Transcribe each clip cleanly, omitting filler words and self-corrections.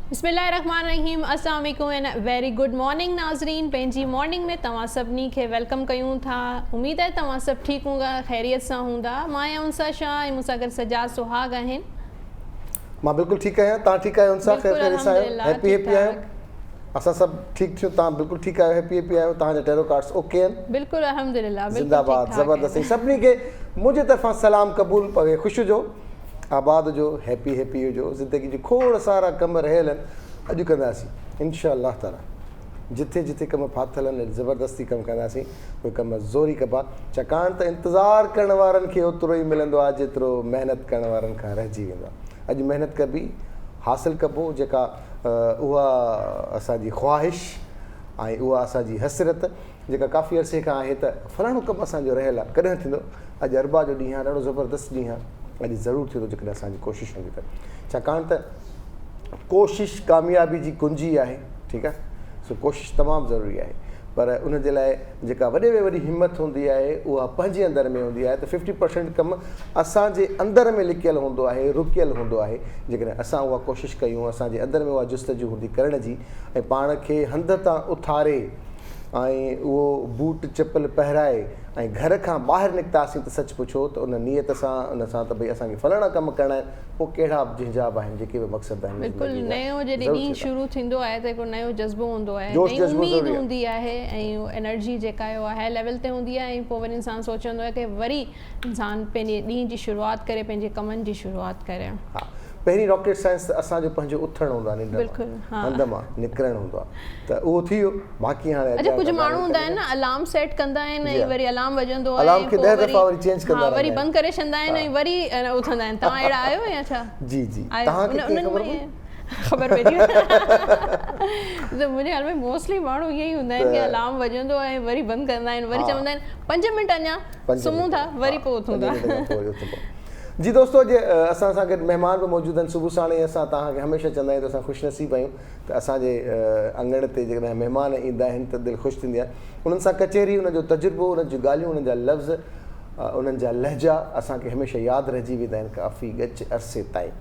बिस्मिल्लाहिर्रहमानिर्रहीम, अस्सलाम वालेकुम एंड वेरी गुड मॉर्निंग नाज़रीन। पंहिंजी मॉर्निंग में तव्हां सभिनी खे वेलकम कयूं था। उम्मीद है तव्हां सभु ठीकु हूंदा, ख़ैरियत सां हूंदा। मां आहियां उनसा शाह ऐं मूंसां गॾु सजाद सुहाग आहिनि। मां बिल्कुलु ठीकु आहियां, तव्हां ठीकु आहियो? उनसा ख़ैर ख़ैरियत सां आहियो, हैप्पी आहियो? असां सभु ठीकु थियूं, तव्हां बिल्कुलु ठीकु आहियो, हैप्पी आहियो? तव्हांजा टेरो कार्ड्स ओके आहिनि? बिल्कुलु अल्हम्दुलिल्लाह, ज़िंदाबाद, ज़बरदस्त। सभिनी खे मुंहिंजे तरफ़ां सलाम क़बूल पवे, ख़ुशि हुजो, आबाद हुजो, हैप्पी हुजो। ज़िंदगी जी खोड़ सारा कम रहियल आहिनि, अॼु कंदासीं इंशाअल्लाह ताला। जिथे जिथे कम फाथल आहिनि ज़बरदस्ती कमु कंदासीं, उहे कम ज़ोरी कबा, छाकाणि त इंतज़ारु करण वारनि खे ओतिरो ई मिलंदो आहे जेतिरो महिनत करण वारनि खां रहिजी वेंदो आहे। अॼु महिनत कबी, हासिलु कबो जेका उहा असांजी ख़्वाहिश ऐं उहा असांजी हसरत जेका काफ़ी अरसे खां आहे त फलाणो कमु असांजो रहियल आहे, कॾहिं थींदो? अॼु अरबा जो ॾींहुं आहे, ॾाढो ज़बरदस्त ॾींहुं आहे। अॼु ज़रूरु थींदो जेकॾहिं असांजी कोशिशि हूंदी त, छाकाणि त कोशिशि कामयाबी जी कुंजी आहे। ठीकु आहे, सो कोशिशि तमामु ज़रूरी आहे, पर उन जे लाइ जेका वॾे में वॾी हिमत हूंदी आहे उहा पंहिंजे अंदरि में हूंदी आहे। त 50% कमु असांजे अंदरि में लिकियलु हूंदो आहे, रुकियलु हूंदो आहे। जेकॾहिं असां उहा कोशिशि कयूं, असांजे अंदरि में उहा जुस्तजू हूंदी करण जी, ऐं पाण खे हंध तां उथारे ऐं उहो बूट चपल पहिराए ऐं घर खां ॿाहिरि निकितासीं त सच पुछो त उन नियत सां, उन सां त भई असांखे फलाणा कमु करणा आहिनि, पोइ कहिड़ा बि जिंजाब आहिनि, जेके बि मक़सद आहिनि। बिल्कुलु नयो जॾहिं ॾींहुं शुरू थींदो आहे त हिकिड़ो नयो जज़्बो हूंदो आहे, नई उमेद हूंदी आहे ऐं एनर्जी जेका आहे उहा हाई लेवल ते हूंदी आहे। ऐं पोइ वरी इंसानु सोचंदो आहे की वरी इंसानु पंहिंजे ॾींहं जी शुरूआति करे, पंहिंजे कमनि जी शुरूआति करे। हा, पहिरीं रॉकेट साइंस त असांजो पंहिंजो उथणु हूंदो आहे, हंध मां निकिरणु हूंदो आहे, त उहो थी वियो। बाक़ी हाणे अच्छा, कुझु माण्हू हूंदा आहिनि न, अलार्म सेट कंदा आहिनि ऐं वरी अलार्म वॼंदो आहे, अलार्म खे 10 दफ़ा वरी चेंज कंदा वरी बंदि करे छॾंदा आहिनि ऐं वरी उथंदा आहिनि। तव्हां अहिड़ा आहियो या छा? जी जी, तव्हांखे ख़बर पइजी त मुंहिंजे ख़्याल में मोस्टली माण्हू ईअं ई हूंदा आहिनि की अलार्म वॼंदो आहे वरी बंदि कंदा आहिनि, वरी चवंदा आहिनि 5 मिंट अञा सुम्हूं था, वरी पोइ उथूं था। जी दोस्तो, अॼु असां सां गॾु महिमान बि मौजूदु आहिनि। सुबुह साण असां तव्हांखे हमेशह चवंदा आहियूं त असां ख़ुशनसीब आहियूं त असांजे अंगण ते जेकॾहिं महिमान ईंदा आहिनि त दिलि ख़ुशि थींदी आहे। उन्हनि सां कचहरी, उनजो तजुर्बो, उन्हनि जूं ॻाल्हियूं, उन्हनि जा लफ़्ज़, उन्हनि जा लहजा असांखे हमेशह यादि रहिजी वेंदा आहिनि काफ़ी ॻच अरसे ताईं।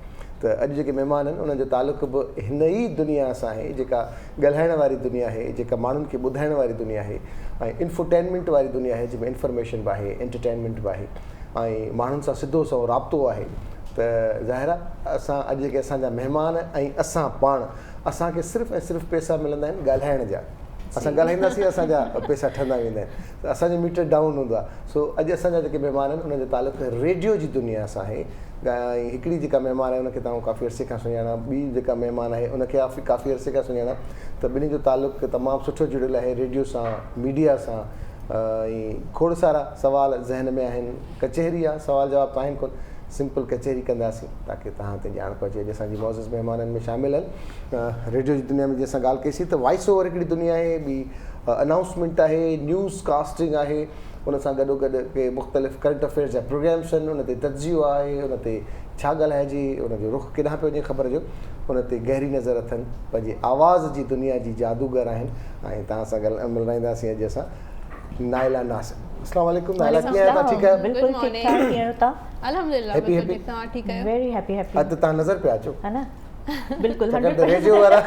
त अॼु जेके महिमान आहिनि उन्हनि जो तालुक़ु बि हिन ई दुनिया सां आहे, जेका ॻाल्हाइण वारी दुनिया आहे, जेका माण्हुनि खे ॿुधाइण वारी दुनिया आहे ऐं इंफोटेनमेंट वारी दुनिया आहे, जंहिंमें इंफॉर्मेशन बि आहे, एंटरटेनमेंट बि आहे ऐं माण्हुनि सां सिधो सो राब्तो आहे। त ज़ाहिर आहे असां अॼु जेके असांजा महिमान ऐं असां पाण, असांखे सिर्फ़ु ऐं सिर्फ़ु पैसा मिलंदा आहिनि ॻाल्हाइण जा। असां ॻाल्हाईंदासीं, असांजा पैसा ठहंदा वेंदा आहिनि, त असांजो मीटर डाउन हूंदो आहे। सो अॼु असांजा जेके महिमान आहिनि उन्हनि जो तालुक़ु रेडियो जी दुनिया सां आहे। ऐं हिकिड़ी जेका महिमान आहे उनखे तव्हां काफ़ी अरसे खां सुञाणा, ॿी जेका महिमान आहे उनखे काफ़ी अरसे खां सुञाणा। त ॿिन्ही जो तालुक़ु तमामु सुठो जुड़ियल आहे रेडियो सां, मीडिया सां। ऐं खोड़ सारा सवाल ज़हन में आहिनि। कचहरी आहे, सवाल जवाब त आहिनि कोन, सिंपल कचहरी कंदासीं ताकी तव्हां ते ॼाण पहुचे। अॼु असांजी मौज़ूज़ महिमाननि में शामिल आहिनि रेडियो जी दुनिया में। जीअं असां ॻाल्हि कईसीं त वॉइस ओवर हिकिड़ी दुनिया आहे, ॿी अनाउंसमेंट आहे, न्यूज़ कास्टिंग आहे, उन सां गॾोगॾु के मुख़्तलिफ़ करंट अफेयर्स जा प्रोग्राम्स आहिनि, उन ते तजियो आहे, उन ते छा ॻाल्हाइजे, उनजो रुख केॾांहुं पियो वञे ख़बर जो, उन ते गहरी नज़र अथनि, पंहिंजी आवाज़ जी दुनिया जी जादूगर आहिनि। ऐं तव्हां सां मिलाईंदासीं अॼु असां नाइला नासिर। अस्सलाम वालेकुम नाइला, कीअं आहियो? तव्हां ठीकु आहियो? बिल्कुलु ठीकु ठाक, कीअं आहियो तव्हां? अल्हम्दुलिल्लाह, बिल्कुलु ठीकु। तव्हां ठीकु आहियो? Very happy. अॼु तव्हां नज़र पिया अचो, है न? बिल्कुलु रेडियो वारा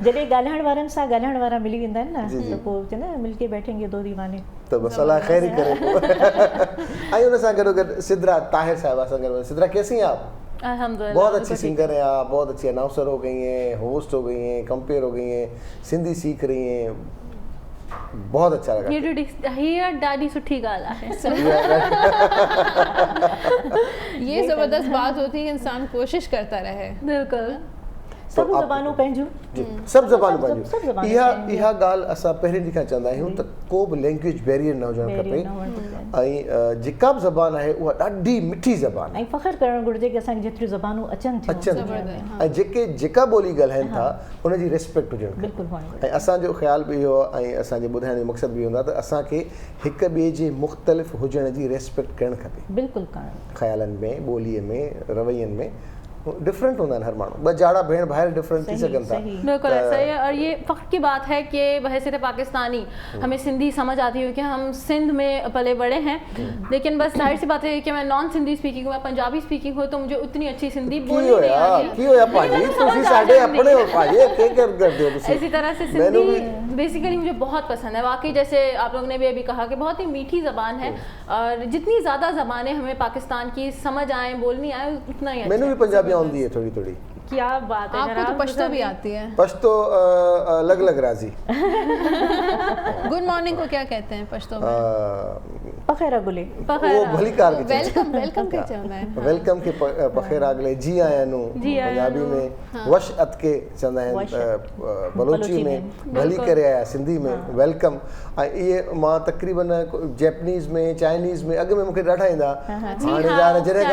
जॾहिं ॻाल्हाइण वारनि सां ॻाल्हाइण वारा मिली वेंदा आहिनि न, त पोइ चवंदा आहिनि मिलके बैठेंगे दो दीवाने, त बसि अलाह ख़ैर ई करे। ऐं उन सां गॾोगॾु सिद्रा ताहिर साहिबा सां गॾु। सिद्रा कैसी हैं आप? अल्हम्दुलिल्लाह, बहुत अच्छी सिंगर हैं आप, बहुत अच्छी अनाउंसर हो गई हैं, होस्ट हो गई हैं, कंपेयर हो गई हैं, सिंधी सीख रही हैं, बहुत अच्छा लगा। ये ॾाढी सुठी ॻाल्हि आहे। ये ज़बरदस्त बात होती है कि इंसान कोशिश करता रहे। बिल्कुलु, सभु ज़बानूं पंहिंजूं, सभु ज़बानूं पंहिंजूं। इहा ॻाल्हि असां पहिरें ॾींहं खां चवंदा आहियूं त को बि लैंग्वेज बैरियर न हुजणु खपे। ऐं जेका बि ज़बान आहे उहा ॾाढी मिठी ज़बान आहे। ऐं फ़ख़्रु करणु घुरिजे की असांखे जेतिरियूं ज़बानूं अचनि थियूं ऐं जेका ॿोली ॻाल्हाइनि था उनजी रिस्पेक्ट हुजणु खपे। ऐं असांजो ख़्यालु बि इहो ऐं असांजे ॿुधाइण जो मक़सदु बि हूंदो आहे त असांखे हिक ॿिए जे मुख़्तलिफ़ हुजण जी रिस्पेक्ट करणु खपे। बिल्कुलु करणु, ख़्यालनि में, ॿोलीअ में, रवैयनि में। डिफरेंट हूंदा आहिनि हर माण्हू, ॿ जाड़ा भेण भाइर डिफरेंट थी सघनि था। बिल्कुल ऐसा ही है, और ये फख्र की बात है कि बहैसियत पाकिस्तानी हमें सिंधी समझ आती है कि हम सिंध में पले बड़े हैं, लेकिन बस जाहिर सी बात है कि मैं नॉन सिंधी स्पीकिंग हूँ, मैं पंजाबी स्पीकिंग हूँ, तो मुझे उतनी अच्छी सिंधी बोलनी नहीं आती। की होया भाजी ਤੁਸੀਂ ਸਾਡੇ ਆਪਣੇ ਹੋ ਭਾਜੀ, ਕੀ ਕਰਦੇ हो ਤੁਸੀਂ? इसी तरह से सिंधी बेसिकली मुझे बहुत पसंद है वाकई। जैसे आप लोगों ने भी अभी कहा कि बहुत ही मीठी ज़बान है, और जितनी ज़्यादा ज़बानें हमें पाकिस्तान की समझ आए बोलनी आए उतना ही मैंने भी पंजाबी आती है थोड़ी थोड़ी। क्या बात है, आपको तो पश्तो भी आती है? पश्तो अलग अलग राजी। गुड मॉर्निंग को क्या कहते हैं पश्तो में? पखेरा गुले, वो भली कार के वेलकम वेलकम के चवंदा आहिनि। वेलकम के पखेरा अगले जी आया नु पंजाबी में, वश अत के चवंदा आहिनि बलोची में, भली करे आया सिंधी में वेलकम। ये मां तकरीबन जैपनीज़ में चाइनीज़ में अॻ में मूंखे ॾाढा ईंदा, हाणे ॼाण जॾहिं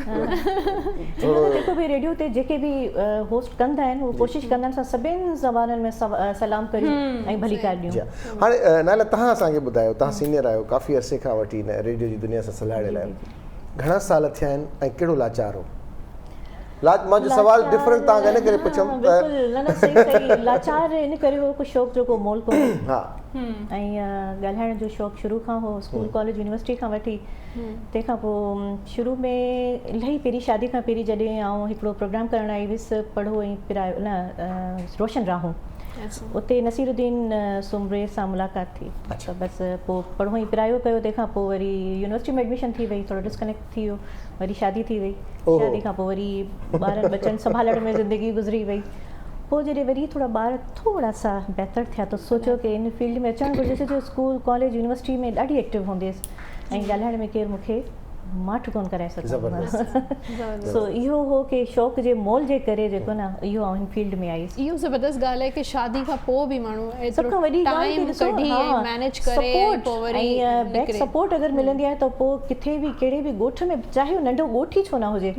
खां थोरो जेको बि रेडियो ते जेके बि होस्ट कंदा आहिनि उहो कोशिशि कंदा आहिनि सभिनि ज़बाननि में सलाम करियूं ऐं भली कार ॾियूं। हाणे नाला तव्हां असांखे ॿुधायो, तव्हां सीनियर आहियो, काफ़ी अरसे खां वठी हिन रेडियो जी दुनिया सां सलाहियल आहियो, घणा साल थिया आहिनि ऐं कहिड़ो लाचार हो? मां जो सवाल डिफरेंट तव्हां इन करे पुछियमि त सही लाचार इन करे हो कुझु शौक़ु जेको मोल कोन्हे। हा, ऐं ॻाल्हाइण जो शौक़ु शुरू खां हो, स्कूल कॉलेज यूनिवर्सिटी खां वठी। तंहिंखां पोइ शुरू में इलाही पहिरीं शादी खां पहिरीं जॾहिं आउं हिकिड़ो प्रोग्राम करण आई हुअसि, पढ़ो ऐं पिरायो न रोशन राहूं, उते नसीरुद्दीन सुमरे सां मुलाक़ात थी। त बसि पोइ पढ़ो ऐं पिरायो कयो, तंहिंखां पोइ वरी यूनिवर्सिटी में एडमिशन थी वई, थोरो डिस्कनेक्ट थी वियो, वरी शादी थी वई, शादी खां पोइ वरी ॿारनि बचनि संभालण में ज़िंदगी गुज़री वई। पोइ जॾहिं वरी थोरा ॿार थोरा सा बहितर थिया त सोचियो कि इन फील्ड में अचणु घुरिजे, छो स्कूल कॉलेज यूनिवर्सिटी में ॾाढी एक्टिव हूंदी हुअसि ऐं ॻाल्हाइण में केरु मूंखे माठ कोन कराए सघंदो। सो इहो हो कि शौक़ु जे मोल जे करे जेको न इहो हिन फील्ड में आई। इहो ज़बरदस्त ॻाल्हि आहे कि शादी खां पोइ बि माण्हू सभ खां वॾी टाइम कढी मैनेज करे पोइ वरी बैक सपोर्ट अगरि मिलंदी आहे त पोइ किथे बि कहिड़े बि ॻोठ में, चाहे नंढो ॻोठ ई छो न हुजे,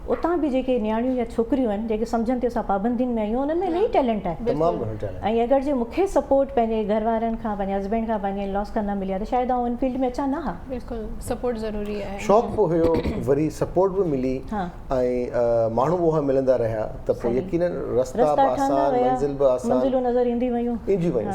उतां बि जेके नियाणियूं या छोकिरियूं आहिनि जेके सम्झनि थियूं असां पाबंदियुनि में आहियूं, उन्हनि में इलाही टैलेंट आहे। ऐं अगरि जे मूंखे सपोर्ट पंहिंजे घर वारनि खां, पंहिंजे हस्बैंड खां, पंहिंजे इन लॉस खां न मिली आहे त शायदि आउं हिन फील्ड में अचां न हा। बिल्कुलु सपोर्ट ज़रूरी आहे। शौक़ु बि हुयो, वरी सपोर्ट बि मिली ऐं माण्हू उहा मिलंदा रहिया त पोइ यकीनन रस्ता बि आसान, मंज़िल बि आसान, मंज़िलूं नज़र ईंदी वयूं।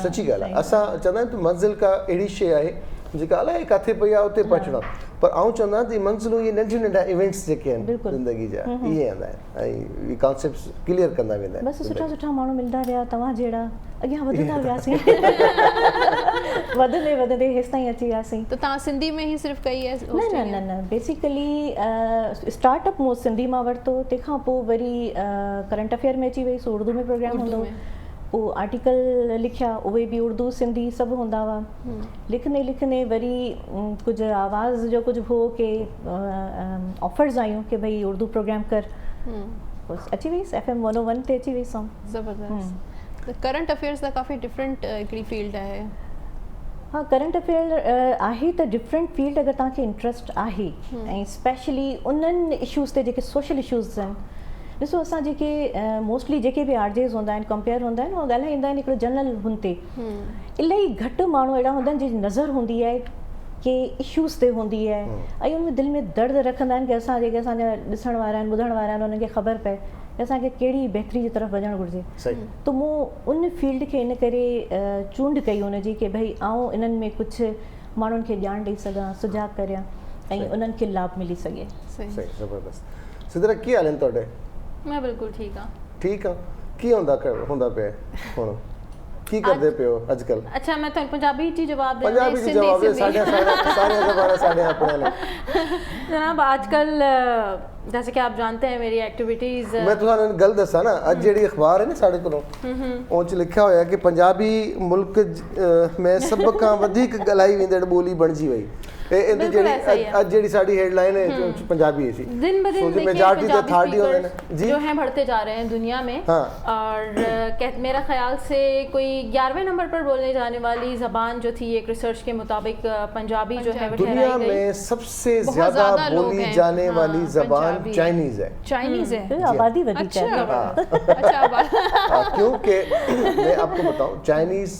सची ॻाल्हि आहे। असां चवंदा आहियूं त मंज़िल का अहिड़ी शइ आहे जेका अलाए किथे पई आहे उते पहुचणो, पर आउं चवंदा आहियां त मंज़िलूं इहे नंढियूं नंढा इवेंट्स जेके आहिनि ज़िंदगी जा, इहे ईंदा आहिनि ऐं इहे कॉन्सेप्ट्स क्लियर कंदा वेंदा आहिनि। बसि सुठा सुठा माण्हू मिलंदा रहिया, तव्हां जहिड़ा अॻियां वधंदा वियासीं, वधंदे वधंदे हेसि ताईं अची वियासीं। त तव्हां सिंधी में ई सिर्फ़ु कई आहे? न न न, बेसिकली स्टार्टअप मूं सिंधी मां वरितो, तंहिंखां पोइ वरी करंट अफेयर में अची वई, सो उर्दू में प्रोग्राम हूंदो, पोइ आर्टिकल लिखिया, उहे बि उर्दू सिंधी सभु हूंदा हुआ। लिखंदे लिखंदे वरी कुझु आवाज़ जो कुझु हो कि ऑफर्स आयूं कि भई उर्दू प्रोग्राम कर, बसि अची वईसि FM 101 ते अची वईसि। ज़बरदस्त। करंट अफेयर्स त काफ़ी डिफरेंट हिकिड़ी फील्ड आहे। हाँ, करंट अफेयर आहे त डिफरेंट फील्ड अगरि तव्हांखे इंट्रस्ट आहे, ऐं स्पेशली उन्हनि इशूज़ ते जेके सोशल इशूज़ आहिनि। ॾिसो असां जेके मोस्टली जेके बि RJs हूंदा आहिनि, कंपेयर हूंदा आहिनि, उहो ॻाल्हाईंदा आहिनि हिकिड़ो जनरल हुन ते। इलाही घटि माण्हू अहिड़ा हूंदा आहिनि जंहिंजी नज़र हूंदी आहे कि इशूज़ ते हूंदी आहे, ऐं उनमें दिलि में दर्द रखंदा आहिनि कि असां जेके असांजा ॾिसण वारा आहिनि, ॿुधण वारा आहिनि, उन्हनि खे ख़बर पए कि असांखे कहिड़ी बहितरी जी तरफ़ वञणु घुरिजे। त मूं उन फील्ड खे इन करे चूंड कई हुनजी कि भई आउं इन्हनि में कुझु माण्हुनि खे ॼाण ॾेई सघां, सुझाव करियां ऐं उन्हनि खे लाभ मिली सघे। सही, ज़बरदस्त। सिदरा कीअं हालनि ਤੁਹਾਡੇ? मैं बिल्कुल ठीक हाँ। ठीक हाँ, की ਹੁੰਦਾ ਪਿਆ ਹੁਣ? ਕੀ ਕਰਦੇ ਪਿਓ ਅੱਜਕੱਲ? अच्छा, मैं तो पंजाबी जी जवाब दे पंजाबी जी जवाब दे, सारे ज़बान सारे अपने वाले। जनाब आजकल जैसे कि आप जानते हैं मेरी एक्टिविटीज़, मैं तुहानू गल दसा ना, अज जेडी अखबार है ना साढ़े कोलों, उन च लिखा होया कि पंजाबी मुल्क में सब का वधिक गलाई वेंदड़ बोली बनजी वई। ਜਿਹੜੀ ਸਾਡੀ ਹੈਡਲਾइन है पंजाबी है, दिन ब दिन मेजॉरिटी तो थर्ड होते हैं जो हैं बढ़ते जा रहे हैं दुनिया में। और मेरा ख्याल से कोई 11वें नंबर पर बोलने जाने वाली ज़बान जो थी एक रिसर्च के मुताबिक पंजाबी जो है दुनिया में सबसे ज़्यादा बोली जाने वाली ज़बान चाइनीज़ है। चाइनीज़ है, आबादी वधिक है। क्योंकि मैं आपको बताऊं, चाइनीज़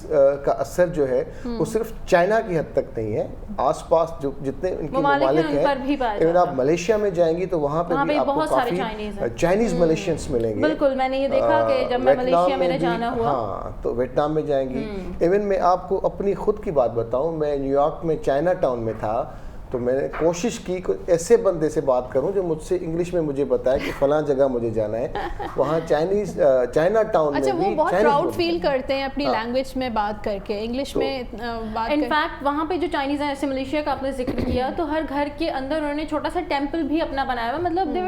का असर जो है वो सिर्फ चाइना की हद तक नहीं है, आसपास جو جتنے ان کے ممالک ممالک ہیں ان پر بھی ہیں، پایا ایون آپ ملیشیا میں جائیں گی تو وہاں پہ بھی آپ کو بہت سارے کافی چائنیز ملیشینس ملیں گے. بالکل میں نے یہ دیکھا کہ جب میں ملیشیا میں نے جانا ہوا. ہاں تو ویتنام میں جائیں گی. ایون میں آپ کو اپنی خود کی بات بتاؤں، میں نیو یارک میں چائنا ٹاؤن میں تھا تو میں نے کوشش کی کہ ایسے بندے سے بات کروں جو مجھ سے انگلش میں مجھے بتائے کہ فلاں جگہ مجھے جانا ہے. وہاں چائنا ٹاؤن میں اچھا بھی وہ بہت پراؤڈ فیل کرتے ہیں اپنی لینگویج میں بات کر کے، انگلش میں بات. انفیکٹ وہاں پہ جو چائنیز ہیں، ایسے ملیشیا کا آپ نے ذکر کیا، تو ہر گھر کے اندر انہوں نے چھوٹا سا ٹیمپل بھی اپنا بنایا ہوا، مطلب they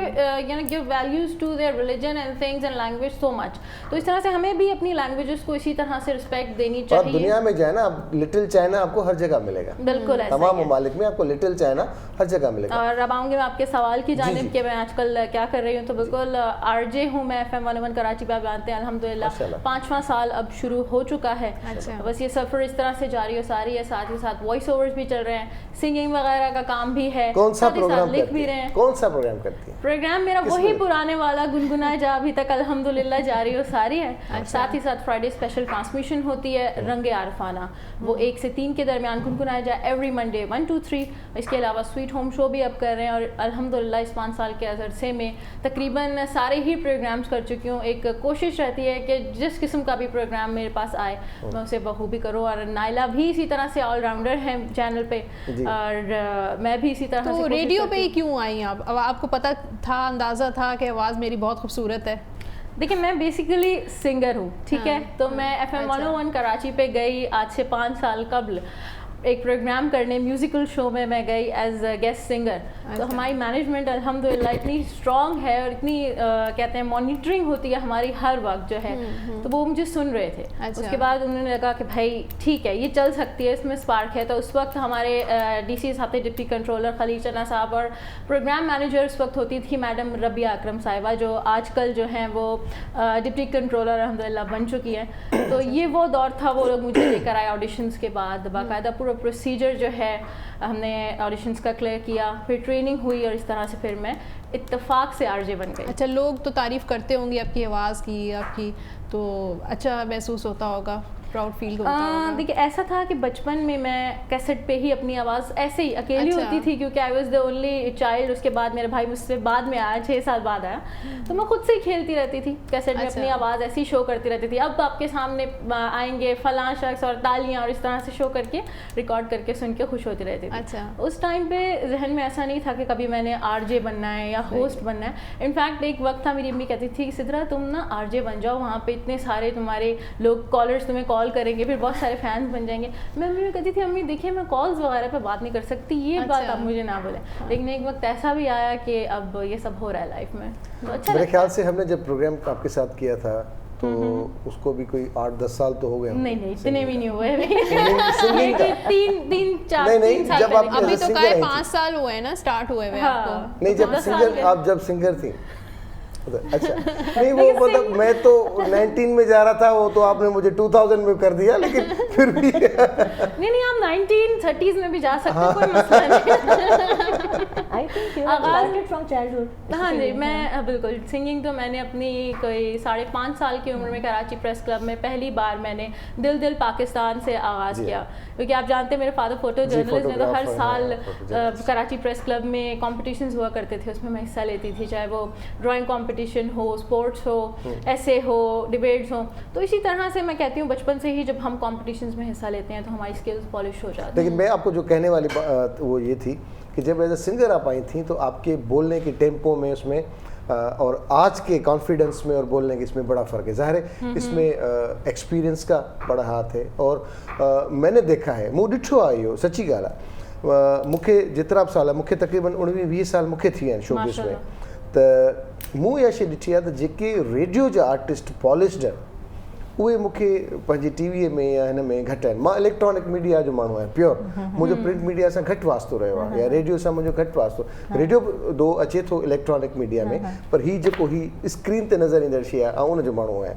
give values to their religion and things and language so much. تو اس طرح سے ہمیں بھی اپنی لینگویجز کو اسی طرح سے رسپیکٹ دینی چاہیے. اور دنیا میں جائے نا، لٹل چائنا آپ کو ہر جگہ ملے گا. بالکل تمام ممالک میں آپ کو لٹل چائنا ہر جگہ ملے گا. اور اب آؤں گے میں آپ کے سوال کی جانب کہ میں آج کل کیا کر رہی ہوں. تو بالکل آر جے ہوں میں، FM 101 کراچی پہ آپ جانتے ہیں الحمدللہ 5واں سال اب شروع ہو چکا ہے. بس یہ سفر اس طرح سے جاری و ساری ہے، ساتھ ہی ساتھ وائس اوورز بھی چل رہے ہیں، سنگنگ وغیرہ کا کام بھی ہے. کون سا پروگرام لکھ بھی رہے ہیں؟ کون سا پروگرام کرتی ہیں؟ پروگرام میرا وہی پرانے والا گنگنائے جا ابھی تک الحمدللہ جاری و ساری ہے. ساتھ ہی ساتھ فرائیڈے اسپیشل ٹرانسمیشن ہوتی ہے رنگ عارفانہ، وہ 1 سے 3 کے درمیان گنگنائے جا ایوری منڈے 1 to 3. اس کے علاوہ سویٹ ہوم شو بھی اب کر رہے ہیں، اور الحمدللہ اس 5 سال کے عرصے میں تقریباً سارے ہی پروگرامز کر چکی ہوں. ایک کوشش رہتی ہے کہ جس قسم کا بھی پروگرام میرے پاس آئے میں اسے بخوبی کروں. اور نائلہ بھی اسی طرح سے آل راؤنڈر ہیں چینل پہ، اور میں بھی اسی طرح سے. تو ریڈیو پہ ہی کیوں آئی آپ؟ اب آپ کو پتہ تھا، اندازہ تھا کہ آواز میری بہت خوبصورت ہے؟ دیکھیں میں بیسیکلی سنگر ہوں، ٹھیک ہے. تو میں FM 101 کراچی پہ گئی آج سے 5 سال قبل ایک پروگرام کرنے، میوزیکل شو میں میں گئی ایز اے گیسٹ سنگر. تو ہماری مینجمنٹ الحمدللہ اتنی اسٹرانگ ہے اور اتنی کہتے ہیں مانیٹرنگ ہوتی ہے ہماری ہر وقت جو ہے. تو وہ مجھے سن رہے تھے. اس کے بعد انہوں نے لگا کہ بھائی ٹھیک ہے یہ چل سکتی ہے، اس میں اسپارک ہے. تو اس وقت ہمارے DC صاحب تھے، ڈپٹی کنٹرولر خلیل چنا صاحب، اور پروگرام مینیجر اس وقت ہوتی تھی میڈم ربیہ اکرم صاحبہ، جو آج کل جو ہیں وہ ڈپٹی کنٹرولر الحمدللہ بن چکی ہیں. تو یہ وہ دور تھا، وہ لوگ مجھے لے کر آئے آڈیشنس کے بعد. باقاعدہ پورا پروسیجر جو ہے ہم نے آڈیشنس کا کلیئر کیا، پھر ٹریننگ ہوئی، اور اس طرح سے پھر میں اتفاق سے RJ بن گئی. اچھا لوگ تو تعریف کرتے ہوں گے آپ کی آواز کی، آپ کی، تو اچھا محسوس ہوتا ہوگا، پراؤڈ فیل ہوتا ہوگا؟ دیکھیے ایسا تھا کہ بچپن میں میں کیسٹ پہ ہی اپنی آواز ایسے ہی اکیلی ہوتی تھی، کیونکہ I was the only child. اس کے بعد میرا بھائی مجھ سے بعد میں آیا، 6 سال بعد آیا. تو میں خود سے ہی کھیلتی رہتی تھی کیسٹ میں، اپنی آواز ایسی شو کرتی رہتی تھی. اب آپ کے سامنے آئیں گے فلاں شخص اور تالیاں، اور اس طرح سے شو کر کے ریکارڈ کر کے سن کے خوش ہوتی رہتی تھی. اس ٹائم پہ ذہن میں ایسا نہیں تھا کہ کبھی میں نے RJ بننا ہے یا ہوسٹ بننا ہے. انفیکٹ ایک وقت تھا میری امی کہتی تھی کہ سدرا تم نا RJ بن جاؤ، وہاں پہ اتنے سارے تمہارے لوگ کالرز تمہیں کال کریں گے، پھر بہت سارے فینس بن جائیں گے. میں امی کو کہتی تھی امی دیکھیے میں کالز وغیرہ پہ بات نہیں کر سکتی، یہ بات آپ مجھے نہ بولیں. لیکن ایک وقت ایسا بھی آیا کہ اب یہ سب ہو رہا ہے لائف میں. تو اچھا میرے خیال سے ہم نے جب پروگرام آپ کے ساتھ کیا تھا تو اس کو بھی کوئی 8-10 سال تو ہو گئے. نہیں اتنے بھی نہیں ہوئے، 3-4 جب آپ ابھی تو کہا 5 سال ہوئے ہیں نا اسٹارٹ ہوئے ہوئے آپ کو. نہیں جب سنگر تھی. اچھا نہیں وہ مطلب میں تو 19 میں جا رہا تھا، وہ تو آپ نے مجھے 2000 میں کر دیا، لیکن پھر بھی نہیں آپ 1930s میں بھی جا سکتے ہیں، کوئی مسئلہ نہیں. ہاں جی میں بالکل سنگنگ تو میں نے اپنی کوئی 5.5 سال کی عمر میں کراچی پریس کلب میں پہلی بار میں نے دل پاکستان سے آغاز کیا. کیونکہ آپ جانتے ہیں میرے فادر فوٹو جرنلسٹ ہیں، تو ہر سال کراچی پریس کلب میں کمپٹیشنز ہوا کرتے تھے، اس میں میں حصہ لیتی تھی، چاہے وہ ڈرائنگ کمپٹیشن ہو، اسپورٹس ہو، ایسے ہو، ڈبیٹس ہوں. تو اسی طرح سے میں کہتی ہوں بچپن سے ہی جب ہم کمپٹیشنز میں حصہ لیتے ہیں تو ہماری اسکلز پالش ہو جاتی ہیں. لیکن میں آپ کو جو کہنے والی بات وہ یہ تھی کہ جب ایز اے سنگر آپ آئی تھیں تو آپ کے بولنے کے ٹیمپو میں، اس میں اور آج کے کانفیڈنس میں اور بولنے کے اس میں بڑا فرق ہے. ظاہر ہے اس میں ایکسپیرینس کا بڑا ہاتھ ہے. اور میں نے دیکھا ہے مو ڈٹھو آئی ہو سچی گال आहे मूंखे जेतिरा बि साल मूंखे तक़रीबन 19-20 साल मूंखे थी विया आहिनि शोबिज़ में, त मूं इहा शइ ॾिठी आहे त जेके रेडियो जा आर्टिस्ट पॉलिश्ड आहिनि उहे मूंखे पंहिंजी टीवीअ में या हिन में घटि आहिनि. मां इलेक्ट्रॉनिक मीडिया जो माण्हू आहियां प्योर, मुंहिंजो प्रिंट मीडिया सां घटि वास्तो रहियो आहे, या रेडियो सां मुंहिंजो घटि वास्तो. रेडियो दो अचे थो इलेक्ट्रॉनिक मीडिया में, पर हीउ जेको हीउ स्क्रीन ते नज़र ईंदड़ शइ आहे ऐं उनजो माण्हू आहियां.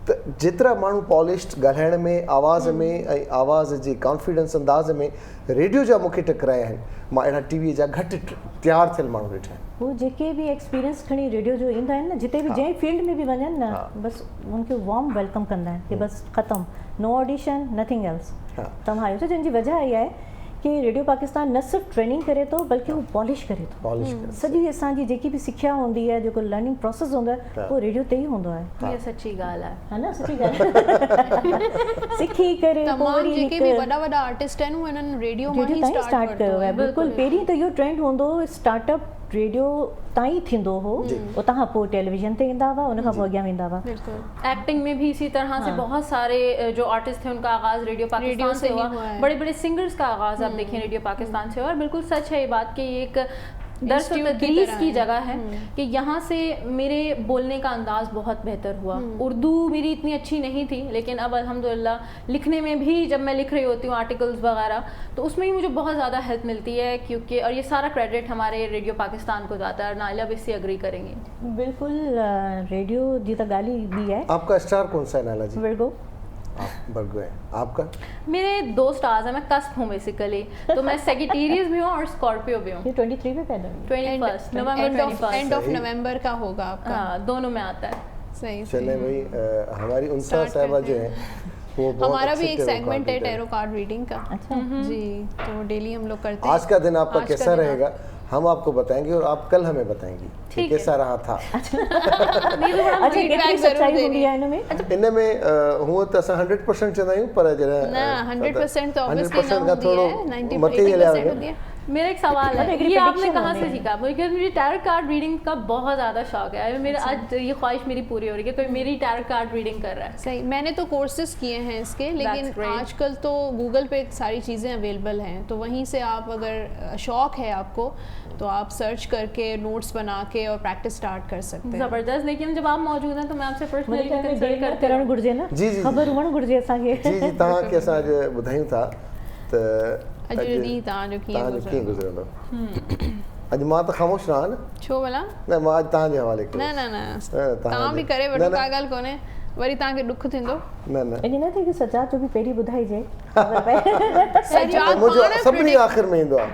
त जेतिरा माण्हू पॉलिश्ड ॻाल्हाइण में, आवाज़ में ऐं आवाज़ जे कॉन्फिडेंस अंदाज़ में रेडियो जा मूंखे टकराया आहिनि, मां अहिड़ा टीवीअ जा घटि तयारु थियल माण्हू ॾिठा आहिनि. वो जेके भी एक्सपीरियंस खणी रेडियो जो ईंदा आहिनि न, जिते भी जंहिं फील्ड में भी वञनि न, बसि उनखे वार्म वेलकम कंदा आहिनि कि बसि ख़तमु, नो ऑडिशन नथिंग एल्स. तव्हां आहियो छो, जंहिंजी वजह इहा आहे कि रेडियो पाकिस्तान न सिर्फ़ु ट्रेनिंग करे थो बल्कि हू पॉलिश करे थो। सॼी असांजी जेकी बि सिख्या हूंदी आहे, जेको लर्निंग प्रोसेस हूंदो आहे, उहो रेडियो ते ई हूंदो आहे। ये सच्ची ॻाल्हि आहे, है ना, सच्ची ॻाल्हि। सिखी करे तमामु जेके बि वॾा आर्टिस्ट आहिनि उहे हिननि रेडियो मां ई स्टार्ट कयो आहे। बिल्कुलु पहिरीं त इहो ट्रेंड हूंदो स्टार्टअप रेडियो ताईं थींदो हो, उतां खां पोइ टेलीविजन ते ईंदा हुआ, उन खां पोइ अॻियां वेंदा हुआ। एक्टिंग में भी इसी तरह से बहुत सारे जो आर्टिस्ट थे उनका आगाज़ रेडियो पाकिस्तान से हुआ, बड़े बड़े सिंगर्स का आगाज़ आप देखें रेडियो पाकिस्तान से। और बिल्कुल सच है ये बात कि ये एक दर्स तदरीस की जगह है कि यहाँ से मेरे बोलने का अंदाज़ बहुत बेहतर हुआ। उर्दू मेरी इतनी अच्छी नहीं थी, लेकिन अब अल्हम्दुलिल्लाह लिखने में भी जब मैं लिख रही होती हूँ आर्टिकल्स वगैरह, तो उसमें भी मुझे बहुत ज़्यादा हेल्प मिलती है, क्योंकि और ये सारा क्रेडिट हमारे रेडियो पाकिस्तान को जाता है। नाइला भी इससे एग्री करेंगे। बिल्कुल, रेडियो जी तो गाली भी है। आपका स्टार कौन सा है नाइला जी? वर्गो। आप वर्गो हैं, आपका? मेरे 2 स्टार्स हैं, मैं कस्प हूँ बेसिकली, तो मैं सेजिटेरियस भी हूँ और स्कॉर्पियो भी हूँ। ये 23 में पैदा हुई, 21 नवंबर, एंड ऑफ नवंबर का होगा आपका। हाँ, दोनों में आता है। सही। चले भाई, हमारी उनसा साहिबा जो है वो हमारा भी एक सेगमेंट है टैरो कार्ड रीडिंग का। अच्छा जी, तो डेली हम लोग करते हैं। आज का दिन आपका कैसा रहेगा हम आपको बताएंगे और आप कल हमें बताएंगी कि कैसा रहा था। इनमें हुआ तो असां 100% चवंदा आहियूं, पर न 100% तो ऑब्वियसली न का थोड़ो मथे हलिया वञे। मेरा एक सवाल है, ये आपने कहाँ से सीखा? मुझे टैरो कार्ड रीडिंग का बहुत ज़्यादा शौक है। मेरा आज ये ख्वाहिश मेरी पूरी हो रही है, कोई मेरी टैरो कार्ड रीडिंग कर रहा है। सही, मैंने तो कोर्सेज किए हैं इसके, लेकिन आजकल तो गूगल पे सारी चीज़ें अवेलेबल हैं, तो वहीं से आप अगर शौक है आपको तो आप सर्च करके नोट्स बना के और प्रैक्टिस स्टार्ट कर सकते हैं। ज़बरदस्त। लेकिन जब आप मौजूद हैं तो मैं आपसे पर्सनली कंसल्ट करण घुर्जे ना। जी जी, खबर हुअण घुर्जे असांखे। जी जी, तव्हांखे असां अॼु ॿुधायूं था त अॼु ॾींहुं तव्हांजो कीअं गुज़रंदो। अॼु मां त ख़ामोश रहां न। छो भला? न, मां अॼु तव्हांजे हवाले कयो। न तव्हां बि करे वठो, का ॻाल्हि कोन्हे, वरी तव्हांखे ॾुख थींदो। न इन न थिए कि सजाद जो बि पहिरीं ॿुधाइजे। मुंहिंजो सभिनी आख़िर में ईंदो आहे,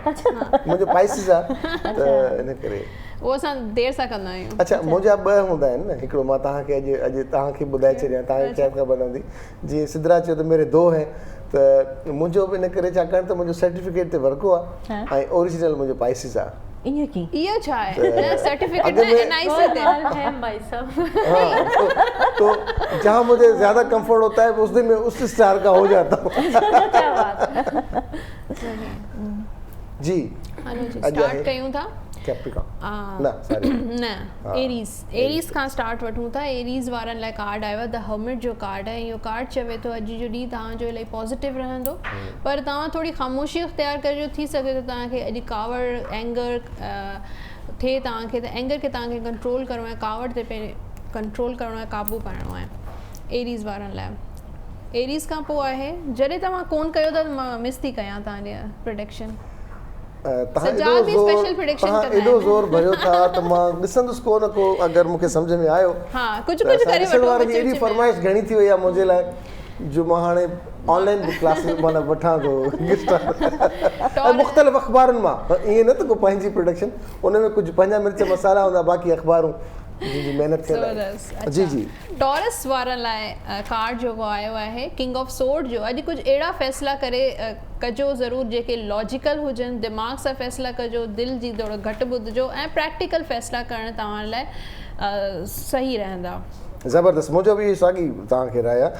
मुंहिंजो पाइसिस आहे, त इन करे उहो असां देरि सां कंदा आहियूं। अच्छा, मुंहिंजा 2 हूंदा आहिनि न। हिकिड़ो मां तव्हांखे अॼु तव्हांखे ॿुधाए छॾियां, तव्हांखे शायदि ख़बर न हूंदी। जीअं सिद्धरा चयो त मेरे 2 हैं, त मुंहिंजो बि इन करे छाकाणि त मुंहिंजो सर्टिफिकेट ते वर्को आहे ऐं ओरिजिनल मुंहिंजो पाइसिस आहे। इहो छा आहे? सर्टिफिकेट न एनआईसी ते है भाई साहब। तो जहाँ मुझे ज़्यादा कंफर्ट होता है उस दिन मैं उस स्टार का हो जाता हूँ। क्या बात जी, स्टार्ट कयूं था कैप्रिकॉर्न न सॉरी न एरीज़ खां स्टार्ट वठूं था। एरीज़ वारनि लाइ कार्ड आयो आहे द हर्मिट जो कार्ड आहे। इहो कार्ड चवे थो अॼु जो ॾींहुं तव्हांजो इलाही पॉज़िटिव रहंदो, पर तव्हां थोरी ख़ामोशी इख्तियार करियो। थी सघे तो तव्हांखे अॼु कावड़ एंगर थिए तव्हांखे, त एंगर खे तव्हांखे कंट्रोल करिणो आहे, कावड़ ते पंहिंजे कंट्रोल करिणो आहे, क़ाबू पाइणो आहे एरीज़ वारनि लाइ। एरीज़ खां पोइ आहे जॾहिं तव्हां कोन कयो त मां मिस थी कयां तव्हांजे प्रोडक्शन। एॾो ज़ोर भरियो था त मां ॾिसंदुसि को न को, अगरि मूंखे सम्झ में आयो। कुझु करे वारनि जी एॾी फरमाइश घणी थी वई आहे मुंहिंजे लाइ, जो मां हाणे ऑनलाइन बि क्लासिस माना वठां थो मुख़्तलिफ़ अख़बारुनि मां। ईअं न त को पंहिंजी प्रोडक्शन, उन में कुझु पंहिंजा मिर्च मसाला हूंदा, बाक़ी अख़बारूं जी महिनत थियल आहे। जी जी, टॉरस वारनि लाइ कार्ड जेको आयो आहे किंग ऑफ सोर्ड जो। अॼु कुझु अहिड़ा फ़ैसिला करे कजो ज़रूरु जेके लॉजिकल हुजनि, दिमाग़ सां फ़ैसिला कजो, दिलि जी थोरो घटि ॿुधिजो ऐं प्रैक्टिकल फ़ैसिला करणु तव्हां लाइ सही रहंदा। ज़बरदस्त। मुंहिंजो बि साॻी तव्हांखे राय आहे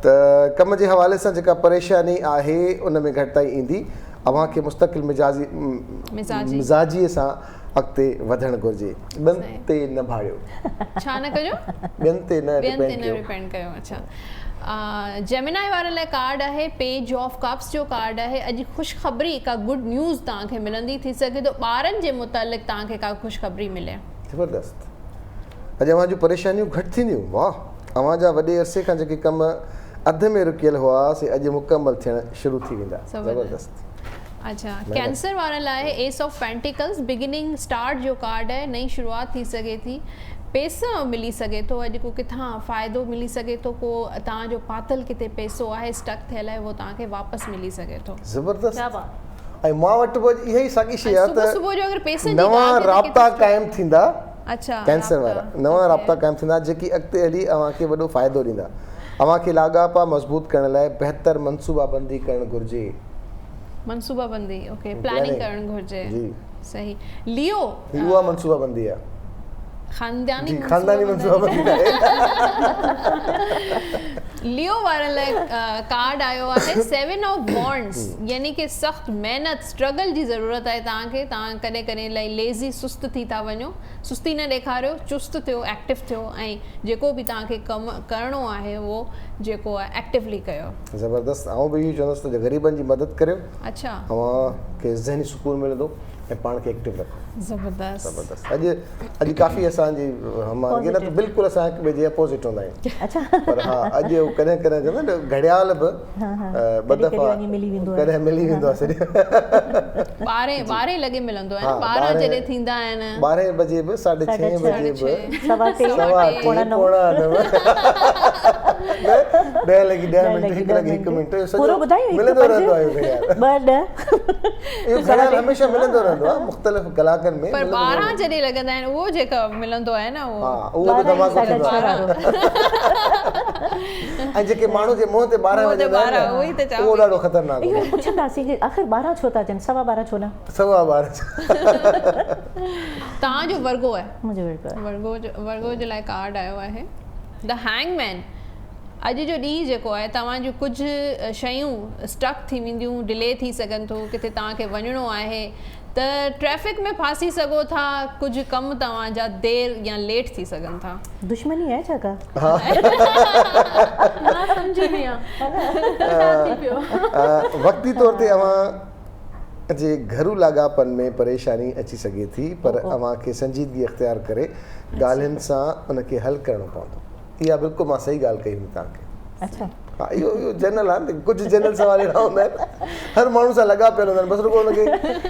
त कम जे हवाले सां जेका परेशानी आहे उन में घटिताई ईंदी। अव्हांखे मुस्तक़िल मिज़ाजीअ सां अॻिते वधणु घुरिजे, ॿियनि ते न भाड़ियो। छा न कजो? ॿियनि ते न डिपेंड कयो। अच्छा, जेमिनाई वारनि लाइ कार्ड आहे पेज ऑफ कप्स जो कार्ड आहे। अॼु ख़ुशख़बरी का गुड न्यूज़ तव्हांखे मिलंदी। थी सघे तो ॿारनि जे मुतालिक़ तव्हांखे का ख़ुशख़बरी मिले। ज़बरदस्त। अॼु अव्हां जूं परेशानियूं घटि थींदियूं। वाह, अव्हां जा वॾे अरसे खां जेके कम अधु में रुकियल हुआ से अॼु मुकमल थियणु शुरू थी वेंदा। ज़बरदस्त। अच्छा, कैंसर वारनि लाइ S of pentacles beginning start जो कार्ड आहे। नई शुरूआत थी सघे थी, पैसो मिली सघे थो, अॼु को किथां फ़ाइदो मिली सघे थो, को तव्हांजो पातल किथे पैसो आहे स्टक थियल आहे, उहो तव्हांखे वापसि मिली सघे थो। ज़बरदस्त। ऐं मां वटि बि इहा ई साॻी शइ आहे त सुबुह जो अगरि पैसे नवां राब्ता क़ाइमु थींदा। अच्छा, कैंसर वारा नवां राब्ता क़ाइमु थींदा जेकी अॻिते हली अव्हांखे वॾो फ़ाइदो ॾींदा। अव्हांखे लाॻापा मज़बूत करण लाइ बहितर मनसूबाबंदी करणु घुरिजे। मनसूबाबंदी, ओके, प्लानिंग करण घुर्जे जी सही. लियो उहा मनसूबाबंदी आहे खानदानी मनसूबाबंदी आहे. लियो वारनि लाइ कार्ड आयो आहे 7 ऑफ वॉन्ड्स, यानी कि सख़्त महिनत स्ट्रगल जी ज़रूरत आहे तव्हांखे. तव्हां कॾहिं कॾहिं इलाही लेज़ी सुस्त थी था वञो, सुस्ती न ॾेखारियो, चुस्त थियो, एक्टिव थियो, ऐं जेको बि तव्हांखे कमु करिणो आहे उहो जेको आहे एक्टिवली कयो. ज़बरदस्त. आउं बि इहो चवंदुसि त ग़रीबनि जी मदद करियो. अच्छा, तव्हांखे ज़हनी सुकून मिलंदो ऐं पाण खे एक्टिव रखो. ज़बरदस्त. अॼु काफ़ी असांजी न त बिल्कुलु असां हिक ॿिए जे अपोज़िट हूंदा आहियूं. पर हा अॼु कॾहिं कॾहिं चवंदा आहिनि घड़ियाल बि ॿ दफ़ा कॾहिं मिली वेंदो आहे. 12 लॻे मिलंदो आहे, 12 जॾहिं थींदा आहिनि, 12 बजे बि 6:30 बजे बि 10:15 लॻी 10 मिंट 1 लॻी 1 मिंट मिलंदो रहंदो आहे इहो घड़ियाल हमेशह मिलंदो रहंदो आहे मुख़्तलिफ़ कलाकनि में. पर 12 जॾहिं लॻंदा आहिनि उहो जेका मिलंदो आहे न उहो बि धमाको थींदो आहे. ऐं जेके माण्हू जे मुंहं ते 12 वॼंदा आहिनि उहो ॾाढो ख़तरनाक आहे. इहो पुछंदासीं कि आख़िर 12 छो था चवनि, 12:15 छो न? 12:15 तव्हांजो वर्गो आहे. मुंहिंजो वर्गो जे लाइ कार्ड आयो आहे द हैंगमैन. अॼु जो ॾींहुं जेको आहे तव्हां जूं कुझु शयूं स्टक थी वेंदियूं, डिले थी सघनि थो, किथे तव्हांखे वञिणो आहे त ट्रैफिक में फासी सघो था, कुझु कम तव्हांजा देर या लेट थी सघनि था. दुश्मनी आहे छा का? वक़्ती तौर ते अवां जे घरू लाॻापन में परेशानी अची सघे थी, पर अवां खे संजीदगी इख़्तियार करे ॻाल्हियुनि सां उनखे हल करणो पवंदो. इहा बिल्कुलु मां सही ॻाल्हि कई हुई तव्हांखे. अच्छा, हा इहो जनरल आहे. कुझु जनरल सवाल अहिड़ा हूंदा आहिनि हर माण्हू सां लॻा पियल हूंदा आहिनि. बसि रुॻो हुनखे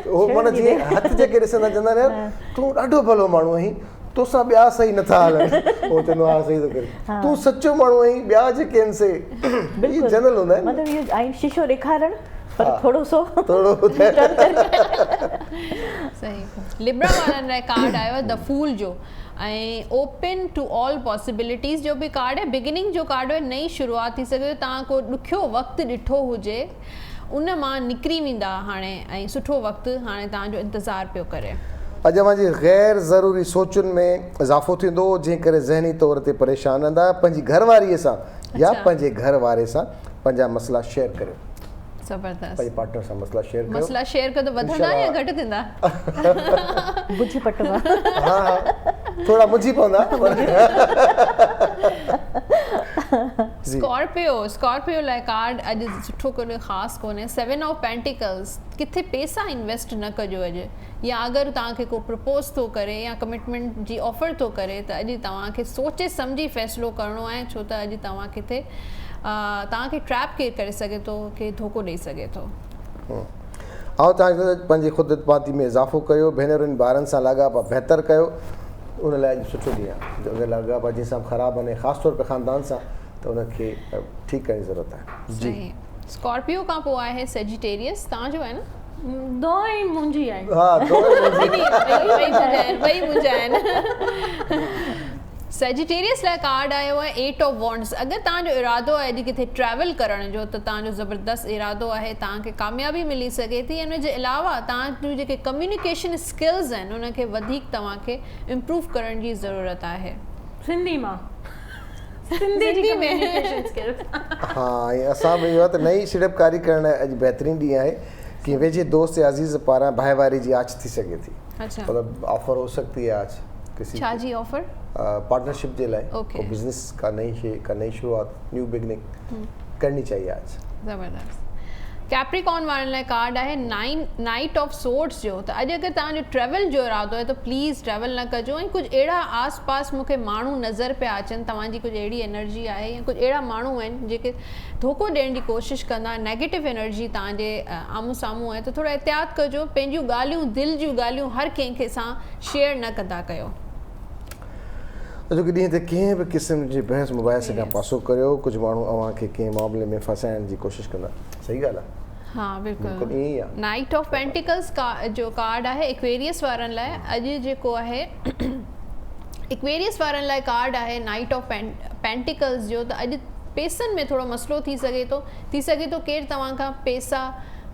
उहो माना जीअं हथ जेके ॾिसंदा चवंदा आहिनि यार तूं ॾाढो भलो माण्हू आहीं, तोसां ॿिया सही नथा हलनि. उहो चवंदो आहे सही थो करे, तूं सचो माण्हू आहीं, ॿिया जेके आहिनि से जनरल हूंदा आहिनि. मतिलबु इहो ऐं शीशो ॾेखारणु पर थोरो सही. लिब्रा वारनि लाइ कार्ड आयो आहे द फूल जो, ऐं ओपन टू ऑल पॉसिबिलिटीज़ जो बि कार्ड आहे. बिगिनिंग जो कार्ड आहे, नई शुरूआत थी सघे. तव्हां को ॾुखियो वक़्तु ॾिठो हुजे उन मां निकिरी वेंदा हाणे, ऐं सुठो वक़्तु हाणे तव्हांजो इंतज़ारु पियो करे. अॼु अवां जी ग़ैर ज़रूरी सोचुनि में इज़ाफ़ो थींदो, जंहिं करे ज़हनी तौर ते परेशान रहंदा. पंहिंजी घरवारीअ सां या पंहिंजे घर वारे सां पंहिंजा मसइला शेयर करियो. ज़बरदस्त. पंहिंजे पार्टनर सां मसइला शेयर कयो. मसइला शेयर कयो त वधंदा या घटि थींदा? बुझी पटवा. हा थोड़ा मुझी पवंदा. स्कॉर्पियो लाइ कार्ड अॼु सुठो कोन्हे, ख़ासि कोन्हे. 7 ऑफ पेंटिकल्स. किथे पैसा इन्वेस्ट न कजो अॼु, या अगरि तव्हांखे को प्रपोज़ थो करे या कमिटमेंट जी ऑफर थो करे त अॼु तव्हांखे सोचे सम्झी फ़ैसिलो करिणो आहे, छो त अॼु तव्हां किथे तव्हांखे ट्रैप केरु करे सघे थो, केरु धोखो ॾेई सघे थो. ऐं तव्हांखे पंहिंजी ख़ुदि एतमादी में इज़ाफ़ो कयो, भेनरुनि ॿारनि सां लाॻापा बहितर कयो. उन लाइ अॼु सुठो ॾींहुं आहे. अगरि लाॻापा जंहिं सां ख़राबु आहिनि, ख़ासि तौर ते ख़ानदान सां, त उनखे ठीकु करण जी ज़रूरत आहे. जी. स्कॉर्पियो खां पोइ आहे सेजिटेरियस. तव्हांजो आहे न? दो ही मुंहिंजी आहे. हा ॿई मुंहिंजा आहिनि. सेजिटेरियस लाइ कार्ड आयो आहे 8 ऑफ वॉन्ड्स. अगरि तव्हांजो इरादो आहे अॼु किथे ट्रैवल करण जो, त तव्हांजो ज़बरदस्त इरादो आहे, तव्हांखे कामयाबी मिली सघे थी. इन जे अलावा तव्हां जूं जेके कम्युनिकेशन स्किल्स आहिनि उनखे वधीक तव्हांखे इम्प्रूव करण जी ज़रूरत आहे. सिंधी में हा ऐं असां बि इहो आहे त नई सीड़पकारी करण लाइ अॼु बहितरीनु ॾींहुं आहे कि वेझे दोस्त या अज़ीज़ पारां भाईवारी जी आच थी सघे थी. अच्छा, मतिलबु ऑफर हो सकती है आज किसी छा जी ऑफर? पार्टनरशिप जे लाइ को बिजनेस का नई शुरुआत, न्यू बिगनिंग करनी चाहिए आज. ज़बरदस्त. कैप्रिकॉर्न वारनि लाइ कार्ड आहे नाइट ऑफ सोर्ड्स जो. त अॼु अगरि तव्हांजो ट्रैवल जो इरादो आहे त प्लीज़ ट्रैवल न कजो. ऐं कुझु अहिड़ा आस पास मूंखे माण्हू नज़र पिया अचनि, तव्हांजी कुझु अहिड़ी एनर्जी आहे या कुझु अहिड़ा माण्हू आहिनि जेके धोखो ॾियण जी कोशिशि कंदा. नेगेटिव एनर्जी तव्हांजे आम्हूं साम्हूं आहे, त थोरो एहतियात कजो. पंहिंजूं ॻाल्हियूं, दिलि जूं ॻाल्हियूं हर कंहिंखे सां शेयर न कंदा कयो. अॼोके ॾींहं ते कंहिं बि क़िस्म जी बहस मुबाहिस खां पासो करियो. कुझु माण्हू अव्हांखे कंहिं मामले में फसाइण जी कोशिशि कंदा. सही ॻाल्हि आहे. हा बिल्कुलु ईअं ई आहे. नाइट ऑफ पेंटिकल्स जो कार्ड आहे एक्वेरियस वारनि लाइ. अॼु जेको आहे एक्वेरियस वारनि लाइ कार्ड आहे नाइट ऑफ पेंटिकल्स जो. त अॼु पैसनि में थोरो मसइलो थी सघे थो केरु तव्हां खां पैसा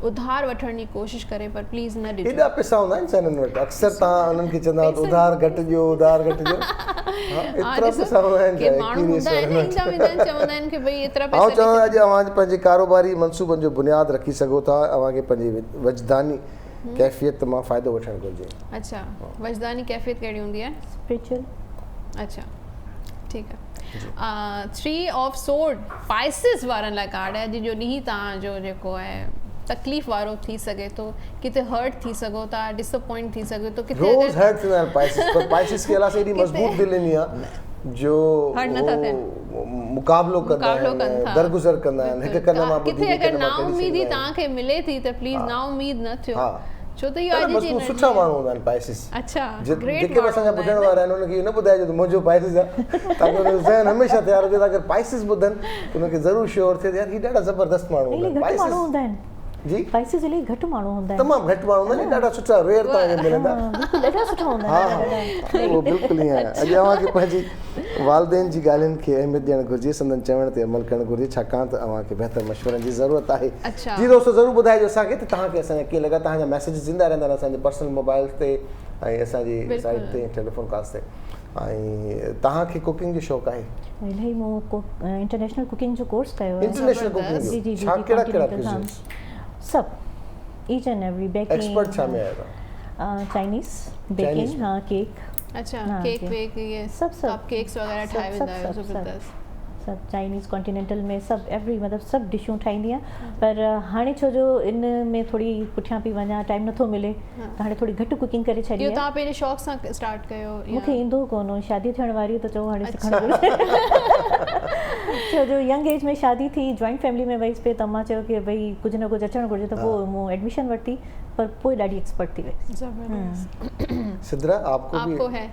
उधार वठण जी कोशिशि करे पर प्लीज़ न ॾिजो। एॾा पैसा हूंदा आहिनि सननि वटि, अक्सर तव्हां उन्हनि खे चवंदा उधार घटि ॾियो, उधार घटि ॾियो। एतिरा पैसा हूंदा आहिनि के माण्हू हूंदा आहिनि ईंदा वेंदा आहिनि चवंदा आहिनि कि भई एतिरा पैसा ऐं चवंदा अॼु अव्हां पंहिंजे कारोबारी मनसूबनि जो बुनियादु रखी सघो था, अव्हांखे पंहिंजी वजदानी कैफ़ियत मां फ़ाइदो वठणु घुरिजे। अच्छा, वजदानी कैफ़ियत कहिड़ी हूंदी आहे? स्पिरिचुअल। अच्छा, ठीकु आहे। 3 ऑफ सोर्ड स्पाइसिस वारनि लाइ कार्ड आहे, अॼु जो ॾींहुं तव्हांजो जेको आहे तकलीफ़ वारो थी सघे थो, किथे हर्ट थी सघो था, डिसअपॉइंट थी सघे थो, किथे रोज़ हर्ट थींदा आहिनि पाइसिस, पर पाइसिस खे अलाह सां एॾी मज़बूत दिलि ॾिनी आहे जो मुक़ाबिलो कंदा आहिनि, दरगुज़र कंदा आहिनि, हिकु कन मां किथे अगरि नाउमीदी तव्हांखे मिले थी त प्लीज़ नाउमीद न थियो, छो त इहो अॼु जी सुठा माण्हू हूंदा आहिनि पाइसिस। अच्छा, जेके बि असांजा ॿुधण वारा आहिनि उनखे इहो न ॿुधाइजो त मुंहिंजो पाइसिस आहे, ताकी उनजो ज़हन हमेशह तयारु हुजे, अगरि पाइसिस ॿुधनि त उनखे ज़रूरु श्योर थिए यार हीअ ॾाढा ज़बरदस्त माण्हू हूंदा आहिनि। जी पाइसिस इलाही घटि माण्हू हूंदा आहिनि, तमामु घटि माण्हू हूंदा आहिनि, ॾाढा सुठा रेयर तव्हांखे मिलंदा। ॾाढा सुठा हूंदा आहिनि। उहो बिल्कुलु ईअं आहे। अॼु अव्हांखे पंहिंजी वालदेन जी ॻाल्हियुनि खे अहमियत ॾियणु घुरिजे, संदन चवण ते अमल करणु घुरिजे, छाकाणि त अव्हांखे बहितर मशवरनि जी ज़रूरत आहे। जी दोस्तो, ज़रूरु ॿुधाइजो असांखे त तव्हांखे असांजा कीअं लॻा, तव्हांजा मैसेजिस ईंदा रहंदा आहिनि असांजे पर्सनल मोबाइल ते ऐं असांजी साइट ते, टेलीफोन कॉल्स ते। ऐं तव्हांखे कुकिंग जो शौक़ु आहे? इलाही मूं इंटरनेशनल कुकिंग जो कोर्स कयो आहे। इंटरनेशनल कुकिंग जो छा कहिड़ा कहिड़ा क्यूज़िन्स? सभु each and every baking. Expert छा में आहियो? चाइनीज़ बेकिंग, हाँ केक। अच्छा, केक वेक ये सब आप केक्स वगैरह ठाहे वेंदा आहियो? ज़बरदस्त। सब चाइनीज़ कॉन्टिनेंटल में सब एवरी मतलब सब डिशूं ठाहींदी आहियां, पर हाणे छो जो इन में थोड़ी पुठियां पई वञा, टाइम नथो मिले त हाणे थोड़ी घटि कुकिंग करे छॾी आहे। तव्हां पंहिंजे शौक़ सां स्टार्ट कयो? मूंखे ईंदो कोन हो, शादी थियण वारी त चयो हाणे सिखणु घुरिजे। छो जो यंग एज में शादी थी, जॉइंट फैमिली में वईसि पे, त मां चयो की भई कुझु न कुझु अचणु घुरिजे, त पोइ मूं एडमिशन वरिती, पर पोइ ॾाढी एक्सपर्ट थी वई। ज़बरदस्त। सिद्रा, आपको है?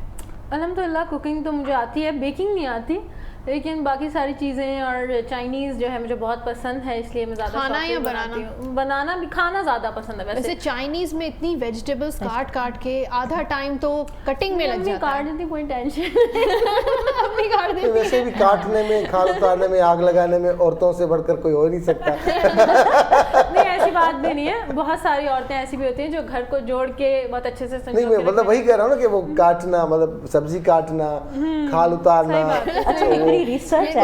अल्हम्दुलिल्लाह कुकिंग तो मुझे आती है, बेकिंग नहीं आती, लेकिन बाकी सारी चीज़ें और चाइनीज़ जो है मुझे बहुत पसंद है, इसलिए मैं ज़्यादा खाना या बनाना भी, खाना ज़्यादा पसंद है। वैसे चाइनीज़ में इतनी वेजिटेबल्स काट के आधा टाइम तो कटिंग में लग जाता है। काट देती, कोई टेंशन नहीं काट देती। वैसे भी काटने में, खाल उतारने में, आग लगाने में औरतों से बढ़कर कोई हो नहीं सकता। नहीं, ऐसी बात भी नहीं है, बहुत सारी औरतें ऐसी भी होती हैं जो घर को जोड़ के बहुत अच्छे से नहीं, मैं मतलब वही कह रहा हूँ ना कि वो काटना, मतलब सब्जी काटना, खाल उतारना। रिसर्च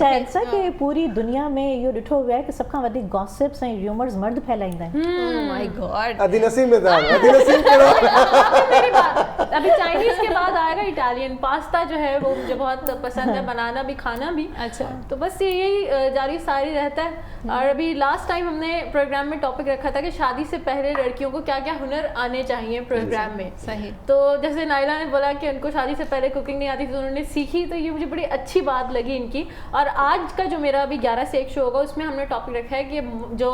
आहे कि पूरी दुनिया में इहो ॾिठो वियो आहे कि सभ खां वधीक गॉसिप्स ऐं रूमर्स मर्द फैलाईंदा आहिनि। माय गॉड, अदी नसीम में था, अदी नसीम मेरी बात अभी चाइनीज के बाद आएगा इटालियन। पास्ता जो है वो मुझे बहुत पसंद है, बनाना भी खाना भी। अच्छा, तो बस यही जारी सारी रहता है। और अभी लास्ट टाइम हमने प्रोग्राम में टॉपिक रखा था कि शादी से पहले लड़कियों को क्या क्या हुनर आने चाहिए प्रोग्राम में। सही। तो जैसे नाइला ने बोला कि उनको शादी से पहले कुकिंग नहीं आती थी, तो उन्होंने सीखी, तो ये मुझे बड़ी अच्छी बात लगी इनकी। और आज का जो मेरा अभी 11 से 1 शो होगा, उसमें हमने टॉपिक रखा है कि जो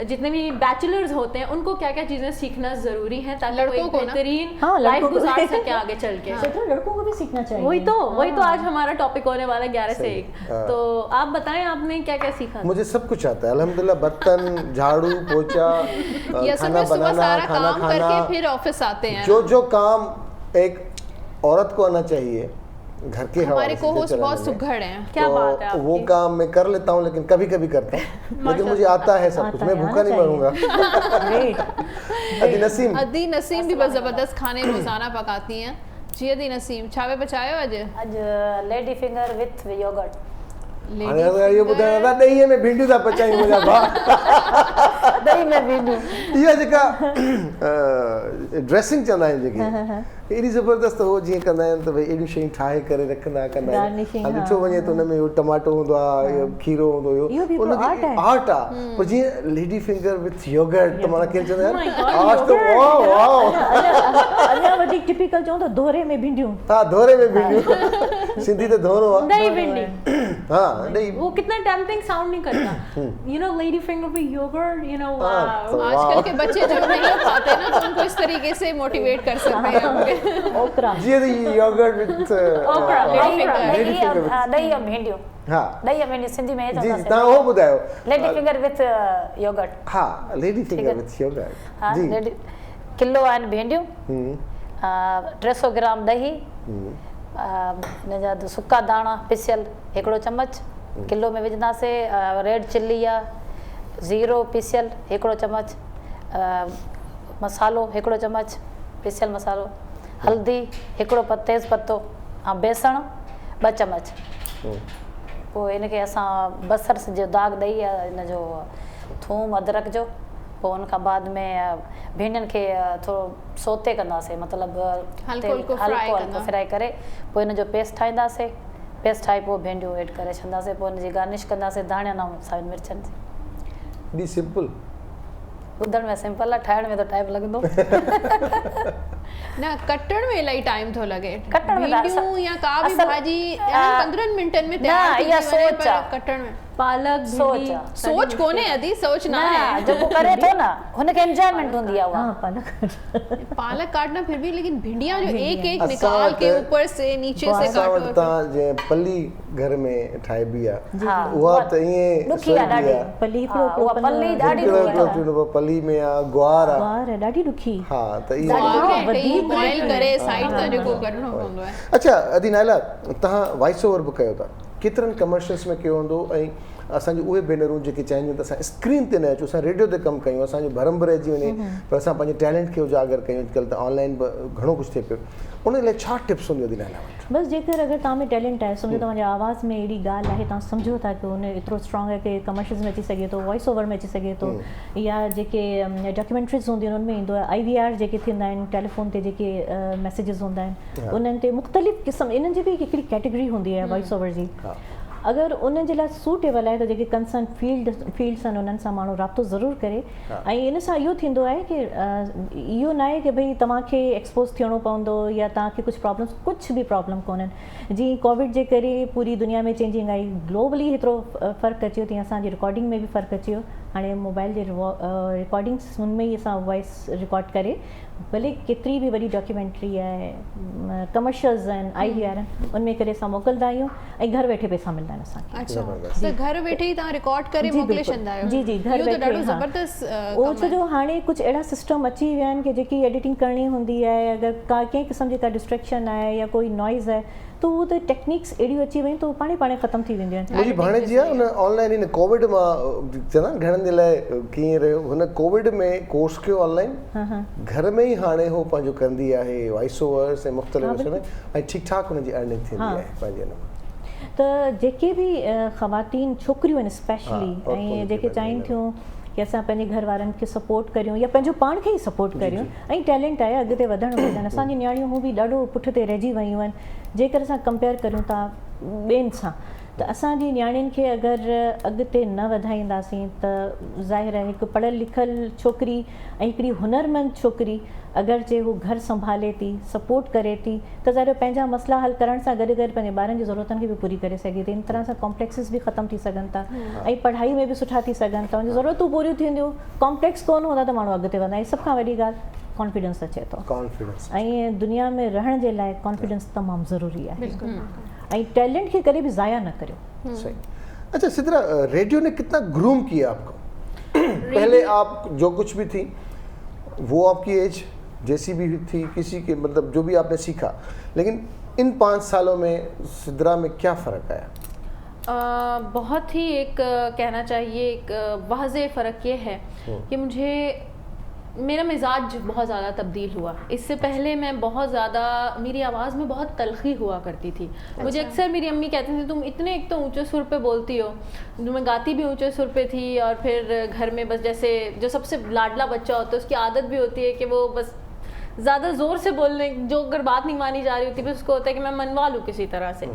जितने भी बैचलर्स होते हैं उनको क्या क्या चीज़ें सीखना ज़रूरी है, ताकि वो एक बेहतरीन लाइफ गुजार सके आगे चल के। लड़कों को भी सीखना चाहिए। वही तो आज हमारा टॉपिक होने वाला है 11 से 1। तो आप बताएं, आपने क्या क्या सीखा? मुझे सब कुछ आता है अल्हम्दुलिल्लाह, बर्तन, झाड़ू, पोछा, खाना बनाना, खाना खाना, फिर ऑफिस आते हैं। जो काम एक औरत को आना चाहिए घर के हमारे को होस्ट बहुत सुघड़ हैं। क्या बात है आपकी? वो काम मैं कर लेता हूँ, लेकिन कभी कभी करता हूँ, लेकिन मुझे आता है सब कुछ, मैं भूखा नहीं मरूंगा। अदी नसीम भी बस जबरदस्त खाने रोजाना पकाती हैं। जी अदी नसीम, छावे पचायो आज लेडी फिंगर विथ योगर्ट। ये ॿुधाइण था ॾहीअ में भिंडियूं था पचायूं मुंहिंजा भाउ। ॾही में भिंडियूं, इहा जेका ड्रेसिंग चवंदा आहिनि जेकी, एॾी ज़बरदस्त हो जीअं कंदा आहिनि त भई एॾियूं शयूं ठाहे करे रखंदा आहिनि। ॾिठो वञे त हुन में इहो टमाटो हूंदो आहे, खीरो हूंदो हुयो, आर्ट आहे। पर जीअं लेडी फिंगर विथ योगर्ट, त माना केरु चवंदा आहिनि आज त वाह वाह। अञा वधीक टिपिकल चऊं त दोरे में भिंडियूं। हा, दोरे में भिंडियूं, सिंधी त दोरो आहे। दही भिंडी, हाँ नहीं, वो कितना टेम्पटिंग साउंड नहीं करता। You know lady finger with yogurt, you know आजकल के बच्चे जो नहीं खाते ना, तो उनको इस तरीके से मोटिवेट कर सकते हैं। ओकरा जी योगर्ट विथ दही और भिंडियूं। हाँ, दही और भिंडियूं सिंधी में जी तव्हां हो ॿुधायो। Lady finger with yogurt. हाँ, लेडी फिंगर विथ योगर्ट। हाँ, जी किलो आहिनि भिंडियूं, 300 ग्राम दही, हिन जा सुका दाणा पिसियल 1 चम्मच किलो में विझंदासीं। रेड चिली आहे, ज़ीरो पीसियल हिकिड़ो चम्मच, मसालो हिकिड़ो चम्मच पीसियल मसालो, हल्दी हिकिड़ो तेज़ पत्तो ऐं बेसण 2 चम्मच। पोइ इनखे असां बसर जो दाग ॾेई इन जो थूम अदरक जो, पोइ उन खां बाद में भिंडियुनि खे थोरो सोते कंदासीं, मतिलबु हल्को फ्राई करे पोइ इन जो पेस्ट ठाहींदासीं। पेस्ट ठाहे पोइ भिंडियूं ऐड करे छॾंदासीं, पोइ उनजी गार्निश कंदासीं धाणियुनि ऐं सावियुनि मिर्चनि जी। डी सिंपल, ॿुधण में सिंपल आहे, ठाहिण में त टाइम लॻंदो। न कटण में इलाही टाइम थो लॻे। कटण में भिंडियूं या का बि भाॼी 15 मिंटनि में तयार थी वञे, पर कटण में पालक सोच कोने अदी, सोच ना है जेको करे थो न हुनखे एंजॉयमेंट हूंदी आहे। हाँ, पालक काटना फिर भी, लेकिन भिंडियां जो एक एक निकाल के ऊपर से नीचे से काटो। जे पली घर में ठाहिबी आहे हाँ, उहा त ईअं ॾुखी आहे ॾाढी। पली पली ॾाढी ॾुखी आहे। पली में आहे ग्वार आहे, ग्वार है ॾाढी ॾुखी। हा त इहो बॉइल करे साइड तां जेको कढणो पवंदो आहे। अच्छा अदी नाइला, तव्हां वॉइस ओवर बि कयो था, केतिरनि कमर्शियल्स में कयो हूंदो, ऐं असांजी उहे भेनरूं जेके चाहिनि त असां स्क्रीन ते न अचूं, असां रेडियो ते कमु कयूं, असांजो भरम बि रहिजी वञे, पर असां पंहिंजे टैलेंट खे उजागर कयूं। अॼुकल्ह त ऑनलाइन बि घणो कुझु थिए पियो, उन लाइ छा टिप्स हूंदियूं अदी नाइला वटि? बस जेकर अगर तव्हां में टैलेंट आहे, सम्झो तव्हांजे आवाज़ में अहिड़ी ॻाल्हि आहे, तव्हां सम्झो था कि उन एतिरो स्ट्रॉन्ग आहे कि कमर्शियल्स में अची सघे थो, वॉइस ओवर में अची सघे थो, या जेके डॉक्यूमेंट्रीज़ हूंदियूं आहिनि उनमें ईंदो आहे, IVR जेके थींदा आहिनि, टेलीफोन ते जेके मैसेजिस हूंदा आहिनि, उन्हनि ते मुख़्तलिफ़ क़िस्म, इन्हनि जी बि हिकिड़ी कैटेगरी हूंदी आहे वॉइस ओवर जी। अगर उन जे लाइ सूटेबल आहे त जेके कंसर्न फील्ड्स आहिनि उन्हनि सां माण्हू राब्तो ज़रूरु करे। ऐं इन सां इहो थींदो आहे कि इहो न आहे कि भई तव्हांखे एक्सपोज थियणो पवंदो या तव्हांखे कुझु बि प्रॉब्लम कोन्हनि। जीअं कोविड जे करे पूरी दुनिया में चेंजिंग आई, ग्लोबली हेतिरो फ़र्क़ु अची वियो, तीअं असांजी रिकॉर्डिंग में बि फ़र्क़ु अची वियो। हाणे मोबाइल जे रिकॉर्डिंग्स हुन में ई असां वॉइस रिकॉर्ड करे, भले केतिरी बि वॾी डॉक्यूमेंट्री आहे, कमर्शियल्स आहिनि, IVR आहिनि, उनमें करे असां मोकिलींदा आहियूं ऐं घर वेठे पैसा मिलंदा आहिनि असांखे। अच्छा, त घर वेठे ई तव्हां रिकॉर्ड करे मोकिले छॾंदा आहियो? जी जी, घर वेठे। ॾाढो ज़बरदस्त। उहो छो जो हाणे कुझु अहिड़ा सिस्टम अची विया आहिनि कि जेकी एडिटिंग करणी हूंदी आहे, अगरि कंहिं क़िस्म जी का डिस्ट्रैक्शन आहे या कोई नॉइज़ आहे, तो उहो त टेक्निक्स अहिड़ियूं अची वियूं त पाणे पाणे ख़तमु थी वेंदियूं आहिनि। मुंहिंजी भाणेजी आहे, उन ऑनलाइन इन कोविड मां चवंदा आहिनि घणनि जे लाइ कीअं रहियो, हुन कोविड में कोर्स कयो ऑनलाइन, घर में ई हाणे हो पंहिंजो कंदी आहे वॉइस ओवर्स ऐं मुख़्तलिफ़ ऐं ठीकु ठाक हुनजी अर्निंग थींदी आहे पंहिंजे। त जेके बि ख़वातीन छोकिरियूं आहिनि स्पेशली, ऐं जेके चाहिनि थियूं कि असां पंहिंजे घर वारनि खे सपोर्ट करियूं या पंहिंजो पाण खे ई सपोर्ट करियूं, ऐं टैलेंट आहे अॻिते वधणु घुरनि। असांजी नियाणियूं हू बि ॾाढो पुठिते रहिजी वियूं आहिनि। जेकर असां कंपेयर करियूं था ॿियनि सां, त असांजी नियाणियुनि खे अगरि अॻिते न वधाईंदासीं त ज़ाहिर आहे हिकु पढ़ियल लिखियल छोकिरी ऐं हिकिड़ी हुनरमंद छोकिरी अगरि जे हू घर संभाले थी, सपोर्ट करे थी, त ज़ाहिर पंहिंजा मसइला हल करण सां गॾु गॾु पंहिंजे ॿारनि जी ज़रूरतनि खे बि पूरी करे सघे थी। इन तरह सां कॉम्प्लेक्सिस बि ख़तमु थी सघनि था ऐं पढ़ाई में बि सुठा थी सघनि था, उनजी ज़रूरतूं पूरियूं थींदियूं। कॉम्प्लेक्स कोन हूंदा त माण्हू अॻिते वधंदा। ऐं सभ खां वॾी ॻाल्हि कॉन्फिडेंस अचे थो, ऐं दुनिया में रहण जे लाइ कॉन्फिडेंस तमामु ज़रूरी आहे, ऐं टैलेंट खे कॾहिं बि ज़ाया न करियो। सही। अच्छा सिद्रा, रेडियो ने कितना ग्रूम किया आपको? पहले आप जो कुछ भी थी वो आपकी एज जैसी भी थी, किसी के मतलब जो भी आपने सीखा, लेकिन इन 5 सालों में सिद्रा में क्या फ़र्क आया? बहुत ही एक कहना चाहिए एक वाज़ेह फ़र्क ये है कि मुझे मेरा मिजाज बहुत ज़्यादा तब्दील हुआ। इससे पहले मैं बहुत ज़्यादा, मेरी आवाज़ में बहुत तलखी हुआ करती थी। मुझे अक्सर मेरी अम्मी कहती थी तुम इतने एक तो ऊंचे सुर पे बोलती हो, मैं गाती भी ऊंचे सुर पे थी, और फिर घर में बस जैसे जो सबसे लाडला बच्चा होता है उसकी आदत भी होती है कि वो बस ज़्यादा ज़ोर से बोलने, जो अगर बात नहीं मानी जा रही होती बस उसको होता है कि मैं मनवा लूँ किसी तरह से।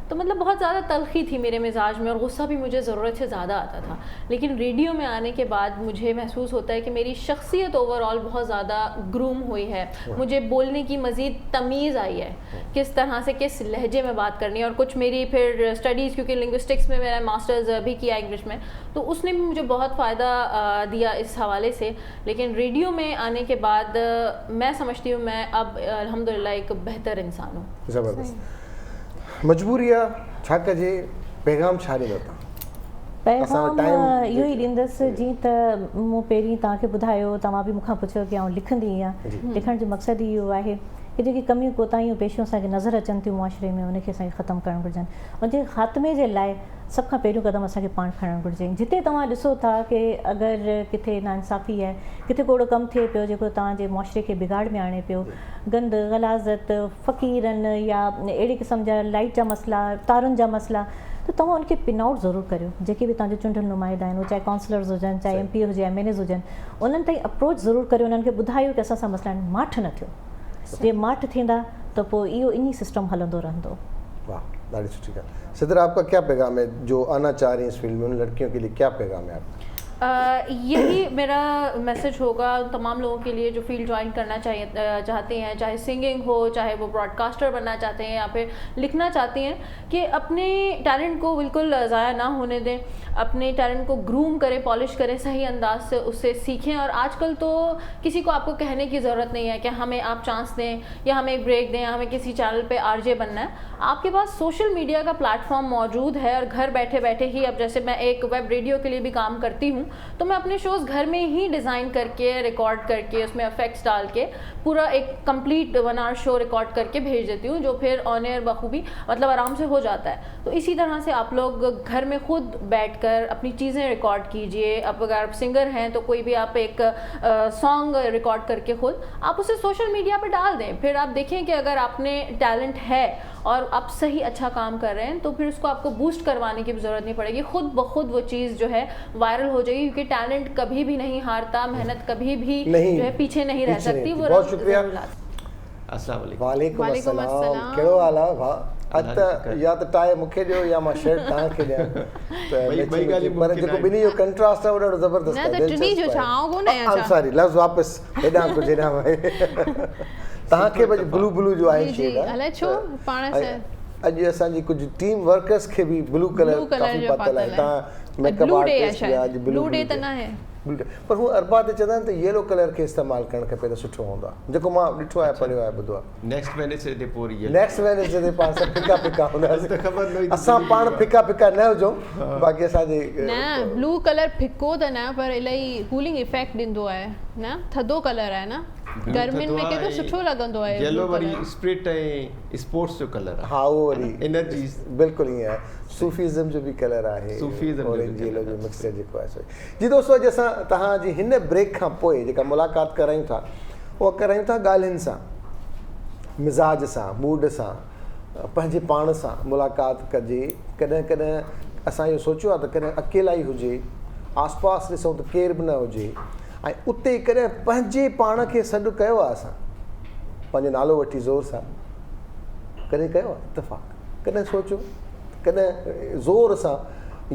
तो मतलब बहुत ज़्यादा तलखी थी मेरे मिजाज में, और गुस्सा भी मुझे ज़रूरत से ज़्यादा आता था। लेकिन रेडियो में आने के बाद मुझे महसूस होता है कि मेरी शख्सियत ओवरऑल बहुत ज़्यादा ग्रूम हुई है। मुझे बोलने की मज़ीद तमीज़ आई है, किस तरह से किस लहजे में बात करनी है। और कुछ मेरी फिर स्टडीज़, क्योंकि लिंग्विस्टिक्स में मेरा मास्टर्स भी किया इंग्लिश में, तो उसने भी मुझे बहुत फ़ायदा दिया इस हवाले से। लेकिन रेडियो में आने के बाद मैं समझती हूँ मैं अब अल्हम्दुलिल्लाह एक बेहतर इंसान हूँ। ज़बरदस्त। मजबूरी आहे, छा कजे, पैगाम छा ॾींदो तव्हां? पैगाम इहो ई ॾींदसि, जीअं त मूं पहिरीं तव्हांखे ॿुधायो, तव्हां बि मूंखां पुछियो कि आउं लिखंदी आहियां। लिखण जो मक़सदु इहो आहे कि जेकी कमियूं कोताहियूं पेशियूं असांखे नज़र अचनि थियूं मुआशरे में उनखे असांखे ख़तमु करणु घुरिजनि उन जे ख़ात्मे जे लाइ सभ खां पहिरियों क़दम असांखे पाण खणणु घुरिजे। जिते तव्हां ॾिसो था कि अगरि किथे नाइंसाफ़ी आहे किथे को अहिड़ो कमु थिए पियो जेको तव्हांजे मुआशरे खे बिगाड़ में आणे पियो गंद ग़लाज़त फ़क़ीरनि या अहिड़े क़िस्म जा लाइट जा मसइला तारुनि जा मसइला त तव्हां उनखे पिन आउट ज़रूरु करियो। जेके बि तव्हांजो चूंडियल नुमाइंदा आहिनि उहे चाहे काउंसलर्स हुजनि चाहे MP हुजे MNAs हुजनि उन्हनि ताईं अप्रोच ज़रूरु करियो उन्हनि खे ॿुधायो कि असां सां मसइला आहिनि माठ न थियो जे माठ थींदा त पोइ इहो इन सिस्टम हलंदो रहंदो। वाह ॾाढी सुठी ॻाल्हि। सिद्रा आपका क्या पैगाम है जो आना चाह रही हैं इस फील्ड में उन लड़कियों के लिए क्या पैगाम है आपका? यही मेरा मैसेज होगा तमाम लोगों के लिए जो फील्ड ज्वाइन करना चाहते हैं चाहे सिंगिंग हो चाहे वो ब्रॉडकास्टर बनना चाहते हैं या फिर लिखना चाहते हैं कि अपने टैलेंट को बिल्कुल ज़ाया ना होने दें अपने टैलेंट को ग्रूम करें पॉलिश करें सही अंदाज से उससे सीखें। और आजकल तो किसी को आपको कहने की ज़रूरत नहीं है कि हमें आप चांस दें या हमें एक ब्रेक दें या हमें किसी चैनल पे RJ बनना है। आपके पास सोशल मीडिया का प्लेटफॉर्म मौजूद है और घर बैठे बैठे ही अब जैसे मैं एक वेब रेडियो के लिए भी काम करती हूँ तो मैं अपने शोज़ घर में ही डिज़ाइन करके रिकॉर्ड करके उसमें इफेक्ट्स डाल के पूरा एक कंप्लीट 1 आवर शो रिकॉर्ड करके भेज देती हूँ जो फिर ऑन एयर बखूबी मतलब आराम से हो जाता है। तो इसी तरह से आप लोग घर में खुद बैठकर अपनी चीज़ें रिकॉर्ड कीजिए। अब अगर आप सिंगर हैं तो कोई भी आप एक सॉन्ग रिकॉर्ड करके खुद आप उसे सोशल मीडिया पर डाल दें। फिर आप देखें कि अगर आपने टैलेंट है और आप सही अच्छा काम कर रहे हैं तो फिर उसको आपको बूस्ट करवाने की भी ज़रूरत नहीं पड़ेगी खुद ब खुद वो चीज़ जो है वायरल हो जाएगी क्योंकि टैलेंट कभी भी नहीं हारता मेहनत कभी भी जो है पीछे नहीं रह सकती। वो बहुत शुक्रिया। अस्सलाम वालेकुम। वालेकुम अस्सलाम। कहिड़ो हाल आहे भाउ? अत या त टाए मूंखे ॾियो या मां शर्ट तव्हांखे ॾियां त पर जेको ॿिन्ही जो कंट्रास्ट आहे उहो ॾाढो ज़बरदस्त आहे। सॉरी लफ़्ज़ वापसि हेॾां कुझु हेॾां तव्हांखे बि ब्लू ब्लू जो आहे शेड अलाए छो पाण से अॼु असांजी कुझु टीम वर्कर्स खे बि ब्लू कलर काफ़ी पातल आहे। तव्हां मेकअप आर्टिस्ट या अॼु ब्लू डे त न आहे पर हू अरबा ते चवंदा आहिनि त येलो कलर खे इस्तेमालु करणु खपे त सुठो हूंदो आहे जेको मां ॾिठो आहे पढ़ियो आहे ॿुधो आहे। नेक्स्ट वेडनेसडे ते पोइ नेक्स्ट वेडनेसडे ते पाण सभु फिका फिका हूंदासीं असां पाण फिका फिका न हुजूं बाक़ी असांजे न ब्लू कलर फिको त न पर इलाही कूलिंग इफेक्ट ॾींदो आहे न थधो कलर आहे न गर्मियुनि में केतिरो सुठो लॻंदो आहे। येलो वरी स्प्रिट ऐं स्पोर्ट्स जो कलर आहे। हा उहो वरी एनर्जी बिल्कुलु ईअं आहे सूफीज़म जो बि कलर आहे सूफीज़म ऑरेंज येलो जो मिक्सचर जेको आहे। जी दोस्तो अॼु असां तव्हांजी हिन ब्रेक खां पोइ जेका मुलाक़ात करायूं था उहा करायूं था ॻाल्हियुनि सां मिज़ाज सां मूड सां पंहिंजे पाण सां मुलाक़ात कजे। कॾहिं कॾहिं असां इहो सोचियो आहे त कॾहिं अकेला ई हुजे आस पास ॾिसूं त केर बि न हुजे ऐं उते कॾहिं पंहिंजे पाण खे सॾु कयो आहे असां पंहिंजो नालो वठी ज़ोर सां कॾहिं कयो आहे इतफ़ाक़ कॾहिं सोचियो कॾहिं ज़ोर सां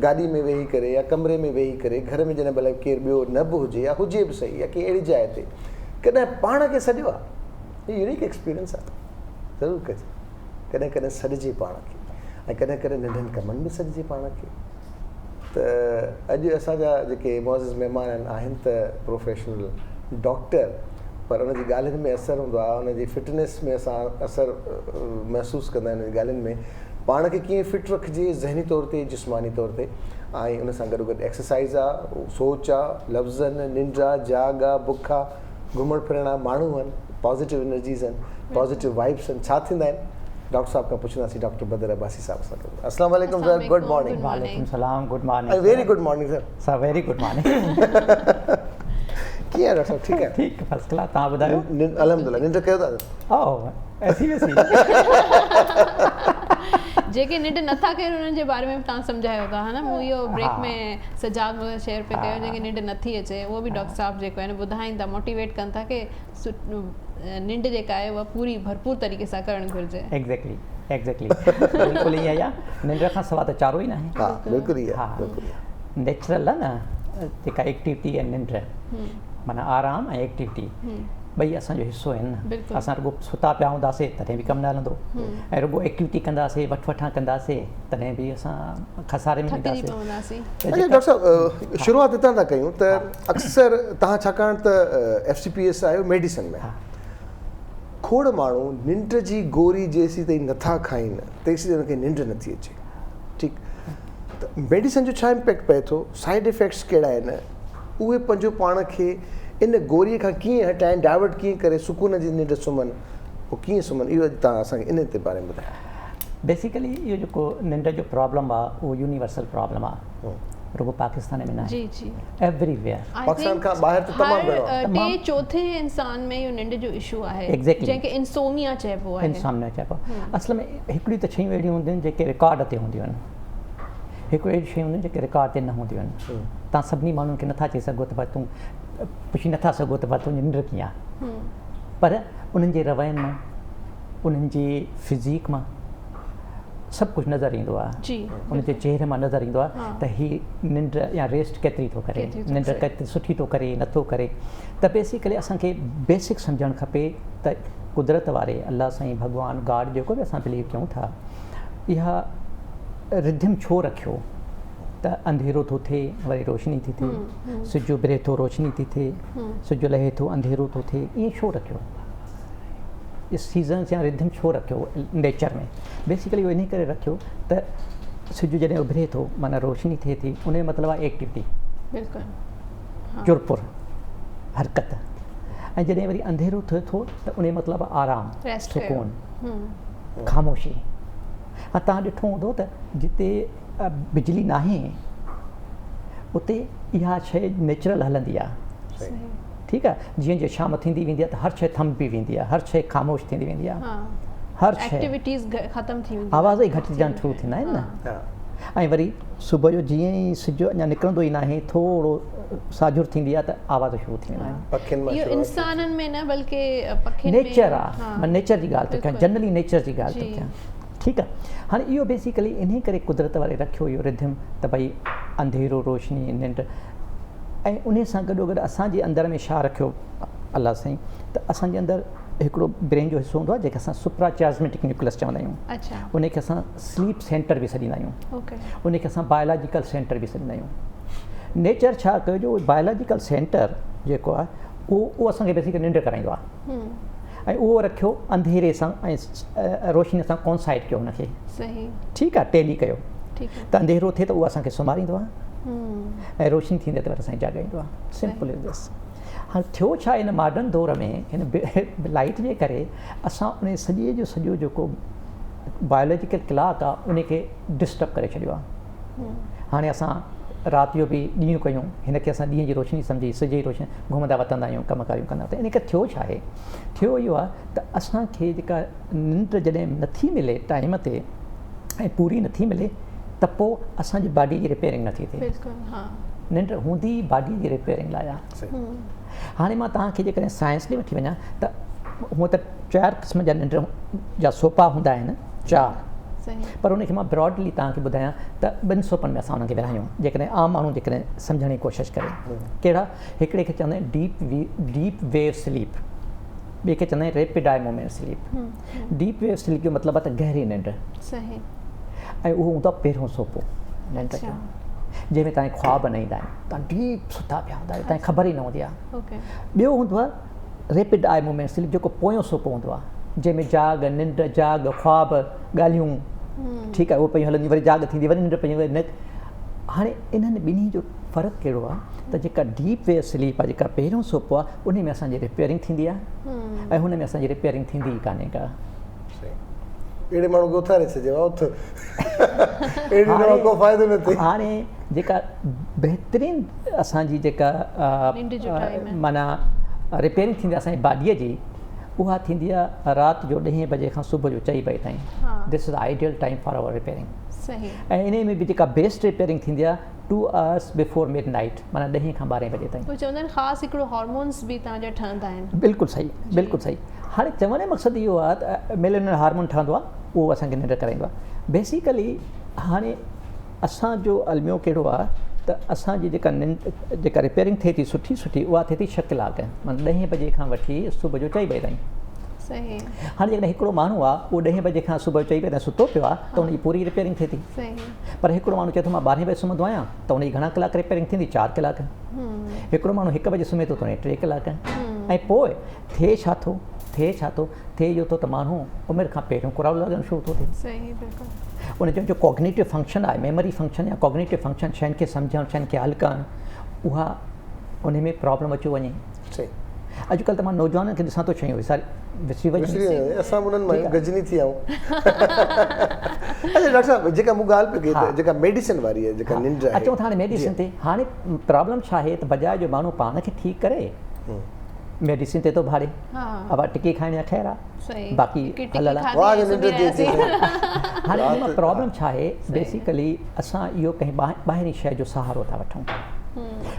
गाॾी में वेही करे या कमरे में वेही करे घर में जॾहिं भले केरु ॿियो न बि हुजे या हुजे बि सही या कंहिं अहिड़ी जाइ ते कॾहिं पाण खे सॾियो आहे। हीउ यूनिक एक्सपीरियंस आहे ज़रूरु कजे कॾहिं कॾहिं सॾिजे पाण खे ऐं कॾहिं कॾहिं नंढनि कमनि में सॾिजे पाण खे। त अॼु असांजा जेके मुअज़्ज़िज़ महिमान आहिनि त प्रोफेशनल डॉक्टर पर उनजी ॻाल्हियुनि में असरु हूंदो आहे उनजी फिटनेस में असां असरु महसूसु कंदा आहियूं उन ॻाल्हियुनि में पाण खे कीअं फिट रखिजे ज़हनी तौर ते जिस्मानी तौर ते ऐं उन सां गॾु गॾु एक्सरसाइज़ आहे सोच आहे लफ़्ज़नि निंड आहे जाग आहे बुख आहे घुमणु फिरण आहे माण्हू आहिनि पॉज़िटिव एनर्जीज़ आहिनि पॉज़िटिव वाइब्स आहिनि छा थींदा आहिनि डॉक्टर साहब खां पुछंदासीं डॉक्टर बदर अब्बासी साहब सां। अस्सलाम वालेकुम सर गुड मॉर्निंग। वालेकुम सलाम good morning very good morning sir very good morning कीअं आहे डॉक्टर साहब ठीकु आहे ठीक फर्स्ट क्लास तव्हां ॿुधायो अल्हम्दुलिल्लाह निंड कयो था ओह ऐसी वैसी जेके निंड नथा कनि उन्हनि जे बारे में तव्हां सम्झायो था है न मूं इहो ब्रेक में सजाग शेयर पे कयो जेके निंड नथी अचे उहो बि डॉक्टर साहब जेको आहे ॿुधाइनि था मोटिवेट कनि था कि निंड जेका आहे उहा पूरी भरपूर तरीक़े सां करणु घुरिजे। एग्ज़ैक्टली बिल्कुलु ईअं आहे निंड खां सवाइ त चारो ई न आहे। हा बिल्कुलु ई हा नेचुरल आहे न जेका एक्टिविटी आहे निंड माना आराम ऐं एक्टिविटी ॿई असांजो हिसो आहिनि न असां रुॻो सुता पिया हूंदासीं तॾहिं बि कमु न हलंदो ऐं रुॻो एक्टिविटी कंदासीं वठि कंदासीं तॾहिं बि असां खसारे में ईंदासीं। डॉक्टर साहब शुरूआत हितां था कयूं त अक्सर तव्हां छाकाणि त FCPS आहियो मेडिसन में खोड़ माण्हू निंड जी गोरी जेसीं ताईं नथा खाइनि तेसीं ताईं हुनखे निंड नथी अचे ठीकु त मेडिसन जो छा इम्पैक्ट पए थो साइड इफेक्ट्स कहिड़ा आहिनि उहे पंहिंजो पाण खे इन गोरीअ खां कीअं हटाइनि डाइवर्ट कीअं करे सुकून जी निंड सुम्हनि पोइ कीअं सुम्हनि, इहो अॼु तव्हां असांखे इन ते बारे में ॿुधायो. बेसिकली इहो जेको निंड जो प्रॉब्लम आहे उहो यूनिवर्सल प्रॉब्लम आहे, रुगो पाकिस्तान में न आहे, जी जी एवरीवेयर. पाकिस्तान खां ॿाहिरि त तमामु घणो आहे. टे चौथे इंसान में इहो निंड जो इशू आहे, Exactly. जंहिंखे इंसोमिया चइबो आहे. इंसान चइबो आहे. असल में हिकिड़ी त शयूं अहिड़ियूं हूंदियूं आहिनि जेके रिकॉर्ड ते हूंदियूं आहिनि, हिकु अहिड़ी शयूं हूंदियूं आहिनि जेके रिकॉर्ड ते न हूंदियूं आहिनि. तव्हां सभिनी माण्हुनि खे नथा चई सघो त भाई तूं पुछी नथा सघो त भाई तुंहिंजी निंड कीअं आहे, पर उन्हनि जे रवैयनि मां, उन्हनि जी फिज़ीक मां सभु कुझु नज़र ईंदो आहे. जी उनजे चेहरे मां नज़र ईंदो आहे त हीअ निंड या रेस्ट केतिरी थो करे, निंड केतिरी सुठी थो करे नथो करे. त बेसिकली असांखे बेसिक सम्झणु खपे त कुदरत वारे अलाह साईं भॻवानु गॉड जेको बि असां बिलीव कयूं था, इहा रिधिम छो रखियो त अंधेरो थो थिए वरी रोशनी थी थिए, सिजु बिरे थो रोशनी थी थिए, सिजु लहे थो अंधेरो थो थिए, ईअं छो रखियो, सीज़न्स या रिधिम छो रखियो नेचर में. बेसिकली इहो इन करे रखियो त सिजु जॾहिं उभिरे थो माना रोशनी थिए थी, उन जो मतिलबु आहे एक्टिविटी, बिल्कुलु चुरपुर हरकत. ऐं जॾहिं वरी अंधेरो थिए थो त उन जो मतिलबु आहे आराम, सुकून, ख़ामोशी. हा तव्हां ॾिठो हूंदो त जिते बिजली नाहे उते इहा शइ नेचुरल हलंदी आहे. ठीकु आहे, जीअं जीअं शाम थींदी वेंदी आहे त हर शइ थंभी वेंदी आहे, हर शइ ख़ामोश थींदी वेंदी आहे, हर शइ एक्टिविटीज़ ख़तम थी वेंदी, आवाज़ ई घटिजणु शुरू थींदा आहिनि न. ऐं वरी सुबुह जो जीअं ई सिजु अञा निकिरंदो ई नाहे, थोरो साजुर थींदी आहे त आवाज़ शुरू थी वेंदा आहिनि. इहो इंसाननि में न बल्कि पखियुनि में नेचर आहे, मां नेचर जी ॻाल्हि थो कयां, जनरली नेचर जी ॻाल्हि थो कयां. ठीकु आहे, हाणे इहो बेसिकली इन करे कुदरत वारे रखियो इहो रिधिम त भई अंधेरो रोशनी निंड. ऐं उन सां गॾोगॾु असांजे अंदर में छा रखियो अलाह साईं त असांजे अंदरि हिकिड़ो ब्रेन जो हिसो हूंदो आहे जंहिंखे असां सुप्राचास्मेटिक न्यूक्लियस चवंदा आहियूं. अच्छा, उनखे असां स्लीप सेंटर बि सॾींदा आहियूं, ओके, उनखे असां बायोलॉजिकल सेंटर बि सॾींदा आहियूं. नेचर छा कयो जो बायोलॉजिकल सेंटर जेको आहे उहो असांखे बेसिकली निंड कराईंदो आहे, ऐं उहो रखियो अंधेरे सां ऐं रोशनी सां कॉन्साइड कयो हुनखे. सही, ठीकु आहे, टेली कयो ठीकु आहे. त अंधेरो थिए त उहो असांखे सुम्हारींदो आहे ऐं रोशनी थींदे त वरी असांखे जाॻाईंदो आहे. Simple is this. हाणे थियो छा हिन मॉडर्न दौर में हिन लाइट जे करे असां उन सॼे जो सॼो जेको बायोलॉजिकल क्लॉक आहे उनखे डिस्टर्ब करे छॾियो आहे. हाणे असां राति जो बि ॾींहुं कयूं, हिनखे असां ॾींहं जी रोशनी सम्झी सिज जी रोशनी घुमंदा वतंदा आहियूं, कम कारियूं कंदा. त इन करे थियो छा आहे, थियो इहो आहे त असांखे जेका निंड जॾहिं नथी मिले टाइम ते ऐं पूरी नथी मिले त पोइ असांजी बॉडी जी रिपेयरिंग नथी थिए. निंड हूंदी बॉडी जी रिपेयरिंग लाइ आहे. हाणे मां तव्हांखे जेकॾहिं साइंस ॾे वठी वञा त हूअं त 4 क़िस्म जा निंड जा सोपा हूंदा आहिनि, 4, पर उनखे मां ब्रॉडली तव्हांखे ॿुधायां त 2 सोपनि में असां उनखे विरहायूं जेकॾहिं आम माण्हू जेकॾहिं सम्झण जी कोशिशि करे. कहिड़ा? हिकिड़े खे चवंदा आहिनि डीप वेव स्लीप, ॿिए खे चवंदा आहिनि rapid eye movement sleep. Deep wave sleep जो मतिलबु आहे त गहरी निंड. सही. ऐं उहो हूंदो आहे पहिरियों सोपो निंड जो, जंहिंमें तव्हांखे ख्वाब न ईंदा आहिनि, तव्हां डीप सुता पिया हूंदा आहियो, तव्हांखे ख़बर ई न हूंदी आहे. ॿियो हूंदो आहे रैपिड आई मूवमेंट स्लीप, जेको पोयों सोपो हूंदो आहे, जंहिंमें जाग निंड जाग ख्वाब ॻाल्हियूं, ठीकु आहे, उहो पई हलंदी, वरी जाग थींदी, वरी निंड पई वरी. हाणे इन्हनि ॿिन्ही जो फ़र्क़ु कहिड़ो आहे त जेका डीप वेव स्लीप आहे, जेका पहिरियों सोपो आहे, उन में असांजी रिपेयरिंग थींदी आहे ऐं हुन में असांजी रिपेयरिंग थींदी ई कान्हे का. अहिड़े माण्हू खे उथारे छॾियो आहे, को फ़ाइदो न थिए. हाणे जेका बहितरीनु असांजी जेका माना रिपेयरिंग थींदी आहे असांजी बॉडीअ जी, उहा थींदी आहे राति जो 10 बजे खां सुबुह जो 4 बजे ताईं. This is ideal time for our repairing. ऐं इन में बि जेका बेस्ट रिपेयरिंग थींदी आहे 2 आवर्स बिफोर मिड नाइट, माना 10 खां 12 बजे ताईं. चवंदा आहिनि ख़ासि हिकिड़ो हार्मोन्स बि तव्हांजा ठहंदा आहिनि. बिल्कुलु सही, बिल्कुलु सही. हाणे चवण जो मक़सदु इहो आहे त मेलेनिन हार्मोन ठहंदो आहे, उहो असांखे निंड कराईंदो आहे. बेसिकली हाणे असांजो अलमियो कहिड़ो आहे त असांजी जेका निंड जेका रिपेयरिंग थिए थी सुठी उहा थिए थी 6 कलाक, माना 10 बजे खां वठी सुबुह जो 4 बजे ताईं. सही. हाणे जेकॾहिं हिकिड़ो माण्हू आहे उहो 10 बजे खां सुबुह जो 4 बजे ताईं सुतो पियो आहे त उनजी पूरी रिपेयरिंग थिए थी. पर हिकिड़ो माण्हू चए थो मां 12 बजे सुम्हंदो आहियां त उनजी घणा कलाक रिपेयरिंग थींदी? 4 कलाक. हिकिड़ो माण्हू 1 बजे सुम्हे थो त उनजी 3 कलाक. ऐं पोइ थिए छा थो थिए इहो त माण्हू उमिरि खां पहिरियों कुराव लॻणु शुरू थो थिए. उनजो जो कॉग्निटिव फंक्शन आहे, मेमोरी फंक्शन या कॉग्निटिव फंक्शन, शयुनि खे सम्झणु, शयुनि खे हल करणु, उहा उन में प्रॉब्लम अची वञे. अॼुकल्ह त मां नौजवाननि खे ॾिसां थो शयूं विसरी वञनि। असां उन्हनि मां गजनी थी आऊं। अच्छा डॉक्टर साहब, जेका मूं ॻाल्हि पियो कई जेका मेडिसिन वारी आहे, जेका निंड आहे, अचूं था हाणे मेडिसिन ते। हाणे प्रॉब्लम छा आहे त बजाए जो माण्हू पाण खे ठीकु करे मेडिसिन ते थो भाड़े। अब टिकी खाइणी आहे ख़ैर आहे, बाक़ी हलल आहे। हाणे हुन प्रॉब्लम छा आहे, बेसिकली असां इहो कंहिं ॿाहिरीं शइ जो सहारो था वठूं।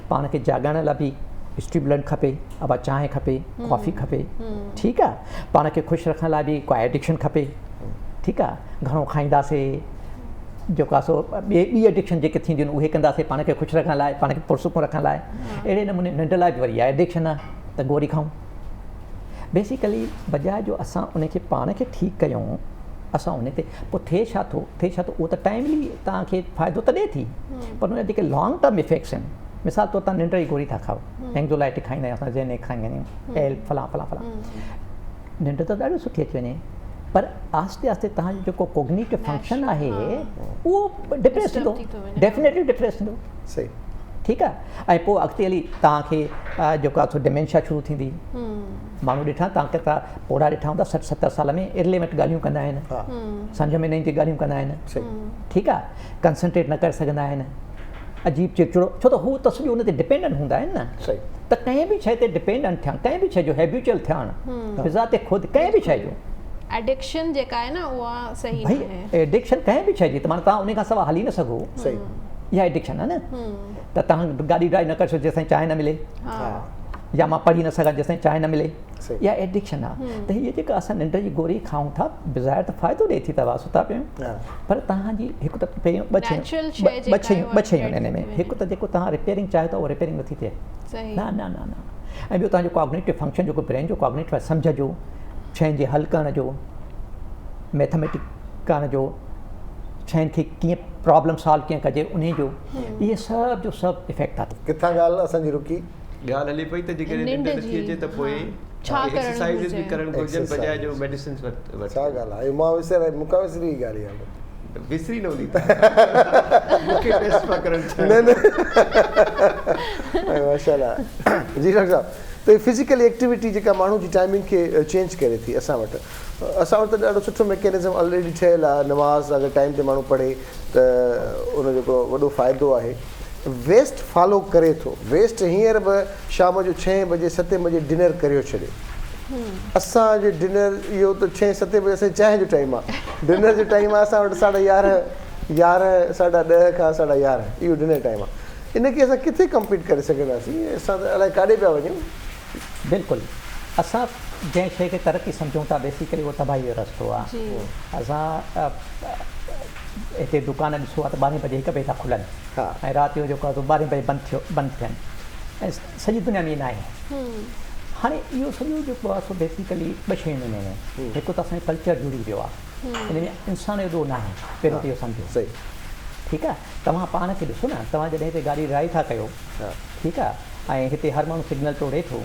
पाण खे जाॻाइण लाइ बि स्टिमुलेंट खपे, अब चांहि खपे, कॉफ़ी खपे, ठीकु आहे। पाण खे ख़ुशि रखण लाइ बि कोई एडिक्शन खपे, ठीकु आहे। घणो खाईंदासीं जेका सो ॿी एडिक्शन जेके थींदियूं आहिनि उहे कंदासीं पाण खे ख़ुशि रखण लाइ, पाण खे पुरसुकूं रखण लाइ। अहिड़े नमूने निंड लाइ बि वरी आहे एडिक्शन आहे त गोरी खाऊं। बेसिकली बजाए जो असां उनखे पाण खे ठीकु कयूं, असां उन ते पोइ थिए छा थो उहो त टाइमली तव्हांखे फ़ाइदो त ॾिए थी, पर उन जेके लॉन्ग टर्म इफेक्ट्स आहिनि, मिसाल तौर तव्हां निंड जी गोरी था खाओ, एंग्ज़ोलाइटिक खाईंदा आहियूं असां, जेने खाईंदा आहियूं एल फलां फलां फलां, निंड त ॾाढी सुठी अची वञे, पर आस्ते आस्ते तव्हांजो जेको कोग्निटिव फंक्शन आहे उहो डिप्रेस थींदो, डेफिनेटली डिप्रेस थींदो। सही, ठीकु आहे। ऐं पोइ अॻिते हली तव्हांखे जेको आहे डिमेंशिया शुरू थींदी। माण्हू ॾिठा तव्हां केतिरा पोड़ा ॾिठा हूंदा 60-70 साल में इर्लेवेंट ॻाल्हियूं कंदा आहिनि, सम्झ में न ईंदी ॻाल्हियूं कंदा आहिनि, ठीकु आहे। कंसंट्रेट न करे सघंदा आहिनि, अजीब चिड़चिड़ो, छो त हू त सॼो हुन ते डिपेंडेंट हूंदा आहिनि न। त कंहिं बि शइ ते डिपेंडेंट थियणु, कंहिं बि शइ जो हैबिचुअल थियणु, फ़िज़ा ते ख़ुदि कंहिं बि शइ जो एडिक्शन जेका आहे न उहा सही भई एडिक्शन कंहिं बि शइ जी, त माना तव्हां उन खां सवाइ हली न सघो, इहा एडिक्शन आहे न। त तव्हां गाॾी ड्राइव न करे सघो जेसिताईं चांहि न मिले, या मां पढ़ी न सघां जेसिताईं चांहि न मिले, इहा एडिक्शन आहे। त हीअ जेका असां निंड जी गोरी खाऊं था, बिज़ाहिर त फ़ाइदो ॾिए थी, तव्हां सुता पियूं, पर तव्हांजी हिकु त पहिरियों ॿ शयूं हिन में, हिकु त जेको तव्हां रिपेयरिंग चाहियो था उहो रिपेयरिंग नथी थिए, न न न न। ऐं ॿियो तव्हांजो कॉग्निटिव फंक्शन जेको ब्रेन जो कॉग्निटिव आहे, सम्झ जो, शयुनि जे हल करण जो, मैथमेटिक करण जो, शयुनि खे कीअं प्रॉब्लम सॉल्व कीअं कजे उन जो, इहे सभु जो सभु इफेक्ट आहे। किथां ॻाल्हि असांजी रुकी? ॻाल्हि हले पई त जेकॾहिं निंड नथी अचे त पोइ एक्सरसाइज़ बि करणु घुरिजनि बजाए जो मेडिसिन वठि। छा ॻाल्हि आहे, मां मूंखां विसरी ॻाल्हि आहे, विसरी न हूंदी मूंखे टेस्ट पिया करणु माशाल्लाह। जी डॉक्टर साहब, त फिज़िकल एक्टिविटी जेका माण्हू जी टाइमिंग खे चेंज करे थी, असां वटि त ॾाढो सुठो मैकेनिज़म ऑलरेडी ठहियलु आहे। नमाज़ अगरि टाइम ते माण्हू पढ़े त उन जेको वॾो फ़ाइदो आहे। वेस्ट फॉलो करे थो, वेस्ट हींअर बि शाम जो 6 बजे 7 बजे डिनर करे छॾे। असांजो डिनर इहो त 6-7 बजे असांजे चांहि जो टाइम आहे, डिनर जो टाइम आहे असां वटि 11:30 10:30 खां 11:30 इहो डिनर टाइम आहे। इनखे असां किथे कंप्लीट करे सघंदासीं? असां त अलाए काॾे पिया वञूं। बिल्कुलु, असां जंहिं शइ खे तरक़ी सम्झूं था बेसिकली उहो तबाही जो रस्तो आहे। असां हिते दुकान ॾिसो आहे त 12 बजे 1 बजे था खुलनि, ऐं राति जो जेको आहे 12 बजे बंदि थियनि, ऐं सॼी दुनिया में न आहे। हाणे इहो सॼो जेको आहे सो बेसिकली 2 शयूं आहिनि। हिकु त असांजो कल्चर जुड़ी वियो आहे, हिन में इंसानु एॾो न आहे, पहिरियों त इहो सम्झो। सही, ठीकु आहे। तव्हां पाण खे ॾिसो न, तव्हां जॾहिं हिते गाॾी ड्राइव था कयो, ठीकु आहे, ऐं हिते हर माण्हू सिग्नल तोड़े थो,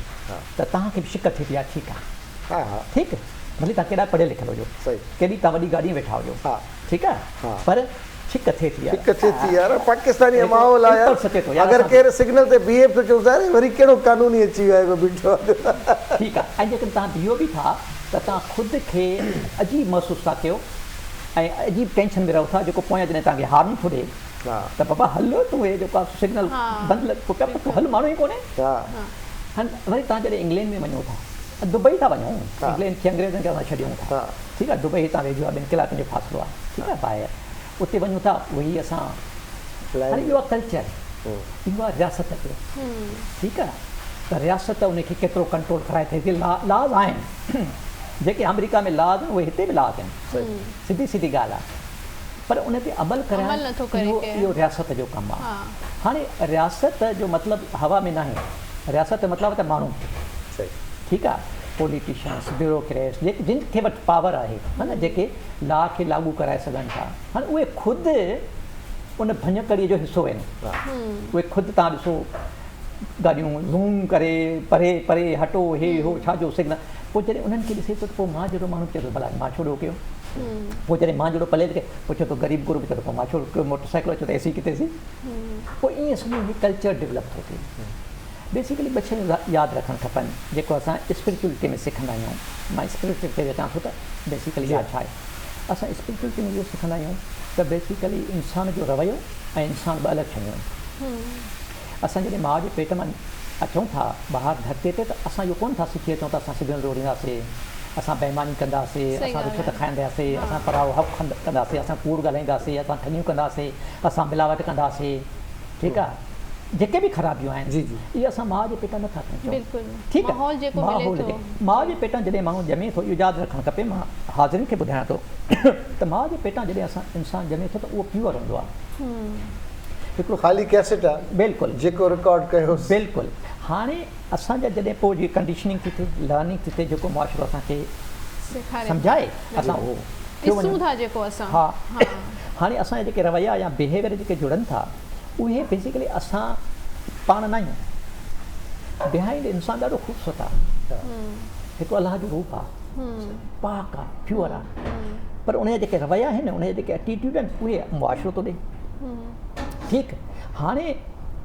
त तव्हांखे बि शिक थी थी आहे, ठीकु आहे, ठीकु, भले तव्हां केॾा पढ़ियल लिखियल हुजो, केॾी तव्हां वॾी गाॾी वेठा हुजो, ठीकु आहे, पर शिक थिए थी यार। पाकिस्तानी माहौल आहे, अगरि केरु सिग्नल ते बीहे थो चओ त वरी कहिड़ो कानूनी अची वियो आहे बीठो, ठीकु आहे। ऐं जेकॾहिं तव्हां बीहो बि था त तव्हां ख़ुदि खे अजीब महसूसु था कयो ऐं अजीब टेंशन में रहो था, जेको पोयां जॾहिं तव्हांखे हार्न थो ॾिए त बाबा हलो तूं हे जेको आहे सिग्नल बंदि तूं हल, माण्हू ई कोन्हे। वरी तव्हां जॾहिं इंग्लैंड में वञो था, दुबई था वञूं, इंग्लैंड खे अंग्रेज़नि खे असां छॾियूं था, ठीकु आहे, दुबई हितां वेझो आहे, 2 कलाकनि जो फ़ासिलो आहे, ठीकु आहे, ॿाहिरि उते वञूं था, उहो असां हाणे इहो आहे कल्चर, इहो आहे रियासत जो, ठीकु आहे। त रियासत उनखे केतिरो कंट्रोल कराए थिए, लाज़ आहिनि, जेके अमेरिका में लाज़ आहिनि उहे हिते बि लाज़ आहिनि, सिधी ॻाल्हि आहे, पर उन ते अमल कराइणु इहो रियासत जो कमु आहे। हाणे रियासत जो मतिलबु हवा में न आहे, रियासत जो मतिलबु त माण्हू, ठीकु आहे, पॉलिटिशियंस, ब्यूरोक्रेट्स, जिन खे वटि पावर आहे, हा न, जेके लॉ खे लागू कराए सघनि था, हाणे उहे ख़ुदि उन भञकड़ीअ जो हिसो आहिनि, उहे ख़ुदि तव्हां ॾिसो गाॾियूं ज़ूम करे परे परे हटो, हे हो छाजो सिग्नल, पोइ जॾहिं उन्हनि खे ॾिसे थो त पोइ मां जहिड़ो माण्हू चए थो भला मां छो कयो, पोइ जॾहिं मां जहिड़ो पले खे पुछे थो ग़रीब गुरूब चए थो पोइ मां छो कयो, मोटरसाइकिल अचो त एसी किथे सी, पोइ ईअं सॼो कल्चर डेवलप थो थिए। बेसिकली ॿ शयूं यादि रखणु खपनि जेको असां स्पिरिचुअलिटी में सिखंदा आहियूं. मां स्पिरिचुअलिटी अचां थो त बेसिकली छा आहे, असां स्पिरिचुअलिटी में इहो सिखंदा आहियूं त बेसिकली इंसान जो रवैयो ऐं इंसान ॿ अलॻि शयूं आहिनि. असां जॾहिं माउ जे पेट मां अचूं था ॿाहिरि धरतीअ ते, त असां इहो कोन था सिखी अचूं त असां सिबियल जोड़ींदासीं, असां बेईमानी कंदासीं, असां रिश्वत खाईंदासीं, असां पराओ हक़ कंदासीं, असां कूड़ ॻाल्हाईंदासीं, असां ठॻियूं कंदासीं, असां मिलावट कंदासीं. ठीकु आहे, जेके बि ख़राबियूं आहिनि जी जी इहे असां माउ जे पेटां नथा कयूं. ठीकु आहे, माउ जे पेटां जॾहिं माण्हू ॼमे थो, इहो यादि रखणु खपे. मां हाज़िरिन खे ॿुधायां थो त माउ जे पेटां जॾहिं असां इंसानु ॼमे थो त उहो प्योर हूंदो आहे. हिकिड़ो ख़ाली कैसेट आहे बिल्कुलु जेको रिकॉर्ड कयो. बिल्कुलु. हाणे असांजा जॾहिं पोइ जी कंडीशनिंग थी थिए, लर्निंग थी थिए, जेको मुआशिरो असांखे सम्झाए असां उहो ॾिसूं था जेको असां. हा, हाणे असांजा जेके रवैया या बिहेवियर जेके जुड़नि था उहे बेसिकली असां पाण न आहियूं. बिहाइंड इंसानु ॾाढो ख़ूबसूरत आहे, हिकु अलाह जो रूप आहे, पाक आहे, प्योर आहे, पर उनजा जेके रवैया आहिनि, उनजा जेके एटीट्यूड आहिनि, उहे मुआशिरो थो ॾे. ठीकु. हाणे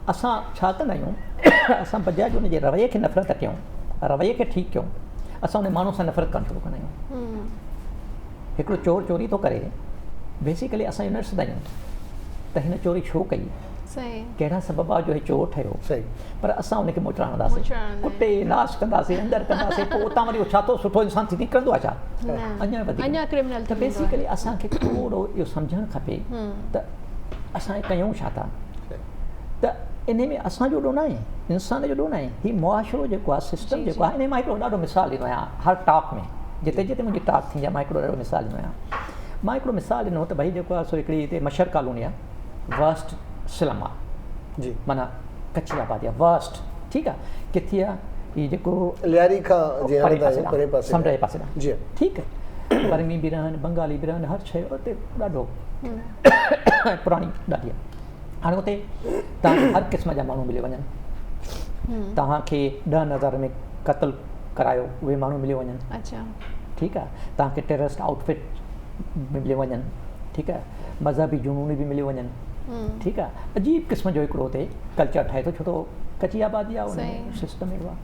असां छा कंदा आहियूं, असां बजाए उनजे रवैये खे नफ़रत कयूं, रवैये खे ठीकु कयूं, असां उन माण्हू सां नफ़रत करणु शुरू कंदा आहियूं. हिकिड़ो चोर चोरी थो करे, बेसिकली असां इहो न ॾिसंदा आहियूं त हिन चोरी छो कई, कहिड़ा सबब आहे जो हे चोर ठहियो, पर असां उनखे मोटाईंदासीं, कुटे नाश कंदासीं, अंदरि कंदासीं, पोइ उतां वरी छा थो सुठो इंसानु थी निकिरंदो आहे छा, अञा वधीक. त बेसिकली असांखे थोरो इहो सम्झणु खपे त असां कयूं छा था. त इन में असांजो ॾोह न आहे, इंसान जो ॾोह न आहे, हीउ मुआशिरो जेको आहे, सिस्टम जेको आहे. इन मां हिकिड़ो ॾाढो मिसाल ॾींदो आहियां हर टॉक में, जिते जिते मुंहिंजी टॉक थींदी आहे मां हिकिड़ो ॾाढो मिसाल ॾींदो आहियां. मां हिकिड़ो मिसाल ॾिनो त भई जेको आहे सो हिकिड़ी हिते मशहर कॉलोनी आहे, वर्स्ट स्लम आहे जी, माना कच्ची आबादी आहे, वर्स्ट. ठीकु आहे, किथे आहे, हीउ जेको लियारी खां समुंड जे पासे जी. ठीकु आहे, बर्मी बि रहनि, बंगाली बि रहनि, हर शइ उते ॾाढो पुराणी ॾाढी आहे. हाणे उते तव्हांखे हर क़िस्म जा माण्हू मिली वञनि, तव्हांखे 10,000 में क़तल करायो उहे माण्हू मिली वञनि. ठीकु आहे, तव्हांखे टेररिस्ट आउटफिट मिली वञनि. ठीकु आहे, मज़हबी जुनून बि मिली वञनि. ठीकु आहे, अजीब क़िस्म जो हिकिड़ो उते कल्चर ठहे थो, छो त कची आबादी आहे, उन सिस्टम अहिड़ो आहे.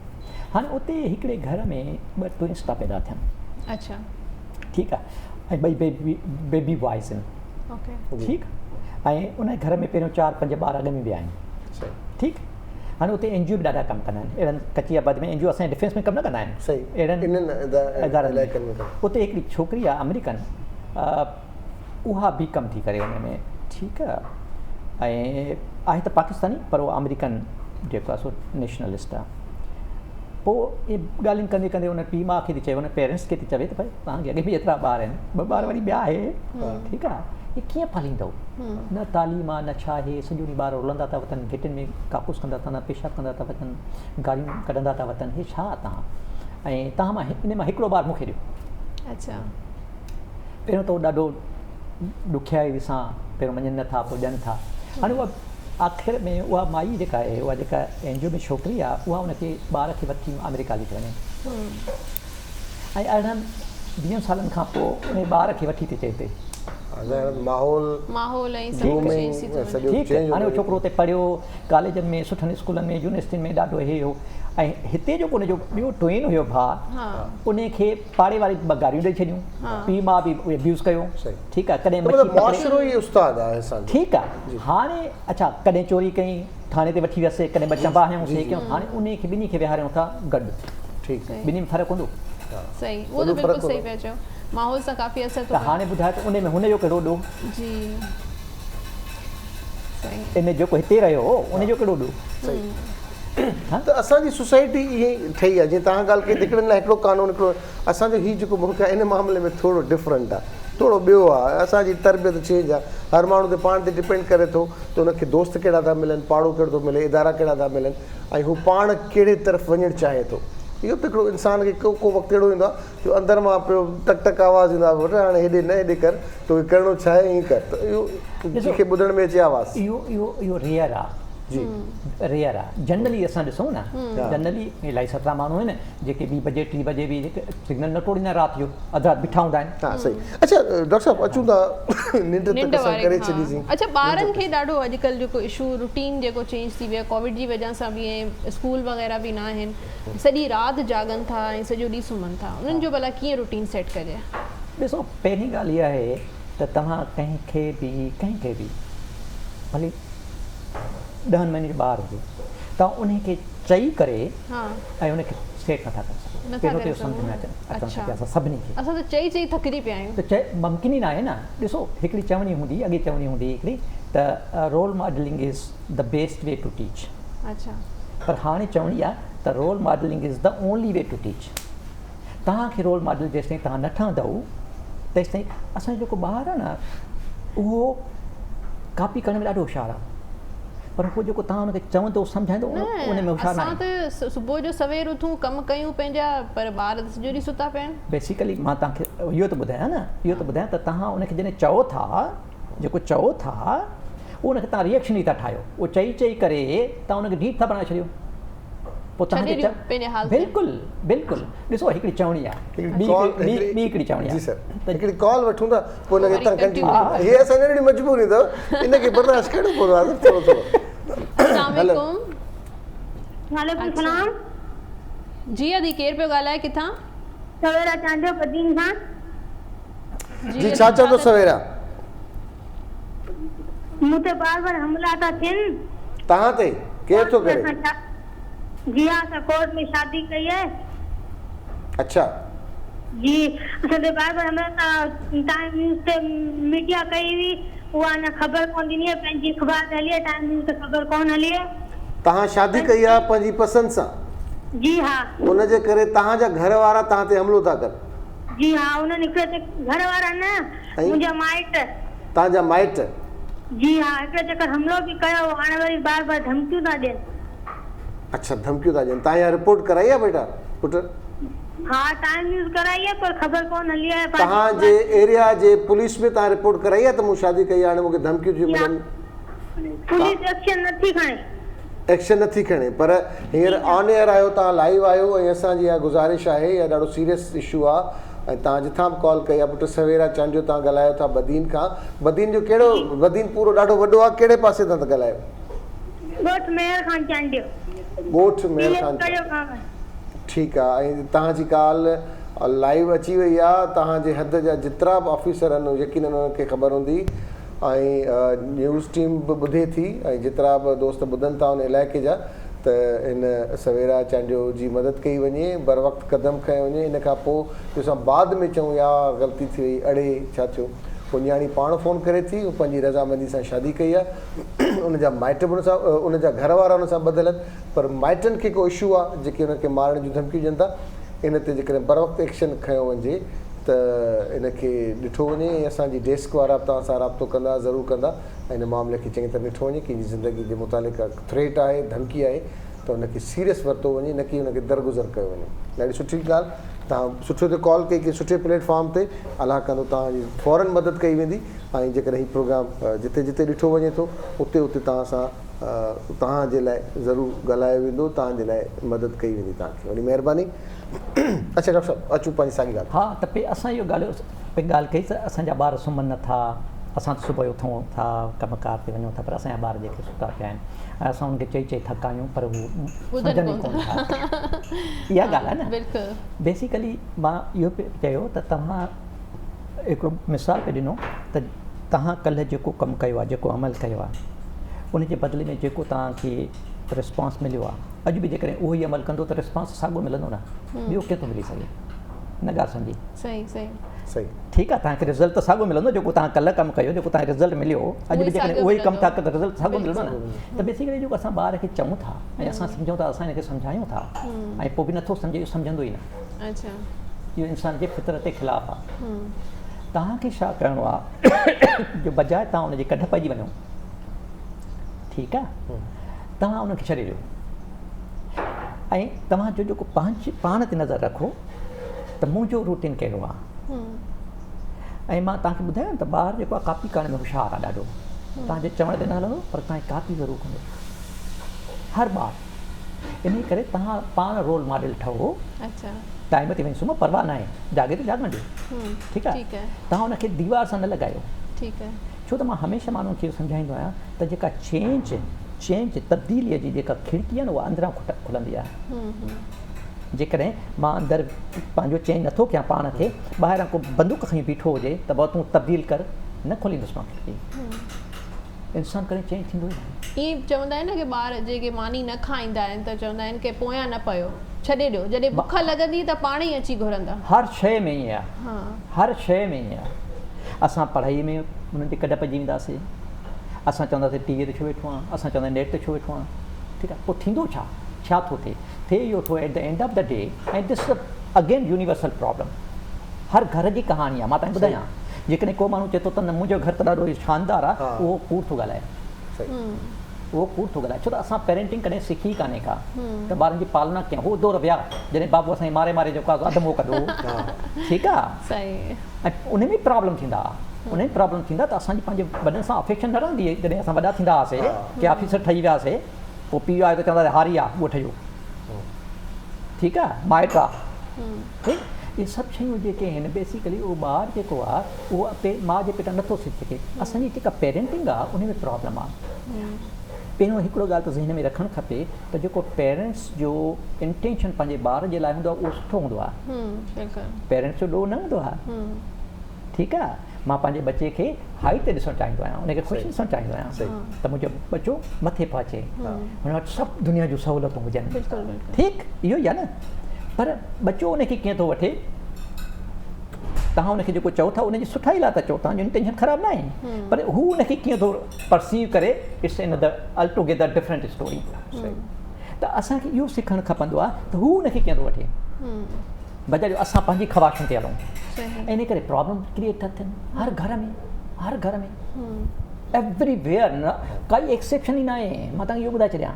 हाणे उते हिकिड़े घर में 2 ट्विंस था पैदा थियनि. ठीकु आहे, ऐं 2 बेबी बॉयज़ आहिनि. ठीकु, ऐं उन घर में पहिरियों 4-5 ॿार अॻ में बि आहिनि. ठीकु, हाणे उते NGO बि ॾाढा कमु कंदा आहिनि, अहिड़नि कची आबादी में NGO असांजे डिफेंस में कमु न कंदा आहिनि. अहिड़नि इदारनि में उते हिकिड़ी छोकिरी आहे अमेरिकन, उहा बि कमु थी करे हुन में. ठीकु आहे, ऐं आहे त पाकिस्तानी पर उहा अमेरिकन जेको आहे सो नेशनलिस्ट आहे. पोइ इहे ॻाल्हियूं कंदे कंदे हुन पीउ माउ खे थी चए, हुन पेरेंट्स खे थी चवे त भई तव्हांखे अॻे बि एतिरा ॿार आहिनि, 2 ॿार वरी ॿिया आहे. ठीकु आहे, इहे कीअं पालींदव, न तालीम आहे न छा आहे, सॼो ॾींहुं ॿार रुलंदा था वञनि, गिटियुनि में काकूस कंदा था वञनि, पेशाब कंदा था वञनि, गारियूं कढंदा था वञनि, इहे छा तव्हां, ऐं तव्हां मां इन मां हिकिड़ो ॿारु मूंखे ॾियो. पहिरियों त उहो ॾाढो ॾुखियाई सां पहिरियों मञनि नथा, पोइ ॾियनि था. हाणे उहा आख़िर में उहा माई जेका आहे, उहा जेका NGO में छोकिरी आहे, उहा उनखे ॿार खे वठी अमेरिका हली थी वञे, ऐं 18-20 सालनि खां पोइ उन ॿार खे वठी थी चए हिते. माहौल ऐं हाणे उहो छोकिरो उते पढ़ियो, कॉलेजनि में, सुठनि स्कूलनि में, यूनिवर्सिटियुनि में ॾाढो इहे हो. ऐं हिते जेको उनजो ॿियो ट्वेन हुयो भाउ, उनखे पाड़े वारी गारियूं ॾेई छॾियूं, पीउ माउ बि उहे अब्यूज़ कयो. ठीकु आहे, कॾहिं ठीकु आहे. हाणे अच्छा, कॾहिं चोरी कई थाणे ते वठी वियासीं, कॾहिं ॿ चंबा हयूंसीं कयूं, हाणे उनखे ॿिन्ही खे विहारियूं था गॾु. ठीकु, ॿिन्ही में फ़र्क़ु हूंदो. सही, उहो त बिल्कुलु सही पिया चयो, माहौल सां काफ़ी असर थो. हाणे ॿुधाए त उन में हुनजो कहिड़ो ॾोह जी, इन जेको हिते रहियो हो उनजो कहिड़ो ॾोह. त असांजी सोसाइटी ईअं ठही आहे, जीअं तव्हां ॻाल्हि कई हिकिड़े लाइ हिकिड़ो कानून हिकिड़ो. असांजो हीउ जेको मुल्क आहे इन मामले में थोरो डिफरेंट आहे, थोरो ॿियो आहे. असांजी तरबियत चेंज आहे, हर माण्हू ते पाण ते डिपेंड करे थो त उनखे दोस्त कहिड़ा था मिलनि, पाड़ो कहिड़ो थो मिले, इदारा कहिड़ा था मिलनि, ऐं हू पाण कहिड़े तरफ़ वञणु चाहे थो. इहो त हिकिड़ो इंसान खे को वक़्तु अहिड़ो ईंदो आहे जो अंदरि मां पियो टक टक आवाज़ ईंदो आहे, हाणे हेॾे न हेॾे कर, तोखे करिणो छा आहे ईअं कर. त इहो जंहिंखे ॿुधण में अचे आवाज़, इहो रेयर आहे. रेयर आहे। जनरली असां ॾिसूं न, जनरली इलाही सतरा माण्हू आहिनि जेके 2 बजे 3 बजे बि सिग्नल न तोड़ींदा राति जो, अधु राति बीठा हूंदा आहिनि। हा सही। अच्छा डॉक्टर साहब अचूं था निंड तक असां करे छॾीसीं। अच्छा ॿारनि खे ॾाढो अॼुकल्ह जेको इशू रूटीन जेको चेंज थी वियो आहे कोविड जी वजह सां बि, ऐं स्कूल वग़ैरह बि न आहिनि, सॼी राति जागनि था ऐं सॼो ॾींहुं सुम्हनि था, उन्हनि जो भला कीअं रूटीन सेट कजे? ॾिसो पहिरीं ॻाल्हि इहा आहे त तव्हां कंहिंखे बि भले 10 महीने जो ॿारु हुजे, तव्हां उनखे चई करे ऐं उनखे सेट नथा करे सघो, पहिरियों त सम्झ में अचनि असां सभिनी खे। असां त चई थकिजी पिया आहियूं। त मुमकिन ई न आहे न। ॾिसो हिकिड़ी चवणी हूंदी, अॻे चवणी हूंदी हिकिड़ी त role modelling is the best way to teach. अच्छा। पर हाणे चवणी आहे त role modelling is the only way to teach. तव्हांखे रोल मॉडल जेसिताईं तव्हां न ठहंदव तेसिताईं असांजो जेको ॿारु आहे न उहो कॉपी करण में ॾाढो होशियारु आहे, पर उहो जेको तव्हां हुनखे चवंदो सम्झाईंदो उन में होशियारु न आहे। असां त सुबुह जो सवेर उथूं कमु कयूं पंहिंजा, पर ॿार त सॼो ॾींहुं सुता पिया आहिनि। बेसिकली मां तव्हांखे इहो त ॿुधायां न, इहो त ॿुधायां त तव्हां उनखे जॾहिं चओ था, जेको चओ था उनखे तव्हां रिएक्शन ई था ठाहियो। उहो चई करे तव्हां उनखे ढीठ था बणाए छॾियो, पोइ तव्हांखे बिल्कुलु बिल्कुलु। ॾिसो हिकिड़ी चवणी आहे, ॿी हिकिड़ी चवणी आहे। जी सर, हिकिड़ी कॉल वठूं था पोइ हुनखे तव्हां कंटिन्यू। हे असां हिन ॾींहुं मजबूरी अथव, इनखे बर्दाश्त करिणो पवंदो आहे थोरो थोरो। वालेकुम सलाम। जी अदी केरु पियो ॻाल्हाए किथां? सवेरा चांडियो बदीन खां। जी छा चओ था सवेरा? मूं ते बार हमला था थियनि। तव्हां ते केरु थो करे? जी हाँ, असां कोर्ट में शादी कई है। अच्छा जी, असां ते बार हमला टाइम न्यूज़ ते मीडिया कई हुई, उहा न ख़बर कोन ॾिनी आहे, पंहिंजी अख़बार ते हली आहे, टाइम न्यूज़ ते ख़बर कोन हली आहे। तव्हां शादी कई आहे पंहिंजी पसंदि सां? जी हा। उनजे करे तव्हांजा घर वारा तव्हां ते हमलो था कनि? जी हा, उन्हनि हिकिड़े घर वारा न, मुंहिंजा माइट। तव्हांजा माइट? जी हा, हिकिड़े चक्कर हमलो बि कयो, हाणे वरी बार धमकियूं था ॾियनि। अच्छा धमकियूं था ॾियनि। तव्हां इहा रिपोर्ट कराई आहे बेटा पुट? हाँ, टाइम न्यूज़ कराई है, पर ख़बर कोन हली आहे। तव्हांजे एरिया जे पुलिस में तव्हां रिपोर्ट कराई आहे त मूं शादी कई आहे, हाणे मूंखे धमकियूं थियूं मिलनि? पुलिस एक्शन नथी खणे। एक्शन नथी खणे, पर हींअर ऑन एयर आहियो, तव्हां लाइव आहियो, ऐं असांजी इहा गुज़ारिश आहे, इहा ॾाढो सीरियस इशू आहे, ऐं तव्हां जिथां बि कॉल कई आहे पुट सवेरा चांडियो तव्हां ॻाल्हायो था बदीन खां। बदीन जो कहिड़ो? बदीन पूरो ॾाढो वॾो आहे, कहिड़े पासे तां था ॻाल्हायो? ॻोठ मेहर खान चांडियो। ॻोठ मेहर खान। ठीकु आहे। ऐं तव्हांजी कॉल लाइव अची वई आहे। तव्हांजे हद जा जेतिरा बि ऑफिसर आहिनि यकीनन उन्हनि खे ख़बर हूंदी, ऐं न्यूज़ टीम बि ॿुधे थी, ऐं जेतिरा बि दोस्त ॿुधनि था उन इलाइक़े जा, त इन सवेरा चांडियो जी मदद कई वञे, बर वक़्तु क़दम खयो वञे। इन खां पोइ असां बाद में चऊं या ग़लती थी वई, अड़े छा थियो, पोइ न्याणी पाण फ़ोन करे थी, उहो पंहिंजी रज़ामंदी सां शादी कई आहे, उनजा माइट बि उन सां, उनजा घर वारा उन सां ॿधल आहिनि, पर माइटनि खे को इशू आहे जेके उनखे मारण जूं धमकियूं ॾियनि था। इन ते जेकॾहिं बर वक़्तु एक्शन खयो वञे त इनखे ॾिठो वञे, ऐं असांजी डेस्क वारा तव्हां सां राब्तो कंदा, ज़रूरु कंदा, ऐं इन मामले खे चङी तरह ॾिठो वञे। कंहिंजी ज़िंदगी जे मुतालिक़ थ्रेट आहे, धमकी आहे, त उनखे सीरियस वरितो वञे, न की उनखे दरगुज़र कयो वञे। ॾाढी सुठी ॻाल्हि, तव्हां सुठो ते कॉल कई, कंहिं सुठे प्लेटफॉर्म ते, अलाह कंदो तव्हांजी फ़ौरन मदद कई वेंदी, ऐं जेकॾहिं हीउ प्रोग्राम जिते जिते ॾिठो वञे थो उते उते तव्हां सां तव्हांजे लाइ ज़रूरु ॻाल्हायो वेंदो, तव्हांजे लाइ मदद कई वेंदी। तव्हांखे वॾी महिरबानी। अच्छा डॉक्टर साहब अचूं पंहिंजी साॻी ॻाल्हि। हा, त पे असां इहो ॻाल्हि कई त असांजा ॿार सुम्हनि नथा, असां त सुबुह जो उथूं था, कमकार ते वञूं था, पर असांजा ॿार जेके सुता पिया आहिनि, ऐं असां उनखे चई थकायूं, पर हू सम्झनि कोन था। इहा ॻाल्हि आहे न। बेसिकली मां इहो चयो त तव्हां हिकिड़ो मिसाल पे ॾिनो त तव्हां कल्ह जेको कमु कयो आहे, जेको अमल कयो आहे, उनजे बदिले में जेको तव्हांखे रिस्पॉन्स मिलियो आहे, अॼु बि जेकॾहिं उहो ई अमल कंदो त रिस्पॉन्स साॻियो मिलंदो न, ॿियो कंहिं थो मिली सघे। न ॻाल्हि सम्झी? सही सही सही। ठीकु आहे, तव्हांखे रिज़ल्ट त साॻियो मिलंदो जेको तव्हां कल्ह कमु कयो, जेको तव्हांखे रिज़ल्ट मिलियो, अॼु बि जेकॾहिं उहो ई कमु था कयो त रिज़ल्ट साॻियो मिलंदो न। त बेसिकली जेको असां ॿार खे चऊं था ऐं असां सम्झूं था, असां हिनखे सम्झायूं था, ऐं पोइ बि नथो सम्झे, सम्झंदो ई न। अच्छा, इहो इंसान जे फितरत जे ख़िलाफ़ु आहे। तव्हांखे छा करिणो आहे, जो बजाए तव्हां हुनजी कढ पइजी वञो, ठीकु आहे, तव्हां उनखे छॾे ॾियो, ऐं तव्हांजो जेको पाण ते नज़र रखो त मुंहिंजो रूटीन कहिड़ो आहे। ऐं मां तव्हांखे ॿुधायां त ॿारु जेको आहे कॉपी करण में होशियारु आहे ॾाढो, तव्हांजे चवण ते न हलंदो, पर तव्हांजी कॉपी ज़रूरु कंदो। हर ॿार इन करे तव्हां पाण रोल मॉडल ठहो अच्छा टाइम ते वञी सुम्हो परवाह न आहे जागे त जागण ॾियो ठीकु आहे तव्हां हुनखे दीवार सां न लॻायो ठीकु आहे छो त मां हमेशह माण्हुनि खे सम्झाईंदो आहियां त जेका चेंज तब्दीलीअ जी जेका खिड़की आहे न उहा अंदरां खुलंदी आहे जेकॾहिं मां अंदरि पंहिंजो चेंज नथो कयां पाण खे ॿाहिरां को बंदूक खणी बीठो हुजे त भाउ तूं तब्दील कर न खोलींदुसि मां खिड़की इंसानु करे चेंज थींदो ई आहे ईअं चवंदा आहिनि न की ॿार जेके मानी न खाईंदा आहिनि त चवंदा आहिनि की पोयां न पियो छॾे ॾियो जॾहिं बुख लॻंदी त पाण ई अची घुरंदा हर शइ में ईअं आहे हर शइ में ईअं आहे असां पढ़ाईअ में हुननि ते कॾहिं पइजी वेंदासीं असां चवंदासीं टीवीअ ते छो वेठो आहियां असां चवंदा नेट ते छो वेठो आहियां ठीकु आहे पोइ थींदो छा थो थिए इहो थो at the end of the day ऐं दिस अगेन यूनिवर्सल प्रॉब्लम हर घर जी कहाणी आहे मां तव्हांखे ॿुधायां जेकॾहिं को माण्हू चए थो त न मुंहिंजो घर त ॾाढो शानदार आहे उहो कूड़ थो ॻाल्हाए छो त असां पेरेंटिंग कॾहिं सिखी कान्हे का त ॿारनि जी पालना कयूं हू दौर विया जॾहिं बाबू असांखे मारे जेको आहे अधमो कढो ठीकु आहे ऐं उन में प्रॉब्लम थींदा त असांजी पंहिंजे वॾनि सां अफेक्शन न रहंदी हुई जॾहिं असां वॾा थींदा हुआसीं की ऑफिसर ठही वियासीं पोइ पीउ आहे त चवंदा हारी आहे ॻोठ जो ठीकु आहे माइट आहे इहे सभु शयूं जेके आहिनि बेसिकली उहो ॿारु जेको आहे उहो माउ जे पेटां नथो सिखी सघे असांजी जेका पेरेंटिंग आहे उन में प्रॉब्लम आहे पहिरियों हिकिड़ो ॻाल्हि त ज़हन में रखणु खपे त जेको पेरेंट्स जो इंटेंशन पंहिंजे ॿार जे लाइ हूंदो आहे उहो सुठो हूंदो आहे पेरेंट्स जो ॾोह न हूंदो आहे ठीकु आहे मां पंहिंजे बचे खे हाइट ते ॾिसणु चाहींदो आहियां उनखे ख़ुशि ॾिसणु चाहींदो आहियां त मुंहिंजो बचो मथे पहुचे हुन वटि सभु दुनिया जूं सहूलियतूं हुजनि ठीकु इहो ई आहे न पर बचो उनखे कीअं थो वठे तव्हां उनखे जेको चओ था उनजी सुठाई लाइ था चओ तव्हांजो इंटेंशन ख़राबु न आहे पर हू उनखे कीअं थो परसीव करे it's in the अलटुगेदर different story त असांखे इहो सिखणु खपंदो आहे त हू उनखे कीअं थो वठे बजाए असां पंहिंजी ख़्वाहिशुनि ते हलूं ऐं इन करे प्रॉब्लम क्रिएट था थियनि हर घर में एवरीवेयर न काई एक्सेप्शन ई न आहे मां तव्हांखे इहो ॿुधाए छॾियां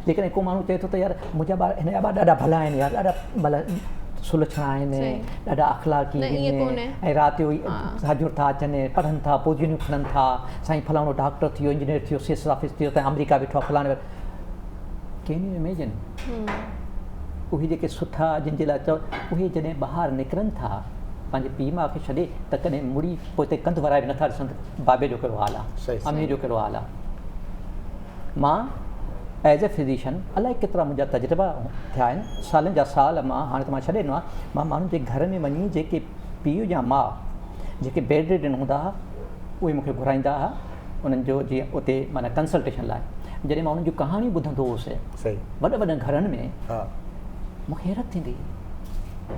जेकॾहिं को माण्हू चए थो त यार मुंहिंजा ॿार हिन जा ॿार ॾाढा भला आहिनि यार ॾाढा भला सुलछणा आहिनि ॾाढा अख़लाक़ी आहिनि ऐं राति जो हाज़ुर था अचनि पढ़नि था पोजिनियूं खणनि था साईं फलाणो डॉक्टर थियो इंजीनियर थियो सीएस ऑफिस थियो त अमेरिका वेठो आहे फलाणे कैन यू इमेजिन उहे जेके सुठा जिन जे लाइ चओ उहे जॾहिं ॿाहिरि निकिरनि था पंहिंजे पीउ माउ खे छॾे त कॾहिं मुड़ी पोइ हिते कंध वराए बि नथा ॾिसनि बाबे जो कहिड़ो हाल आहे अमीर जो कहिड़ो हाल आहे मां एज ए फिज़िशियन अलाए केतिरा मुंहिंजा तजुर्बा थिया आहिनि सालनि जा साल मां हाणे त मां छॾे ॾिनो आहे मां माण्हुनि जे घर में वञी जेके पीउ या माउ जेके बेड रिडन हूंदा हुआ उहे मूंखे घुराईंदा हुआ उन्हनि जो जीअं उते माना कंसल्टेशन लाइ जॾहिं मां उन्हनि जूं कहाणियूं ॿुधंदो हुउसि वॾनि घरनि में मूंखे हैरत थींदी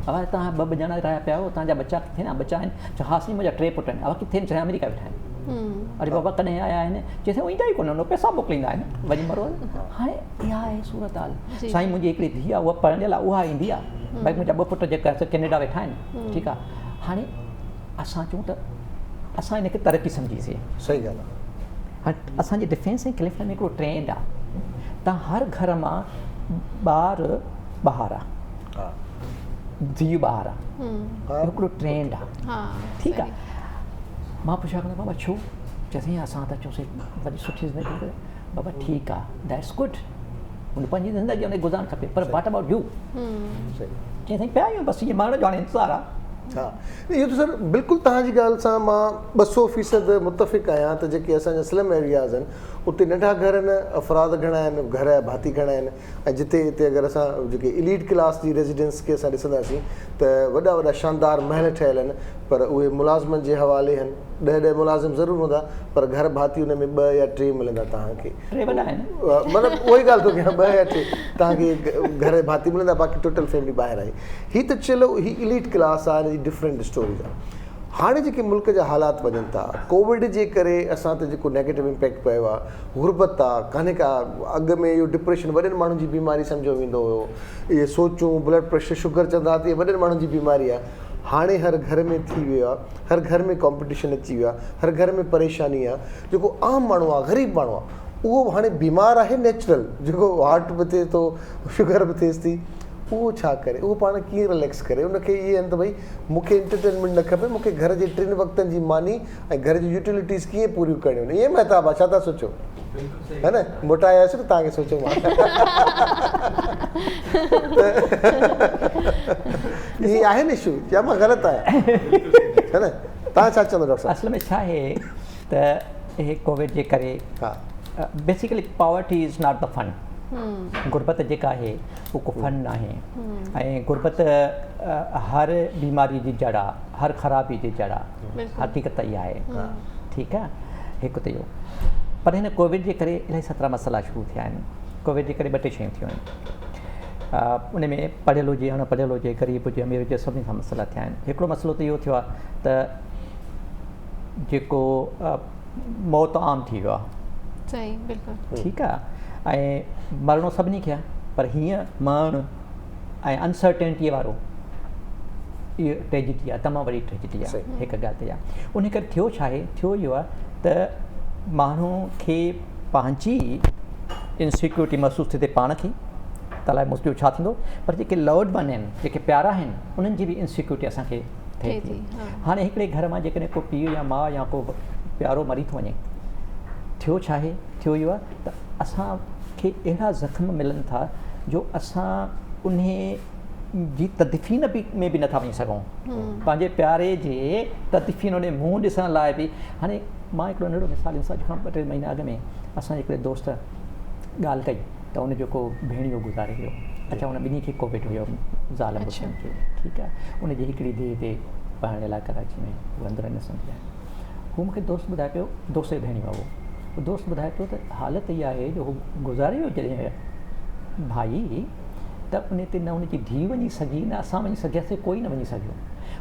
अवा तव्हां ॿ ॼणा रहिया पिया हो तव्हांजा बच्चा किथे न बच्चा आहिनि छा हासी मुंहिंजा 3 पुट आहिनि अवा किथे चए अमेरिका वेठा आहिनि अरे बाबा कॾहिं आया आहिनि चएसि ईंदा ई कोन पैसा मोकिलींदा आहिनि वञी मरो हाणे इहा आहे सूरत हाल साईं मुंहिंजी हिकिड़ी धीउ आहे उहा पढ़ियल आहे उहा ईंदी आहे भई मुंहिंजा 2 पुट जेका कैनेडा वेठा आहिनि ठीकु आहे हाणे असां चऊं त असां हिनखे तरक़ी सम्झीसीं सही ॻाल्हि आहे हाणे असांजे डिफेंस ऐं क्लिफ्ट में हिकिड़ो ट्रेंड आहे तव्हां हर घर मां ॿार ॿाहिरि आहे धीउ ॿाहिरि आहे हिकिड़ो ट्रेंड आहे ठीकु आहे मां पुछा कंदो बाबा छो चएसि असां त चयोसीं वॾी सुठी ज़िंदगी करे बाबा ठीकु आहे दैट्स गुड हुन पंहिंजी ज़िंदगी हुनखे गुज़ारणु खपे पर वाट अबाउट यू चई साईं पिया आहियूं बसि इहे माण्हू जो हाणे इंतज़ारु आहे हा इहो त सर बिल्कुलु तव्हांजी ॻाल्हि सां मां 200% मुतफ़िक़ आहियां त जेके असांजा स्लम एरियाज़ आहिनि उते नंढा घर आहिनि अफ़राद घणा आहिनि घर जा भाती घणा आहिनि ऐं जिते हिते अगरि असां जेके इलीट क्लास जी रेज़िडेंस खे असां ॾिसंदासीं त वॾा वॾा शानदार महल ठहियल आहिनि पर उहे मुलाज़िमनि जे हवाले आहिनि 10 मुलाज़िम ज़रूरु हूंदा पर घर भाती हुन में 2 या 3 मिलंदा तव्हांखे मतिलबु उहा ई ॻाल्हि थो कयां 2 या 3 तव्हांखे घर भाती मिलंदा बाक़ी टोटल फैमिली ॿाहिरि आहे हीअ त चलो हीअ इलीट क्लास आहे डिफरेंट स्टोरीज़ आहे हाणे जेके मुल्क जा हालात वञनि था कोविड जे करे असां ते जेको नेगेटिव इम्पैक्ट पियो आहे गुरबत आहे कान्हे का अॻु में इहो डिप्रेशन वॾनि माण्हुनि जी बीमारी सम्झो वेंदो हुयो इहे सोचूं ब्लड प्रेशर शुगर चवंदा त इहे वॾनि माण्हुनि जी बीमारी आहे हाणे हर घर में थी वियो आहे हर घर में कॉम्पिटिशन अची वियो आहे हर घर में परेशानी आहे जेको आम माण्हू आहे ग़रीब माण्हू आहे उहो हाणे बीमार आहे नेचुरल जेको हार्ट बि थिए थो शुगर बि थिएसि थी उहो छा करे उहो पाण कीअं रिलैक्स करे उनखे इहे आहिनि त भई मूंखे एंटरटेनमेंट न खपे मूंखे घर जे 3 वक़्तनि जी मानी ऐं घर जी यूटिलिटीज़ कीअं पूरियूं करणियूं आहिनि इहे महताब आहे छा था सोचो है न, मोटायासीं न तव्हांखे सोचो मां ईअं आहे न इशू या मां ग़लति आहियां है न? तव्हां छा चवंदो डॉक्टर साहब? असल में छा आहे त हे कोविड जे करे basically poverty is not the fun. गुरबत जेका आहे उहो को फन आहे ऐं गुरबत हर बीमारी जी जड़ आहे, हर ख़राबी जी जड़ आहे. हक़ीक़त इहा आहे. ठीकु आहे, हिकु त इहो. पर हिन कोविड जे करे इलाही सतरा मसइला शुरू थिया आहिनि. कोविड जे करे 2 टे शयूं थियूं आहिनि. उन में पढ़ियल हुजे अण पढ़ियल हुजे, ग़रीब हुजे अमीर हुजे, सभिनी खां मसइला थिया आहिनि. हिकिड़ो मसइलो त इहो थियो आहे त जेको मौत आम थी वियो आहे. सही, बिल्कुलु. ठीकु आहे. ऐं मरणो सभिनी खे आहे, पर हीअं मरण ऐं अनसर्टेनिटीअ वारो इहो ट्रेजिडी आहे, तमामु वॾी ट्रेजिडी आहे. हिकु ॻाल्हि त आहे. उन करे थियो छा आहे, थियो इहो आहे त माण्हू खे पंहिंजी इनसिक्योरिटी महसूसु थिए पाण खे त अलाए मुश्किल छा थींदो, पर जेके लव्ड वन आहिनि, जेके प्यारा आहिनि, उन्हनि जी बि इनसिक्योरिटी असांखे थिए थी. हाणे हिकिड़े घर मां जेकॾहिं को पीउ या माउ या को प्यारो मरी थो वञे, थियो छा आहे, थियो इहो आहे त असांखे अहिड़ा ज़ख़्म मिलनि था जो असां उन जी तदफ़ीन में बि नथा वञी सघूं. पंहिंजे प्यारे जे तदफ़ीन उन मुंहुं ॾिसण लाइ बि. हाणे मां हिकिड़ो नंढिड़ो मिसाल ॾिसां, खां 2 टे महीना अॻु में असांजे हिकिड़े दोस्त ॻाल्हि कई त उन जेको भेणियो गुज़ारे वियो. अच्छा, उन ॿिन्ही खे कोविड हुयो, ज़ाल मुड़ुसनि खे. ठीकु आहे. उनजी हिकिड़ी धीउ हिते पढ़ण लाइ कराची में, उहा अंदरि न सम्झी आहे. हू मूंखे दोस्त ॿुधाए पियो, दोस्त जी भेणियो आहे उहो दोस्त ॿुधाए पियो त हालत इहा आहे जो हू गुज़ारे वियो जॾहिं भाई, त उन ते न उनजी धीउ वञी सघी, न असां वञी सघियासीं, कोई न वञी सघियो.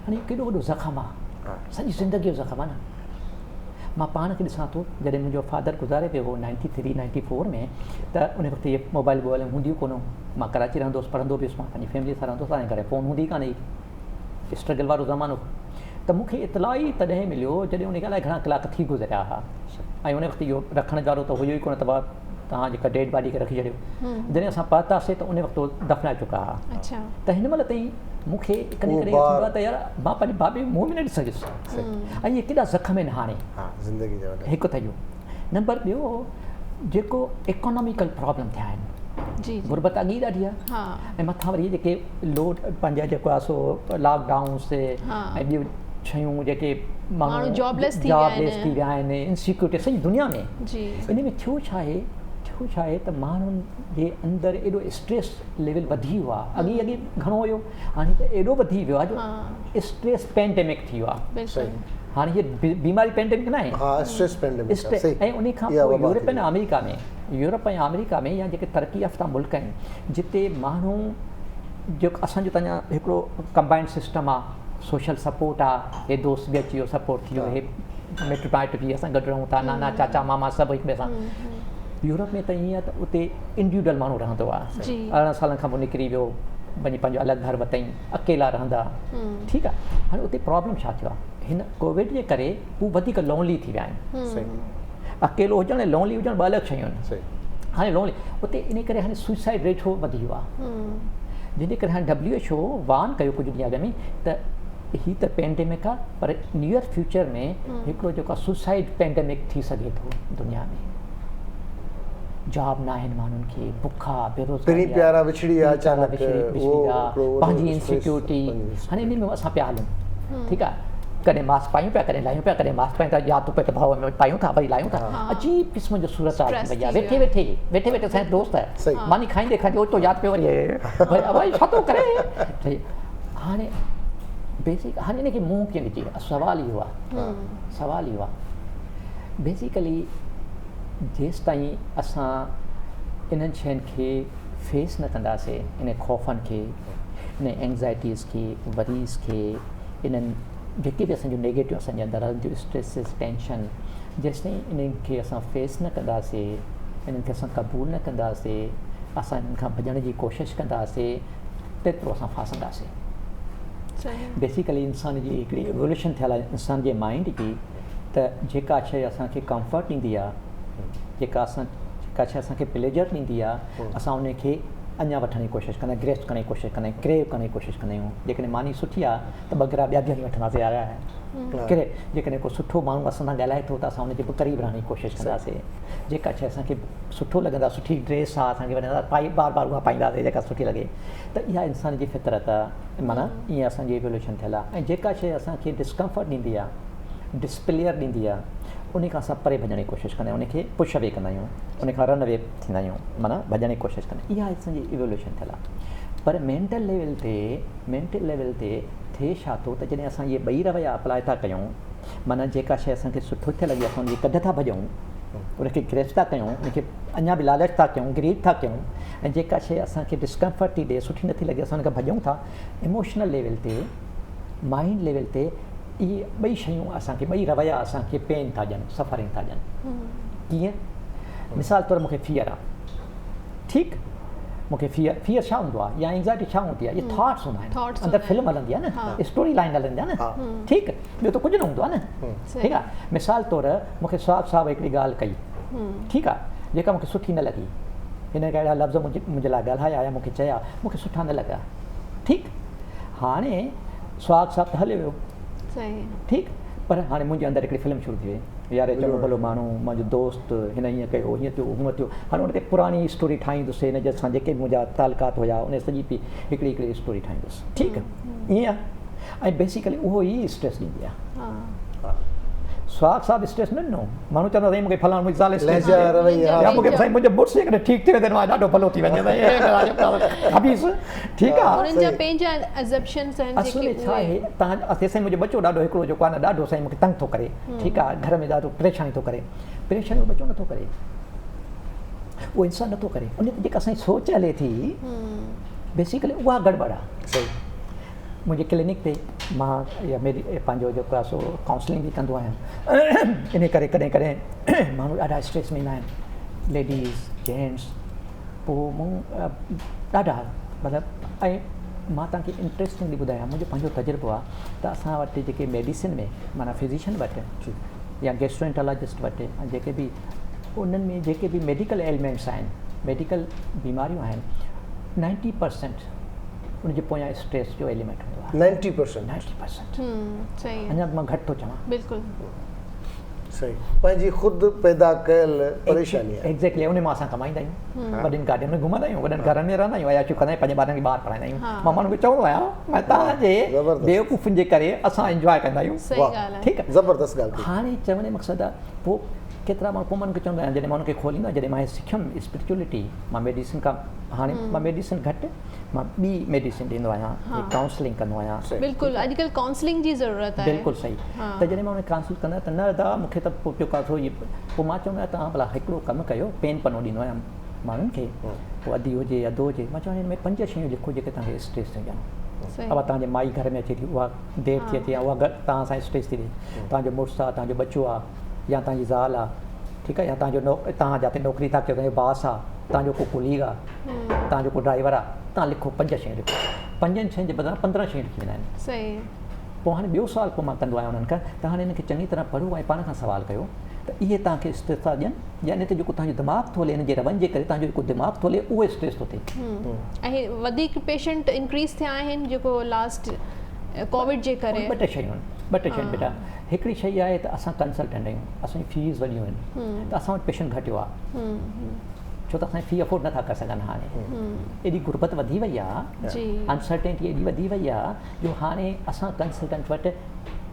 हाणे केॾो वॾो ज़ख़्म आहे, सॼी ज़िंदगीअ जो ज़ख़्म आहे न. मां पाण खे ॾिसां थो, जॾहिं मुंहिंजो फादर गुज़ारे पियो हो 93 94 में, त उन वक़्तु इहे मोबाइल वोबाइल हूंदियूं कोन. मां कराची रहंदो हुउसि, पढ़ंदो बि हुउसि, मां पंहिंजी फैमिली सां रहंदो हुउसि. हाणे घर फ़ोन हूंदी कान हुई, स्ट्रगल वारो ज़मानो. त मूंखे इतला ई तॾहिं मिलियो जॾहिं उन अलाए घणा कलाक थी गुज़रिया हुआ. ऐं उन वक़्तु इहो रखण वारो त हुयो ई कोन, त तव्हां जेका डेड बॉडी खे रखी छॾियो. जॾहिं असां पहुतासीं त उन वक़्तु दफ़नाए चुका हुआ. त हिन महिल ताईं मूंखे कॾहिं कॾहिं थींदो आहे त यार मां पंहिंजे बाबे मुंहं में न ॾिसी सघियुसि. ऐं इहे केॾा ज़ख़्म आहिनि हाणे ज़िंदगी जा. हिकु त इहो. नंबर ॿियो, जेको इकोनॉमिकल प्रॉब्लम थिया आहिनि, गुरबत अॻी ॾाढी आहे. ऐं मथां वरी जेके लोड पंहिंजा जेको आहे सो लॉकडाउन से ऐं ॿियूं शयूं जेके माण्हू जॉबलेस थी विया आहिनि, इनसिक्योरिटी सॼी दुनिया में. इन में थियो छा आहे त माण्हुनि जे अंदरि एॾो स्ट्रेस लेवल वधी वियो आहे. अॻे घणो हुयो, हाणे त एॾो वधी वियो आहे जो स्ट्रेस पेंडेमिक थी वियो आहे. हाणे हीअ बीमारी पेंडेमिक न आहे, ऐं उन खां पोइ यूरोप ऐं अमेरिका में या जेके तरक़ी याफ़्ता मुल्क आहिनि, जिते माण्हू जेको असांजो त अञा हिकिड़ो कंबाइंड सिस्टम आहे, सोशल सपोर्ट आहे. हे दोस्त बि अची वियो, सपोर्ट थी वियो, हे मिट माइट बि असां गॾु रहूं था, नाना चाचा मामा सभु हिक ॿिए सां. यूरोप में त ईअं आहे त उते इंडिविजुअल माण्हू रहंदो आहे. 18 सालनि खां पोइ निकिरी वियो, वञी पंहिंजो अलॻि घर वरितईं, अकेला रहंदा. ठीकु आहे. हाणे उते प्रॉब्लम छा थियो आहे, हिन कोविड जे करे हू वधीक लोनली थी विया आहिनि. अकेलो हुजणु ऐं लोनली हुजणु 2 अलॻि शयूं आहिनि. हाणे लोनली उते इन करे हाणे सुसाइड रेट छो वधी वियो आहे, जंहिंजे करे हाणे WHO वार्न कयो कुझु ॾींहं अॻु में त ही त पेंडेमिक आहे, पर नियर फ्यूचर में हिकिड़ो जेको आहे सुसाइड पेंडेमिक थी सघे थो दुनिया में. जॉब न आहिनि माण्हुनि खे, बुखा, बेरोज़गारी, पंहिंजी इनसिक्योरिटी. हाणे इन में असां पिया हलूं. ठीकु आहे. कॾहिं मास्क पायूं पिया, कॾहिं लायूं पिया, कॾहिं मास्क पायूं था, या तो पेट भउ में पायूं था, वरी लायूं था. अजीब क़िस्म जो सूरत आहे भैया. वेठे असांजे दोस्त आहे, मानी खाईंदे ओचितो यादि पियो वरी छा थो करे. हाणे बेसिक हाणे हिनखे मुंहुं कीअं ॾिजे, सवाल इहो आहे. बेसिकली जेसि ताईं असां इन्हनि शयुनि खे फेस न कंदासीं, इन ख़ौफ़नि खे, इन एंग्ज़ाइटीज़ खे, वरीज़ खे, इन्हनि जेके बि असांजो नेगेटिव असांजे अंदरि रहंदियूं स्ट्रेसिस, टेंशन, जेसि ताईं इन्हनि खे असां फेस न कंदासीं, इन्हनि खे असां क़बूल न कंदासीं, असां इन्हनि खां भॼण जी कोशिशि कंदासीं, तेतिरो असां फासंदासीं. बेसिकली इंसान जी हिकिड़ी एवोल्यूशन थियल आहे इंसान जे माइंड जी, त जेका शइ असांखे कंफर्ट ॾींदी आहे, जेका शइ असांखे प्लेजर ॾींदी आहे, असां उनखे अञा वठण जी कोशिशि कंदा आहियूं, ग्रेस्ट करण जी कोशिशि कंदा आहियूं, क्रेव करण जी कोशिशि कंदा आहियूं. जेकॾहिं मानी सुठी आहे त 2 गिरा ॿिया बि वठंदासीं. कहिड़े जेकॾहिं को सुठो माण्हू असां सां ॻाल्हाए थो त असां हुनजे बि क़रीब रहण जी कोशिशि कंदासीं, जेका शइ असांखे सुठो लॻंदा, सुठी ड्रेस आहे असांखे वञा पाई बार बार उहा पाईंदासीं जेका सुठी लॻे, त इहा इंसान जी फितरत आहे, माना ईअं असांजी इवोल्यूशन थियल आहे। ऐं जेका शइ असांखे डिस्कम्फर्ट ॾींदी आहे, डिस्प्लेयर ॾींदी आहे, उन खां असां परे भॼण जी कोशिशि कंदा आहियूं, उनखे पुश अवे कंदा आहियूं, उन खां रन अवे थींदा आहियूं, माना भॼण जी कोशिशि कंदा आहियूं। इहा असांजी इवोल्यूशन थियल आहे। पर मेंटल लेवल ते थिए छा थो त जॾहिं असां इहे ॿई रवैया अप्लाए था कयूं, माना जेका शइ असांखे सुठो थिए लॻे असां उनजी कढ था भॼूं, उनखे ग्रेस था कयूं, उनखे अञा बि लालच था कयूं, ग्रीड था कयूं, ऐं जेका शइ असांखे डिस्कम्फर्ट थी ॾिए, सुठी नथी लॻे, असां उनखे भॼूं था। इमोशनल लेवल ते, माइंड लेवल ते इहे ॿई शयूं असांखे, ॿई रवैया असांखे पेन था ॾियनि, सफ़रिंग था ॾियनि। कीअं? मिसाल तौरु मूंखे फियर आहे, ठीकु, मूंखे फियर छा हूंदो आहे या एंग्ज़ाइटी छा हूंदी आहे, इहे थॉट्स हूंदा आहिनि, अंदरि फिल्म हलंदी आहे न, स्टोरी लाइन हलंदी आहे न, ठीकु, ॿियो त कुझु न हूंदो आहे न, ठीकु आहे। मिसाल तौरु मूंखे सुहाग साहिबु हिकिड़ी ॻाल्हि कई, ठीकु आहे, जेका मूंखे सुठी न लॻी, हिन अहिड़ा लफ़्ज़ मुंहिंजे लाइ ॻाल्हाया या मूंखे चया, मूंखे सुठा न लॻा, ठीकु। हाणे सुहाग साहिबु त हले वियो, ठीकु, पर हाणे मुंहिंजे अंदरि हिकिड़ी फिल्म शुरू थी वई, यार चङो भलो माण्हू, मुंहिंजो दोस्त, हिन हीअं कयो, हीअं थियो, हूअं थियो, हाणे हुन ते पुराणी स्टोरी ठाहींदुसि, हिन जे सां जेके मुंहिंजा तालुकात हुया उन सॼी हिकिड़ी स्टोरी ठाहींदुसि, ठीकु, ईअं आहे। ऐं बेसिकली उहो ई स्ट्रेस ॾींदी आहे। सुहाग साहिबु स्ट्रेस न ॾिनो, माण्हू चवंदा साईं मूंखे फलाणो मुंहिंजी ज़ाल या मूंखे साईं मुंहिंजो मुड़ुस जेकॾहिं ठीकु थी वेंदो आहे ॾाढो भलो थी वञे, ठीकु आहे। असुल छा आहे, तव्हां साईं मुंहिंजो बचो ॾाढो हिकिड़ो जेको आहे न ॾाढो साईं मूंखे तंग थो करे, ठीकु आहे, घर में ॾाढो परेशानी थो करे, परेशानी बचो नथो करे, उहो इंसानु नथो करे, उन ते जेका असांजी सोच हले थी, बेसिकली उहा गड़बड़ आहे। मुंहिंजे क्लिनिक ते मां या मेरी पंहिंजो जेको आहे सो काउंसलिंग बि कंदो आहियां, इन करे कॾहिं कॾहिं माण्हू ॾाढा स्ट्रेस में ईंदा आहिनि, लेडीज़ जेंट्स, पोइ मूं ॾाढा मतिलबु, ऐं मां तव्हांखे इंट्रस्टिंगली ॿुधायां, मुंहिंजो पंहिंजो तजुर्बो आहे त असां वटि जेके मेडिसिन में, माना फिज़िशियन वटि या गैस्ट्रोएंटरोलॉजिस्ट वटि, जेके बि उन्हनि में जेके बि मेडिकल एलिमेंट्स आहिनि, मेडिकल बीमारियूं आहिनि, 90% उनजे पोयां स्ट्रेस जो एलिमेंट हूंदो आहे। 90%। अञा मां घटि थो चवां, बिल्कुलु सही, पंहिंजी ख़ुदि पैदा कयल परेशानी आहे। एग्ज़ैक्टली, उन मां असां कमाईंदा आहियूं, वॾनि गाॾियुनि में घुमंदा आहियूं, वॾनि घरनि में रहंदा आहियूं, अयाशूं कंदा आहियूं, पंहिंजे ॿारनि खे ॿाहिरि पढ़ाईंदा आहियूं। मां माण्हुनि खे चवंदो आहियां, मां तव्हांजे बेवकूफ़नि जे करे असां इंजॉय कंदा आहियूं, ठीकु आहे, ज़बरदस्त ॻाल्हि। हाणे चवण जो मक़सदु आहे, पोइ केतिरा माण्हू पोइ मूंखे चवंदा आहिनि, जॾहिं मां उनखे खोलींदो आहियां, जॾहिं मां सिखियुमि स्पिरिचुअलिटी, मां मेडिसिन खां, हाणे मां मेडिसिन घटि, मां ॿी मेडिसिन ॾींदो आहियां, काउंसलिंग कंदो आहियां। बिल्कुलु, अॼुकल्ह काउंसलिंग जी ज़रूरत आहे। बिल्कुलु सही। त जॾहिं मां उन काउंसिल कंदो आहियां त न दादा मूंखे त पोइ पियो काथो इहे, पोइ मां चवंदो आहियां तव्हां भला हिकिड़ो कमु कयो, पेन पनो ॾींदो आहियां माण्हुनि खे, पोइ अधी हुजे अधु हुजे, मां चवंदो हिन में 5 शयूं लिखो जेके तव्हांखे स्ट्रेस थी ॾियनि। अब तव्हांजे माई घर में अचे थी, उहा देरि थी अचे, या उहा तव्हां सां स्ट्रेस थी ॾिए, तव्हांजो मुड़ुसु आहे, तव्हांजो बचो आहे, या तव्हांजी ज़ाल आहे, ठीकु आहे, या तव्हां जिते नौकिरी था कयो, तव्हांजो बास आहे, तव्हांजो को कुलीग आहे, तव्हांजो को ड्राइवर आहे, तव्हां लिखो 5 शयूं लिखो, 5 शयुनि जे बदिरां 15 शयूं लिखी वेंदा आहिनि। सही। पोइ हाणे ॿियो सुवालु पोइ मां कंदो आहियां उन्हनि खां, त हाणे हिनखे चङी तरह पढ़ो ऐं पाण खां सुवालु कयो त इहे तव्हांखे स्ट्रेस था ॾियनि, या इन ते जेको तव्हांजो दिमाग़ु थो हले, इन जे रवनि जे करे तव्हांजो जेको दिमाग़ु थो हले उहो स्ट्रेस थो थिए। ऐं वधीक पेशेंट इंक्रीज़ थिया आहिनि जेको लास्ट कोविड जे करे। 2 शयूं बेटा, हिकिड़ी शइ आहे त असां कंसल्टेंट आहियूं, असांजी फीस वॾियूं आहिनि, त असां वटि पेशेंट घटि वियो आहे, छो त असांजी फी अफोर्ड नथा करे सघनि। हाणे एॾी गुरबत वधी वई आहे, अनसर्टेनिटी एॾी वधी वई आहे, जो हाणे असां कंसल्टेंट वटि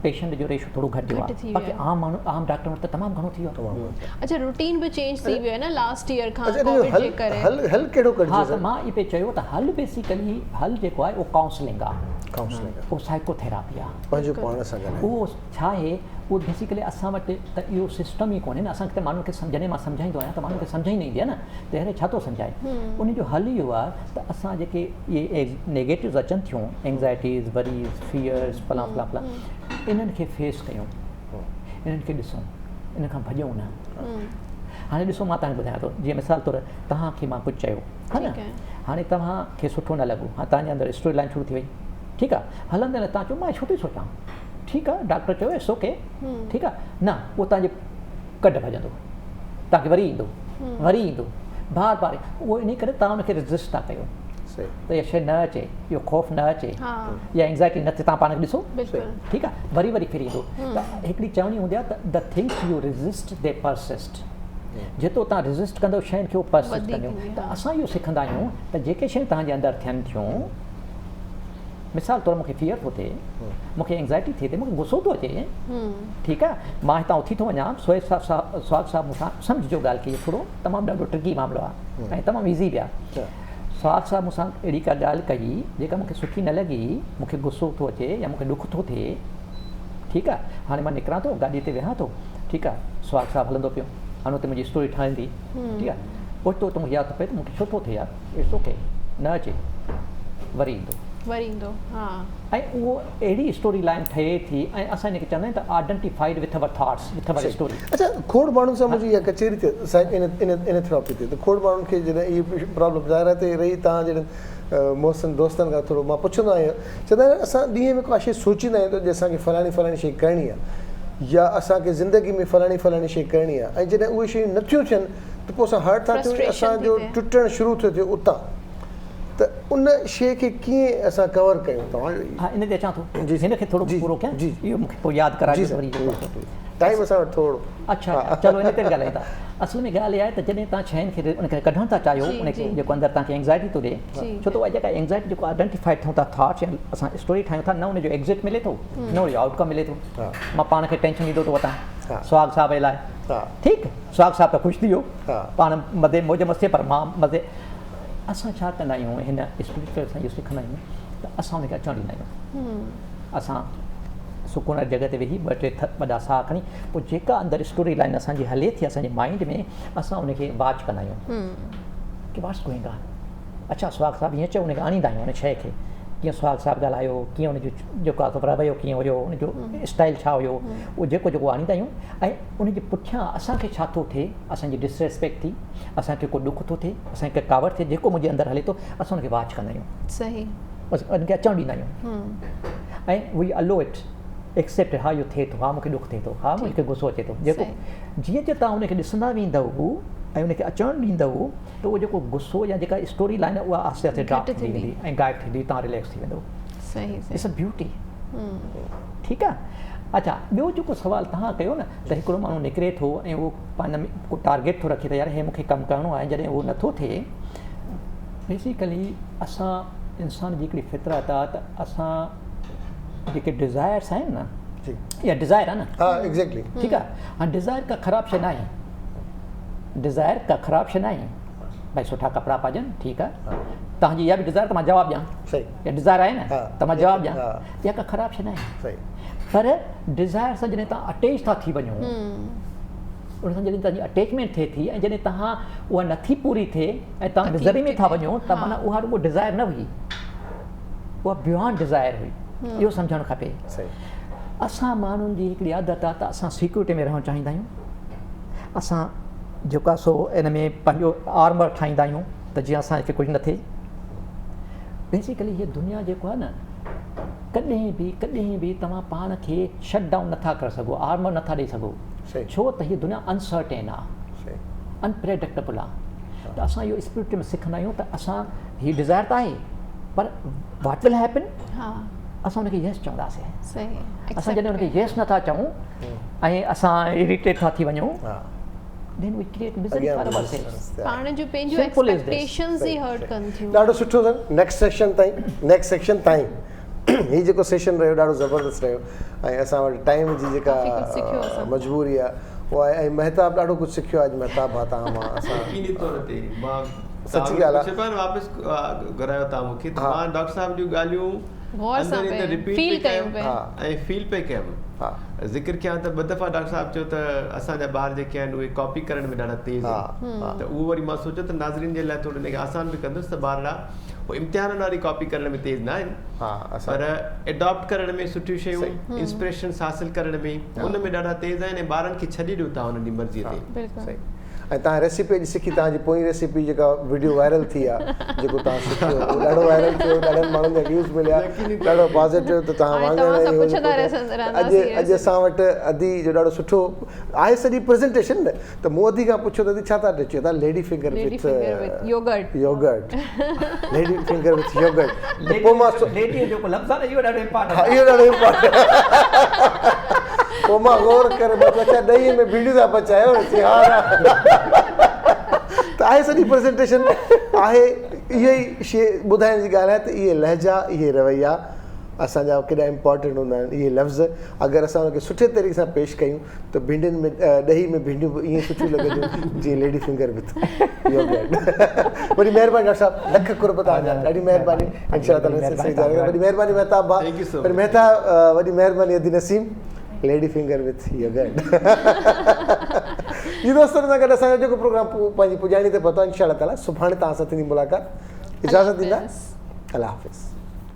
पेशेंट जो रेशो थोड़ो घटि आहे, बाक़ी आम माण्हू आम डॉक्टर वटि तमामु घणो थी वियो। अच्छा, रूटीन बि चेंज थी वियो आहे न लास्ट ईयर खां कोविड जे करे। हल कहिड़ो कजे? हा, त मां इहो चयो त हल बेसिकली हल जेको आहे उहो काउंसलिंग आहे, उहो साइकोथेरापी आहे, पंहिंजो पाण सां ॻाल्हाए। उहो छा आहे, उहो बेसिकली असां वटि त इहो सिस्टम ई कोन्हे न, असांखे त माण्हुनि खे जॾहिं मां सम्झाईंदो आहियां त माण्हुनि खे सम्झ ई न ईंदी आहे न, त अहिड़े छा थो सम्झाए। उन जो हल इहो आहे त असां जेके इहे नेगेटिव्स अचनि थियूं, एंग्ज़ाइटीज़, वरीज़, फियर्स, फलां फलां फलां, इन्हनि खे फेस कयूं, इन्हनि खे ॾिसूं, इन खां भॼूं न। हाणे ॾिसो, मां तव्हांखे ॿुधायां थो, जीअं मिसाल तौरु तव्हांखे मां कुझु चयो हा न, हाणे तव्हांखे सुठो न लॻो, हा तव्हांजे अंदरि स्टोरी लाइन शुरू थी वई, ठीकु आहे, हलंदे हलंदे तव्हां चयो मां छो थी सोचां, ठीकु आहे, डॉक्टर चयो इट्स ओके, ठीकु आहे न, उहो तव्हांजे कढ भॼंदो, तव्हांखे वरी ईंदो, बार बार, उहो इन करे तव्हां हुनखे रेज़िस्ट था कयो, त इहा शइ न अचे, इहो ख़ौफ़ न अचे या एंग्ज़ाइटी न थिए, तव्हां पाण खे ॾिसो ठीकु आहे, वरी फिरी ईंदो। त हिकिड़ी चवणी हूंदी आहे त the things U resist the persist, जेतिरो तव्हां रेज़िस्ट कंदो शयुनि खे उहो परसिस्ट कंदियूं। त असां इहो सिखंदा आहियूं त जेके शयूं तव्हांजे अंदरि थियनि थियूं, मिसाल तौरु मूंखे फियर थो थिए, मूंखे एंग्ज़ाइटी थिए थी, मूंखे गुस्सो थो अचे, ठीकु आहे, मां हितां उथी थो वञा, सुहाग साहब मूंसां सम्झिजो ॻाल्हि खे, इहो थोरो तमामु ॾाढो ट्रिकी मामिलो आहे ऐं तमामु ईज़ी बि आहे। सुहाग साहब मूंसां अहिड़ी का ॻाल्हि कई जेका मूंखे सुठी न लॻी, मूंखे गुस्सो थो अचे या मूंखे ॾुख थो थिए, ठीकु आहे, हाणे मां निकिरां थो, गाॾीअ ते वेहां थो, ठीकु आहे, सुहाग साहब हलंदो पियो, हाणे हुते मुंहिंजी स्टोरी ठहंदी, ठीकु आहे, ओचितो त मूंखे यादि थो पए त मूंखे छो थो थिए यार, इट्स ओके, न अचे, वरी ईंदो, हा, ऐं उहो अहिड़ी स्टोरी लाइन ठहे थी ऐं असां हिनखे चवंदा आहियूं त identified with our thoughts, with our story. अच्छा, खोड़ माण्हुनि सां मुंहिंजी इहा कचेरी थिए, इन थेरेपी ते, त खोड़ माण्हुनि खे जॾहिं इहा प्रॉब्लम ज़ाहिर ते रही, तव्हां जॾहिं मोहसिन दोस्तनि खां थोरो मां पुछंदो आहियां, चवंदा आहिनि असां ॾींहं में का शइ सोचींदा आहियूं त असांखे फलाणी शइ करणी आहे या असांखे ज़िंदगी में फलाणी शइ करणी आहे, ऐं जॾहिं उहे शयूं नथियूं थियनि त पोइ असां हर्ट था थियूं, असांजो टुटणु शुरू थियो थिए उतां, त उन शइ खे कीअं असां कवर कयूं तव्हां? हा, इन ते अचां थो, हिनखे थोरो पूरो कयां, इहो मूंखे पोइ यादि कराइजो वरी, टाइम असां वटि थोरो। अच्छा, चलो इन ते ॻाल्हायूं था। असल में ॻाल्हि इहा आहे त जॾहिं तव्हां शयुनि खे उनखे कढणु था चाहियो, उनखे जेको अंदरि तव्हांखे एंग्ज़ाइटी थो ॾिए, छो त उहा जेका एंग्ज़ाइटी जेको आइडेंटिफाइड थियूं था थॉट्स या असां स्टोरी ठाहियूं था, न उनजो एग्ज़िट मिले थो, न उनजो आउटकम मिले थो। मां पाण खे टेंशन ॾींदो थो वठां सुहाग साहब लाइ, ठीकु, सुहाग साहब त ख़ुशि थी वियो, पाण मज़े मौज मस्तीअ, पर मां मज़े। असां छा कंदा आहियूं हिन स्पिरिचुअल सां इहो सिखंदा आहियूं त असां हुनखे अचणु ॾींदा आहियूं, असां सुकून जॻह ते वेही 2-3 वॾा साह खणी, पोइ जेका अंदरि स्टोरी लाइन असांजी हले थी असांजे माइंड में, असां उनखे वॉच कंदा आहियूं की वाट्स गोइंग ऑन। अच्छा, सुहाग साहब हीअं चयो, उनखे आणींदा आहियूं उन शइ खे, कीअं सुहाग साहब ॻाल्हायो, कीअं उनजो जेको आहे रवैयो कीअं हुयो, उनजो स्टाइल छा हुयो, उहो जेको आणींदा आहियूं, ऐं उनजे पुठियां असांखे छा थो थिए, असांजी डिसरेस्पेक्ट थी, असांखे को ॾुख थो थिए, असांखे कावड़ थिए, जेको मुंहिंजे अंदरि हले थो, असां उनखे वॉच कंदा आहियूं, सही, बसि उनखे अचणु ॾींदा आहियूं, ऐं वी अलो इट, एक्सेप्ट, हा इहो थिए थो, हा मूंखे ॾुख थिए थो, हा मूंखे गुस्सो अचे थो, जेको जीअं जे तव्हां उनखे ॾिसंदा वेंदव ऐं उनखे अचणु ॾींदव त उहो जेको गुस्सो या जेका स्टोरी लाइन आहे उहा आहिस्ते आहिस्ते ड्रॉप थी वेंदी ऐं गायब थींदी, तव्हां रिलैक्स थी वेंदो। इट्स अ ब्यूटी, ठीकु आहे। अच्छा, ॿियो जेको सुवालु तव्हां कयो न त हिकिड़ो माण्हू निकिरे थो ऐं उहो पंहिंजे में को टारगेट थो रखे त यार हे मूंखे कमु करिणो आहे, जॾहिं उहो नथो थिए, बेसिकली असां इंसान जी हिकिड़ी फितरत आहे त असां जेके डिज़ायर्स आहिनि न, इहा डिज़ायर आहे न, एग्ज़ैक्टली, ठीकु आहे, हाणे डिज़ायर का ख़राबु शइ न आहे, डिज़ायर का ख़राबु शइ न आहे, भाई सुठा कपिड़ा पाइजनि, ठीकु आहे, तव्हांजी इहा बि डिज़ायर त मां जवाबु ॾियां, सही, इहा डिज़ायर आहे न त मां जवाबु ॾियां, इहा का ख़राबु शइ न आहे, सही, पर डिज़ायर सां जॾहिं तव्हां अटैच था थी वञो, उन सां जॾहिं तव्हांजी अटैचमेंट थिए थी ऐं जॾहिं तव्हां उहा नथी पूरी थिए ऐं तव्हां डिज़री में था वञो त माना उहा रुॻो डिज़ायर न हुई, उहा बियॉन्ड डिज़ायर हुई, इहो सम्झणु खपे। असां माण्हुनि जी हिकिड़ी आदत आहे त असां सिक्योरिटी में रहणु चाहींदा आहियूं, असां जेको आहे सो इन में पंहिंजो आर्मर ठाहींदा आहियूं त जीअं असांखे कुझु न थिए। बेसिकली हीअ दुनिया जेको आहे न, कॾहिं बि तव्हां पाण खे शट डाउन नथा करे सघो, आर्मर नथा ॾेई सघो, छो त हीअ दुनिया अनसर्टेन आहे, अनप्रेडिक्टेबल आहे। त असां इहो स्पिरिट में सिखंदा आहियूं त असां हीअ डिज़ायर त आहे, पर वाट विल हैपन, असां हुनखे यस चवंदासीं। असां जॾहिं हुनखे यस नथा चऊं ऐं असां इरिटेट था थी वञूं, then we create misery for ourselves. पाण जो पंहिंजो एक्सपेक्टेशंस ही हर्ट कनि थियूं। ॾाढो सुठो अथनि, नेक्स्ट सेक्शन ताईं हीउ जेको सेशन रहियो ॾाढो ज़बरदस्त रहियो ऐं असां वटि टाइम जी जेका मजबूरी आहे उहा आहे, ऐं महताब ॾाढो कुझु सिखियो आहे। अॼु महताब आहे तव्हां मां असां सची ॻाल्हि आहे, वापसि घुरायो तव्हां मूंखे, मां डॉक्टर साहिब जूं ॻाल्हियूं फील पे कयमि, ज़िक्र कयां त 2 दफ़ा डॉक्टर साहिब चयो त असांजा ॿार जेके आहिनि उहे कॉपी करण में ॾाढा तेज़ आहिनि, त उहो वरी मां सोचियो त नाज़रीन जे लाइ थोरो हिनखे आसान बि कंदुसि त ॿार उहे इम्तिहाननि वारी कॉपी करण में तेज़ न आहिनि, पर एडॉप्ट करण में सुठियूं शयूं, इंस्पिरेशन्स हासिलु करण में उन में ॾाढा तेज़ आहिनि ऐं ॿारनि खे छॾे ॾियो था हुननि जी मर्ज़ीअ ते। ऐं तव्हां रेसिपी अॼु सिखी तव्हांजी पोइ रेसिपी जेका वीडियो वायरल थी आहे जेको तव्हां सिखियो उहो ॾाढो वायरल थियो, ॾाढनि माण्हुनि जा व्यूज़ मिलिया, ॾाढो पॉज़िटिव। त तव्हां अॼु असां वटि अदी जो ॾाढो सुठो आहे सॼी प्रेज़ेंटेशन न, त मूं अदी खां पुछियो त अदी छा था चयो? तव्हां lady finger with yogurt, lady finger with yogurt. पोइ मां जेको लफ़्ज़ आहे इहो ॾाढो इम्पोर्टेंट, इहो ॾाढो इम्पोर्टेंट। पोइ मां गौर करे अच्छा ॾही में भिंडियूं था पचायो सिहार त आहे सॼी प्रेज़ेंटेशन आहे। इहा ई शइ ॿुधाइण जी ॻाल्हि आहे त इहे लहजा, इहे रवैया असांजा केॾा इम्पोर्टेंट हूंदा आहिनि। इहे लफ़्ज़ अगरि असां उनखे सुठे तरीक़े सां पेश कयूं त भिंडियुनि में ॾही में भिंडियूं बि ईअं सुठियूं लॻंदियूं जीअं लेडी फिंगर विथ योगर्ट। वॾी महिरबानी डॉक्टर साहिबु, लख कुर्ब तव्हांजा, ॾाढी महिरबानी। वॾी महिरबानी महताब भाउ, वरी महताब, वॾी महिरबानी अदी Naseem, lady finger with yoghurt. जी दोस्तनि सां गॾु असांजो जेको प्रोग्राम पंहिंजी पुॼाणी ते पहुतो, इंशाअल्लाह ताला सुभाणे तव्हां सां थींदी मुलाक़ात। इजाज़त ॾींदा, अल्लाह हाफ़िज़।